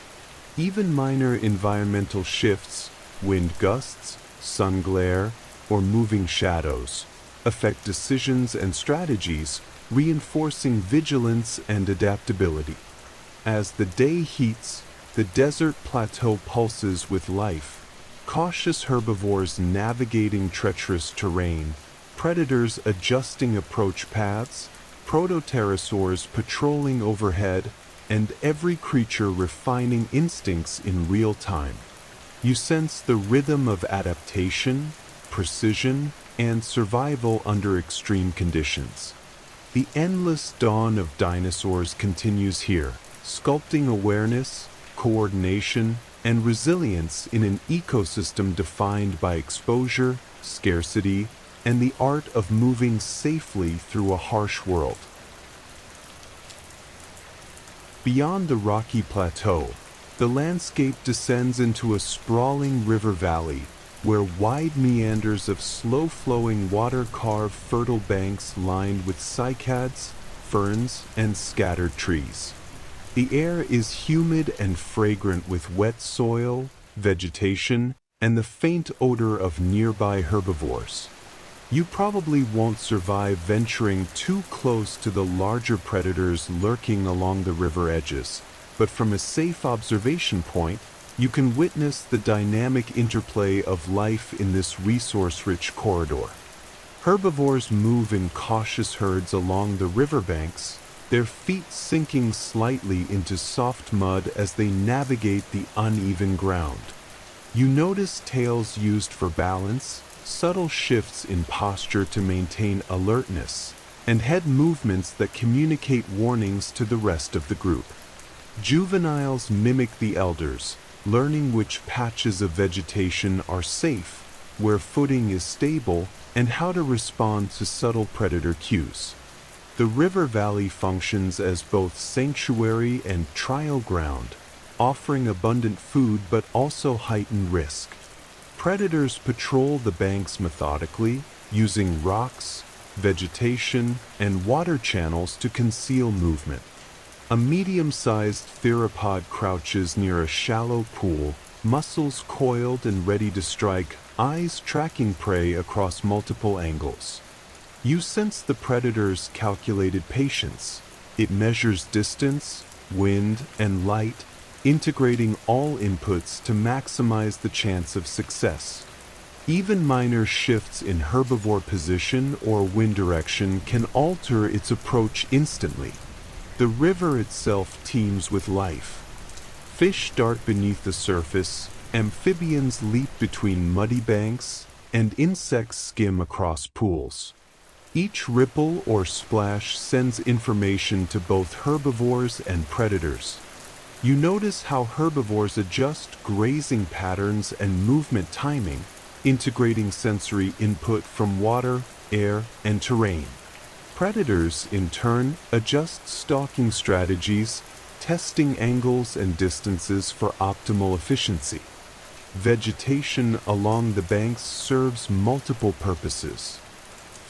Even minor environmental shifts, wind gusts, sun glare, or moving shadows, affect decisions and strategies, reinforcing vigilance and adaptability. As the day heats, the desert plateau pulses with life, cautious herbivores navigating treacherous terrain, predators adjusting approach paths, protopterosaurs patrolling overhead, and every creature refining instincts in real time. You sense the rhythm of adaptation, precision, and survival under extreme conditions. The endless dawn of dinosaurs continues here, sculpting awareness, coordination, and resilience in an ecosystem defined by exposure, scarcity, and the art of moving safely through a harsh world. Beyond the rocky plateau, the landscape descends into a sprawling river valley, where wide meanders of slow-flowing water carve fertile banks lined with cycads, ferns, and scattered trees. The air is humid and fragrant with wet soil, vegetation, and the faint odor of nearby herbivores. You probably won't survive venturing too close to the larger predators lurking along the river edges, but from a safe observation point, you can witness the dynamic interplay of life in this resource-rich corridor. Herbivores move in cautious herds along the riverbanks, their feet sinking slightly into soft mud as they navigate the uneven ground. You notice tails used for balance, subtle shifts in posture to maintain alertness, and head movements that communicate warnings to the rest of the group. Juveniles mimic the elders, learning which patches of vegetation are safe, where footing is stable, and how to respond to subtle predator cues. The river valley functions as both sanctuary and trial ground, offering abundant food but also heightened risk. Predators patrol the banks methodically, using rocks, vegetation, and water channels to conceal movement. A medium-sized theropod crouches near a shallow pool, muscles coiled and ready to strike, eyes tracking prey across multiple angles. You sense the predator's calculated patience. It measures distance, wind, and light, integrating all inputs to maximize the chance of success. Even minor shifts in herbivore position or wind direction can alter its approach instantly. The river itself teems with life. Fish dart beneath the surface, amphibians leap between muddy banks, and insects skim across pools. Each ripple or splash sends information to both herbivores and predators. You notice how herbivores adjust grazing patterns and movement timing, integrating sensory input from water, air, and terrain. Predators, in turn, adjust stalking strategies, testing angles and distances for optimal efficiency. Vegetation along the banks serves multiple purposes.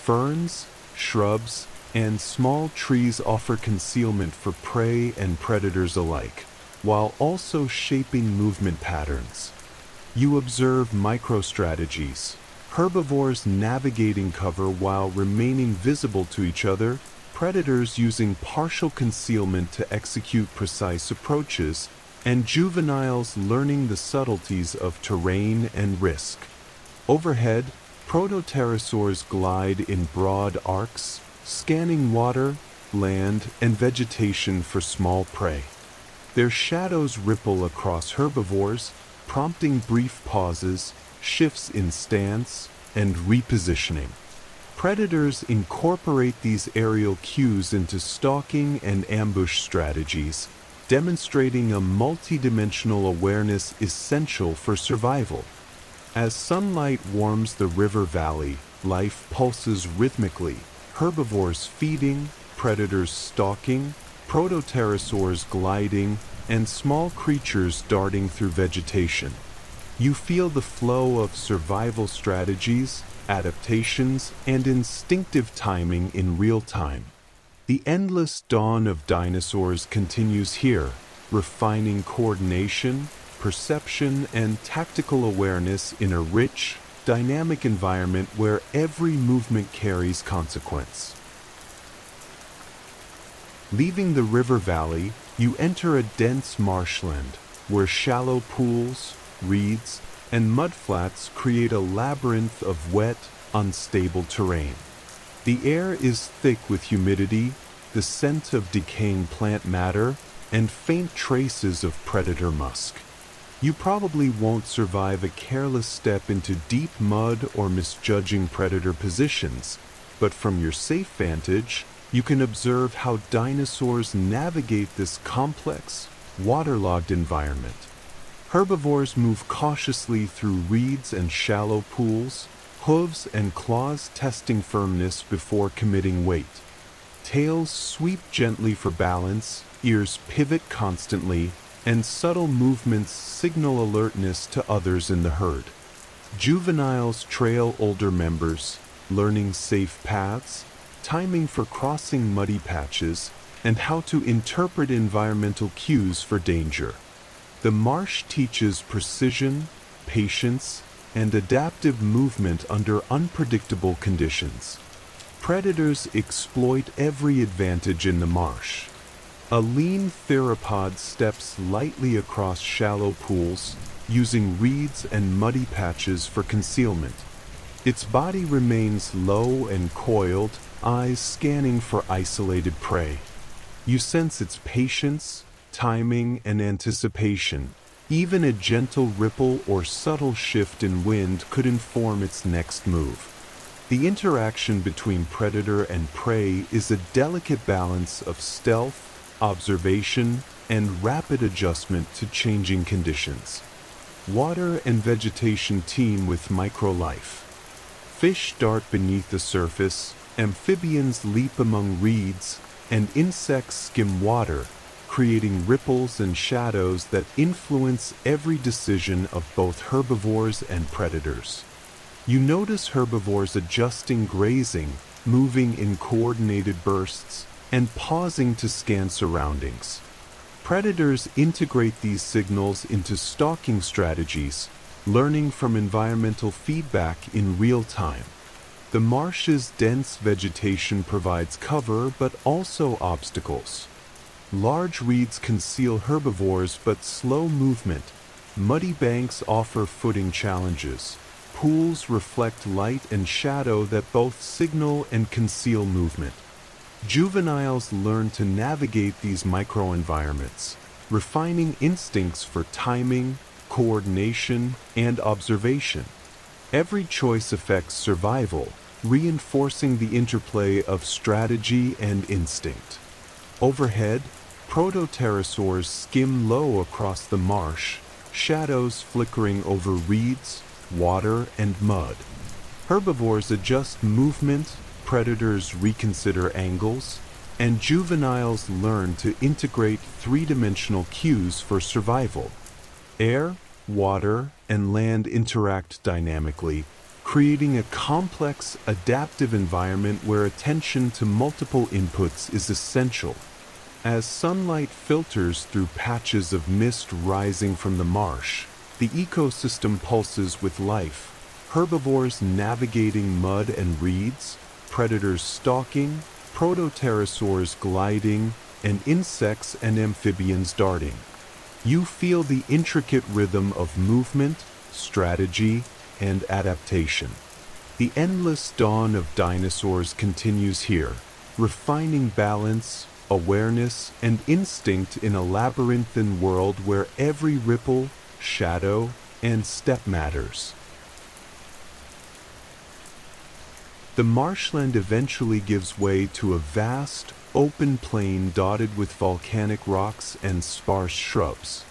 Ferns, shrubs, and small trees offer concealment for prey and predators alike, while also shaping movement patterns. You observe microstrategies, herbivores navigating cover while remaining visible to each other, predators using partial concealment to execute precise approaches, and juveniles learning the subtleties of terrain and risk. Overhead, protopterosaurs glide in broad arcs, scanning water, land, and vegetation for small prey. Their shadows ripple across herbivores, prompting brief pauses, shifts in stance, and repositioning. Predators incorporate these aerial cues into stalking and ambush strategies, demonstrating a multidimensional awareness essential for survival. As sunlight warms the river valley, life pulses rhythmically, herbivores feeding, predators stalking, protopterosaurs gliding, and small creatures darting through vegetation. You feel the flow of survival strategies, adaptations, and instinctive timing in real time. The endless dawn of dinosaurs continues here, refining coordination, perception, and tactical awareness in a rich, dynamic environment where every movement carries consequence. Leaving the river valley, you enter a dense marshland, where shallow pools, reeds, and mudflats create a labyrinth of wet, unstable terrain. The air is thick with humidity, the scent of decaying plant matter, and faint traces of predator musk. You probably won't survive a careless step into deep mud or misjudging predator positions, but from your safe vantage, you can observe how dinosaurs navigate this complex, waterlogged environment. Herbivores move cautiously through reeds and shallow pools, hooves and claws testing firmness before committing weight. Tails sweep gently for balance, ears pivot constantly, and subtle movements signal alertness to others in the herd. Juveniles trail older members, learning safe paths, timing for crossing muddy patches, and how to interpret environmental cues for danger. The marsh teaches precision, patience, and adaptive movement under unpredictable conditions. Predators exploit every advantage in the marsh. A lean theropod steps lightly across shallow pools, using reeds and muddy patches for concealment. Its body remains low and coiled, eyes scanning for isolated prey. You sense its patience, timing, and anticipation. Even a gentle ripple or subtle shift in wind could inform its next move. The interaction between predator and prey is a delicate balance of stealth, observation, and rapid adjustment to changing conditions. Water and vegetation teem with microlife. Fish dart beneath the surface, amphibians leap among reeds, and insects skim water, creating ripples and shadows that influence every decision of both herbivores and predators. You notice herbivores adjusting grazing, moving in coordinated bursts, and pausing to scan surroundings. Predators integrate these signals into stalking strategies, learning from environmental feedback in real time. The marsh's dense vegetation provides cover but also obstacles. Large reeds conceal herbivores but slow movement. Muddy banks offer footing challenges. Pools reflect light and shadow that both signal and conceal movement. Juveniles learn to navigate these microenvironments, refining instincts for timing, coordination, and observation. Every choice affects survival, reinforcing the interplay of strategy and instinct. Overhead, protopterosaurs skim low across the marsh, shadows flickering over reeds, water, and mud. Herbivores adjust movement, predators reconsider angles, and juveniles learn to integrate three-dimensional cues for survival. Air, water, and land interact dynamically, creating a complex, adaptive environment where attention to multiple inputs is essential. As sunlight filters through patches of mist rising from the marsh, the ecosystem pulses with life. Herbivores navigating mud and reeds, predators stalking, protopterosaurs gliding, and insects and amphibians darting. You feel the intricate rhythm of movement, strategy, and adaptation. The endless dawn of dinosaurs continues here, refining balance, awareness, and instinct in a labyrinthine world where every ripple, shadow, and step matters. The marshland eventually gives way to a vast, open plain dotted with volcanic rocks and sparse shrubs.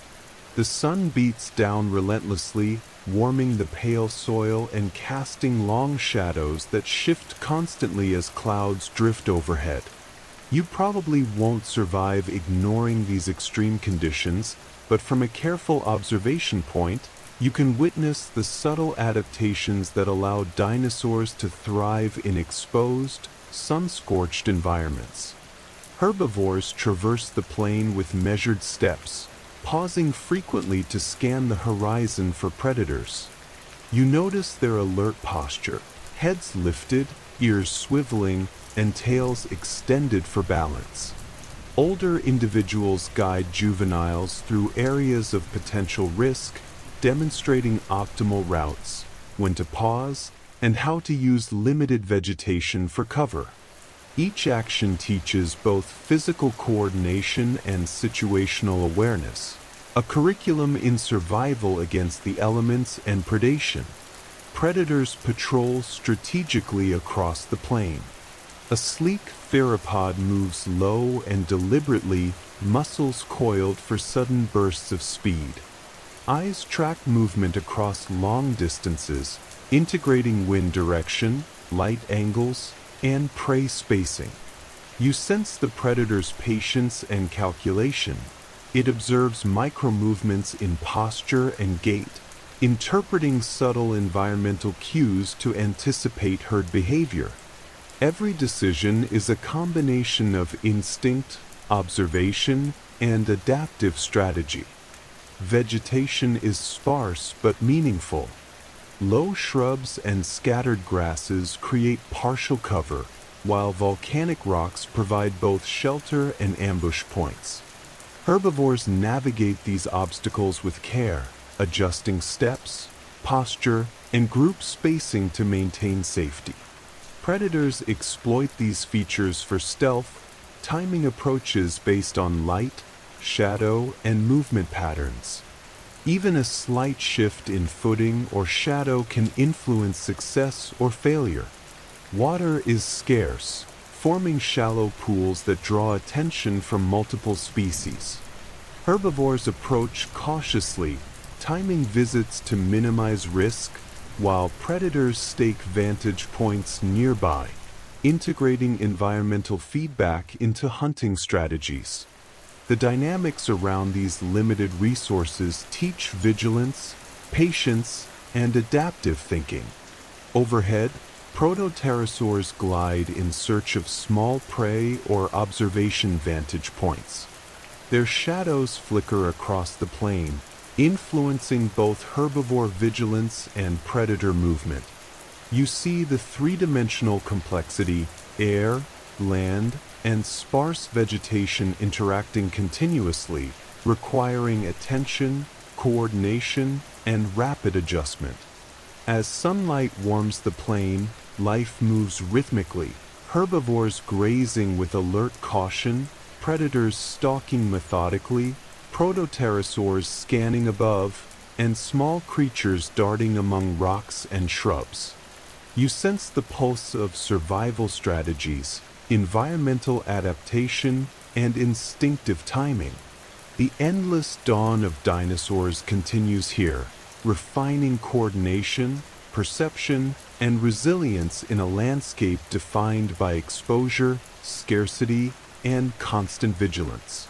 The sun beats down relentlessly, warming the pale soil and casting long shadows that shift constantly as clouds drift overhead. You probably won't survive ignoring these extreme conditions, but from a careful observation point, you can witness the subtle adaptations that allow dinosaurs to thrive in exposed, sun-scorched environments. Herbivores traverse the plain with measured steps, pausing frequently to scan the horizon for predators. You notice their alert posture, heads lifted, ears swiveling, and tails extended for balance. Older individuals guide juveniles through areas of potential risk, demonstrating optimal routes, when to pause, and how to use limited vegetation for cover. Each action teaches both physical coordination and situational awareness, a curriculum in survival against the elements and predation. Predators patrol strategically across the plain. A sleek theropod moves low and deliberately, muscles coiled for sudden bursts of speed. Eyes track movement across long distances, integrating wind direction, light angles, and prey spacing. You sense the predator's patience and calculation. It observes micro-movements in posture and gait, interpreting subtle environmental cues to anticipate herd behavior. Every decision is a combination of instinct, observation, and adaptive strategy. Vegetation is sparse but meaningful. Low shrubs and scattered grasses create partial cover, while volcanic rocks provide both shelter and ambush points. Herbivores navigate these obstacles with care, adjusting steps, posture, and group spacing to maintain safety. Predators exploit these features for stealth, timing approaches based on light, shadow, and movement patterns. Even a slight shift in footing or shadow can influence success or failure. Water is scarce, forming shallow pools that draw attention from multiple species. Herbivores approach cautiously, timing visits to minimize risk, while predators stake vantage points nearby, integrating environmental feedback into hunting strategies. The dynamics around these limited resources teach vigilance, patience, and adaptive thinking. Overhead, protopterosaurs glide in search of small prey or observation vantage points. Their shadows flicker across the plain, influencing both herbivore vigilance and predator movement. You see the three-dimensional complexity, air, land, and sparse vegetation interacting continuously, requiring attention, coordination, and rapid adjustment. As sunlight warms the plain, life moves rhythmically, herbivores grazing with alert caution, predators stalking methodically, protopterosaurs scanning above, and small creatures darting among rocks and shrubs. You sense the pulse of survival strategies, environmental adaptation, and instinctive timing. The endless dawn of dinosaurs continues here, refining coordination, perception, and resilience in a landscape defined by exposure, scarcity, and constant vigilance.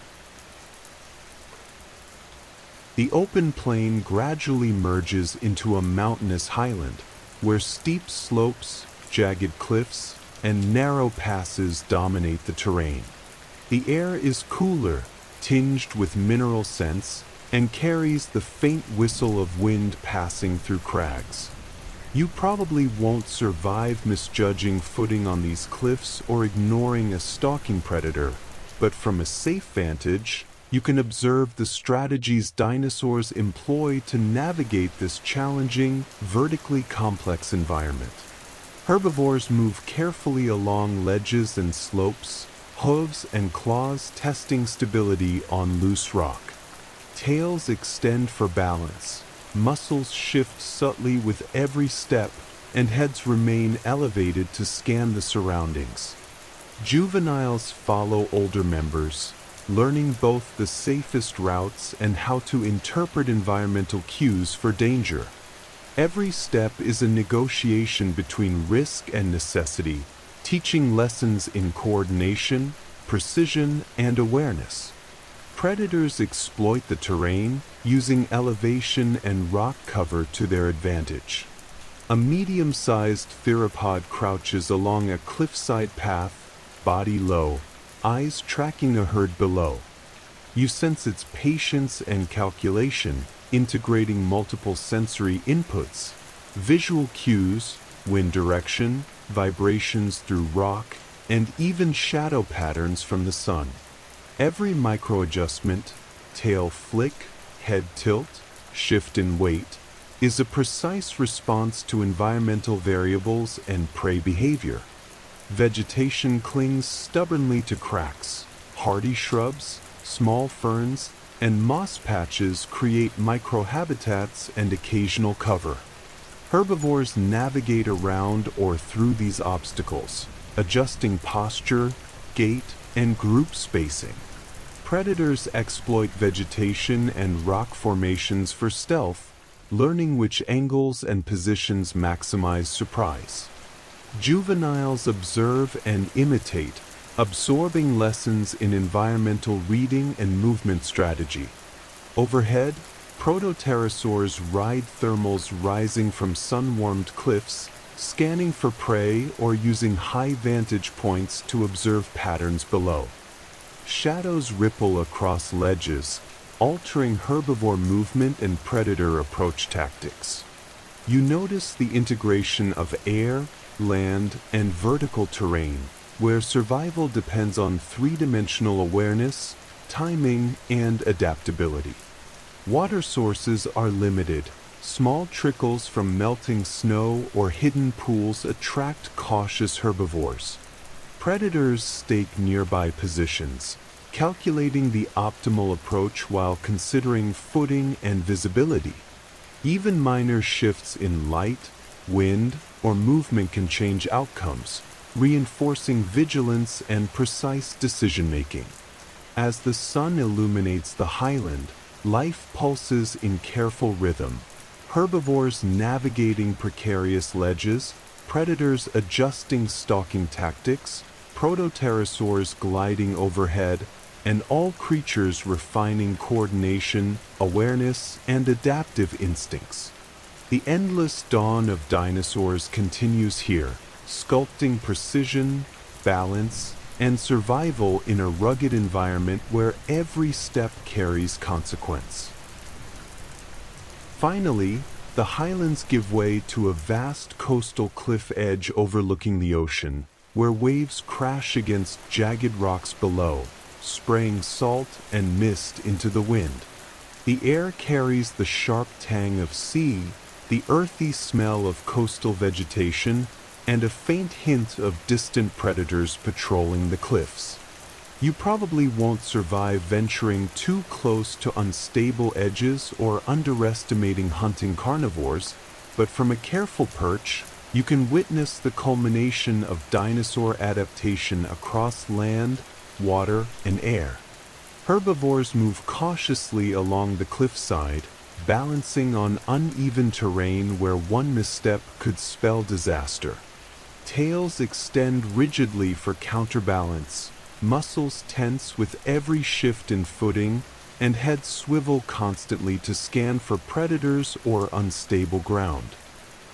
The open plain gradually merges into a mountainous highland, where steep slopes, jagged cliffs, and narrow passes dominate the terrain. The air is cooler, tinged with mineral scents, and carries the faint whistle of wind passing through crags. You probably won't survive misjudging footing on these cliffs or ignoring a stalking predator, but from a safe vantage, you can observe the strategies dinosaurs employ to navigate this challenging, vertically complex environment. Herbivores move carefully along ledges and slopes, hooves and claws testing stability on loose rock. Tails extend for balance, muscles shift subtly with every step, and heads remain elevated to scan the surroundings. Juveniles follow older members, learning both the safest routes and how to interpret environmental cues for danger. Every step is a negotiation between risk and necessity, teaching lessons in coordination, precision, and awareness. Predators exploit the terrain, using elevation and rock cover to their advantage. A medium-sized theropod crouches along a cliffside path, body low, eyes tracking a herd below. You sense its patience and calculation, integrating multiple sensory inputs, visual cues, wind direction, vibrations through rock, and even shadow patterns from the sun. Every micro-adjustment, tail flick, head tilt, shift in weight, is a precise response to environmental variables and prey behavior. Vegetation clings stubbornly to cracks. Hardy shrubs, small ferns, and moss patches create microhabitats and occasional cover. Herbivores navigate around or through these obstacles, adjusting posture, gait, and group spacing. Predators exploit vegetation and rock formations for stealth, learning which angles and positions maximize surprise. Juveniles observe and imitate, absorbing lessons in environmental reading and movement strategy. Overhead, protopterosaurs ride thermals rising from sun-warmed cliffs, scanning for prey or using high vantage points to observe patterns below. Shadows ripple across ledges, altering herbivore movement and predator approach tactics. You notice the integration of air, land, and vertical terrain, where survival depends on three-dimensional awareness, timing, and adaptability. Water sources are limited. Small trickles from melting snow or hidden pools attract cautious herbivores. Predators stake nearby positions, calculating the optimal approach while considering footing and visibility. Even minor shifts in light, wind, or movement can change outcomes, reinforcing vigilance and precise decision-making. As the sun illuminates the highland, life pulses in careful rhythm. Herbivores navigating precarious ledges, predators adjusting stalking tactics, protopterosaurs gliding overhead, and all creatures refining coordination, awareness, and adaptive instincts. The endless dawn of dinosaurs continues here, sculpting precision, balance, and survival in a rugged environment where every step carries consequence. Finally, the highlands give way to a vast coastal cliff edge overlooking the ocean, where waves crash against jagged rocks below, spraying salt and mist into the wind. The air carries the sharp tang of sea, the earthy smell of coastal vegetation, and a faint hint of distant predators patrolling the cliffs. You probably won't survive venturing too close to unstable edges or underestimating hunting carnivores, but from a careful perch, you can witness the culmination of dinosaur adaptation across land, water, and air. Herbivores move cautiously along the cliffside, balancing on uneven terrain where one misstep could spell disaster. Tails extend rigidly for counterbalance, muscles tense with every shift in footing, and heads swivel constantly to scan for predators or unstable ground.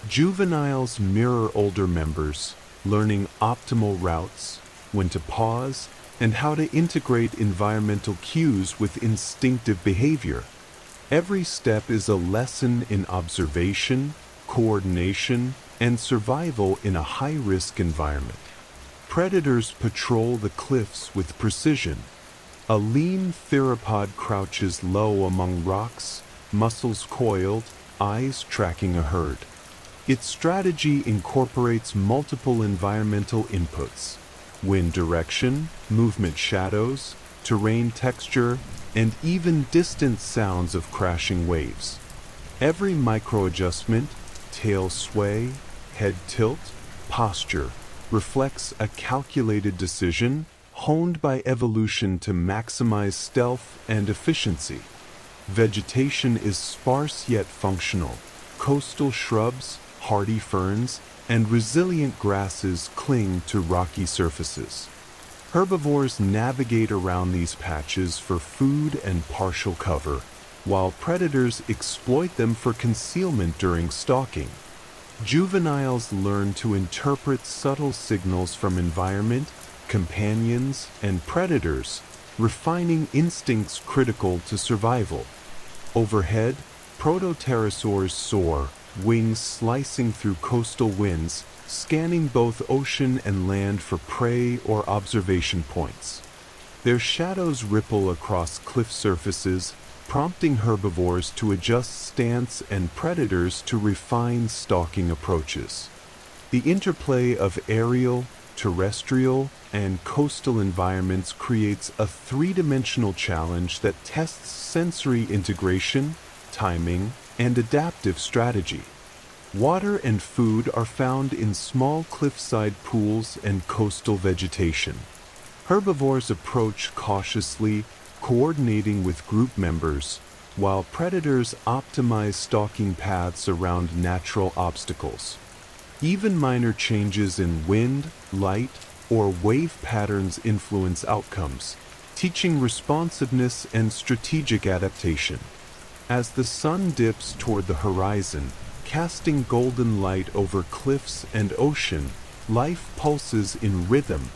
Juveniles mirror older members, learning optimal routes, when to pause, and how to integrate environmental cues with instinctive behavior. Every step is a lesson in observation, coordination, and survival in a high-risk environment. Predators patrol the cliffs with precision. A lean theropod crouches low among rocks, muscles coiled, eyes tracking a herd. Its strategy incorporates multiple environmental inputs: wind direction, movement shadows, terrain texture, and even distant sounds of crashing waves. Every micro-adjustment, tail sway, head tilt, posture, reflects a calculated decision honed by evolution to maximize stealth and efficiency. Vegetation is sparse yet functional. Coastal shrubs, hardy ferns, and resilient grasses cling to rocky surfaces. Herbivores navigate around these patches for food and partial cover, while predators exploit them for concealment during stalking. Juveniles learn to interpret subtle signals from environment, companions, and predators, refining instincts critical to survival. Overhead, protopterosaurs soar, wings slicing through coastal winds, scanning both ocean and land for prey or observation points. Their shadows ripple across cliff surfaces, prompting herbivores to adjust stance and predators to refine stalking approaches. The interplay of aerial, terrestrial, and coastal environments creates a three-dimensional challenge that tests sensory integration, timing, and adaptive strategy. Water and food are found in small cliffside pools and coastal vegetation. Herbivores approach cautiously, coordinating with group members, while predators optimize stalking paths around natural obstacles. Even minor changes in wind, light, or wave patterns influence outcomes, teaching responsiveness and strategic adaptation. As the sun dips toward the horizon, casting golden light over cliffs and ocean, life pulses in rhythm,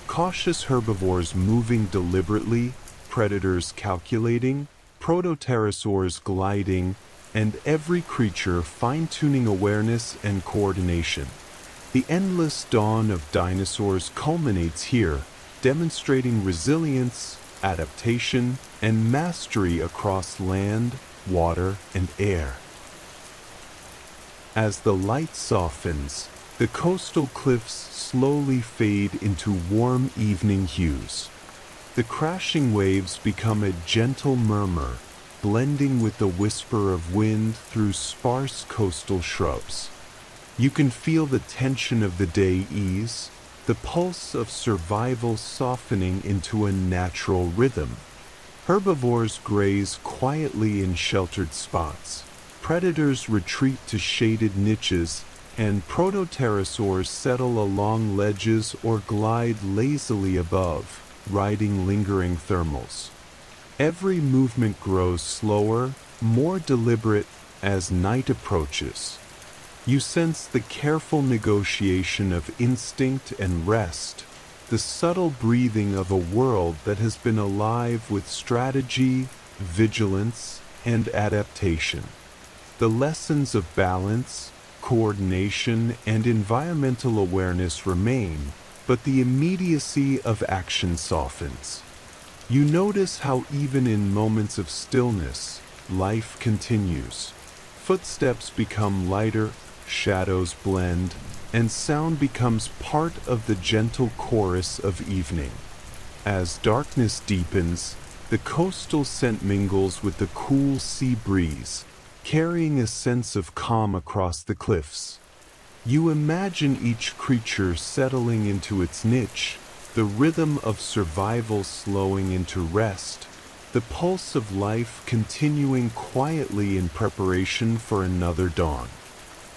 cautious herbivores moving deliberately, predators calculating, protopterosaurs gliding, and every creature fine-tuning awareness and coordination. The endless dawn of dinosaurs culminates here, demonstrating resilience, adaptation, and mastery across land, water, and air. As the light softens, the coastal cliffs slowly fade into warm evening hues. The crashing waves become a gentle murmur, blending with the whisper of wind through sparse coastal shrubs. You can feel the tension of the day ease, the pulse of survival softening into a natural rhythm. Herbivores graze quietly in sheltered spots. Predators retreat to shaded niches, and protopterosaurs settle along ledges or glide lazily above, riding lingering thermals. Every movement grows slower, more deliberate as night approaches. You sense the careful negotiation of instinct and rest, the subtle breathing of a world that has been alive with strategy, vigilance, and adaptation. The lessons of balance, coordination, and environmental awareness remain, but the immediacy of action softens. You notice how even in moments of stillness, life continues. Footsteps become lighter, shadows blend, and sound becomes part of the gentle chorus of evening. As darkness deepens, the coastal scent mingles with the cool sea breeze, carrying a sense of calm across the cliffs. You imagine each creature settling into its niche, the rhythm of survival slowing into rest, the pulse of life continuing quietly in preparation for another dawn.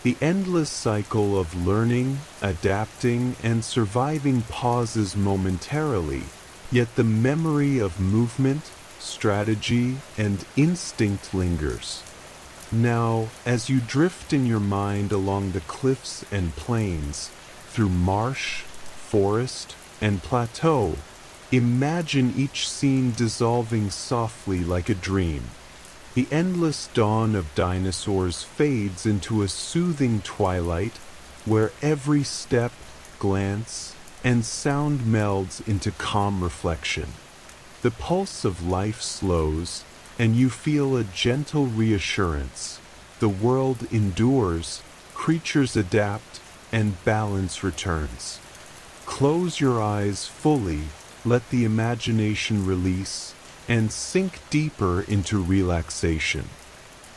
The endless cycle of learning, adapting, and surviving pauses momentarily, yet the memory of movement, strategy, and instinct lingers. Now, as you drift in your mind along the cliffs and plains, through marsh, forest, and plateau, imagine each scene dissolving softly like a dream. The endless dawn of dinosaurs fades into a soothing twilight where every step, glance, and sound melds into calm reflection. The pulse of life slows, and you feel a gentle reassurance. The world endures, creatures adapt, and balance returns. Close your eyes fully, let the imagination release, and sink deeper into relaxation.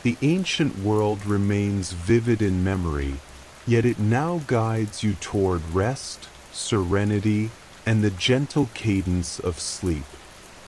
The ancient world remains vivid in memory, yet it now guides you toward rest, serenity, and the gentle cadence of sleep.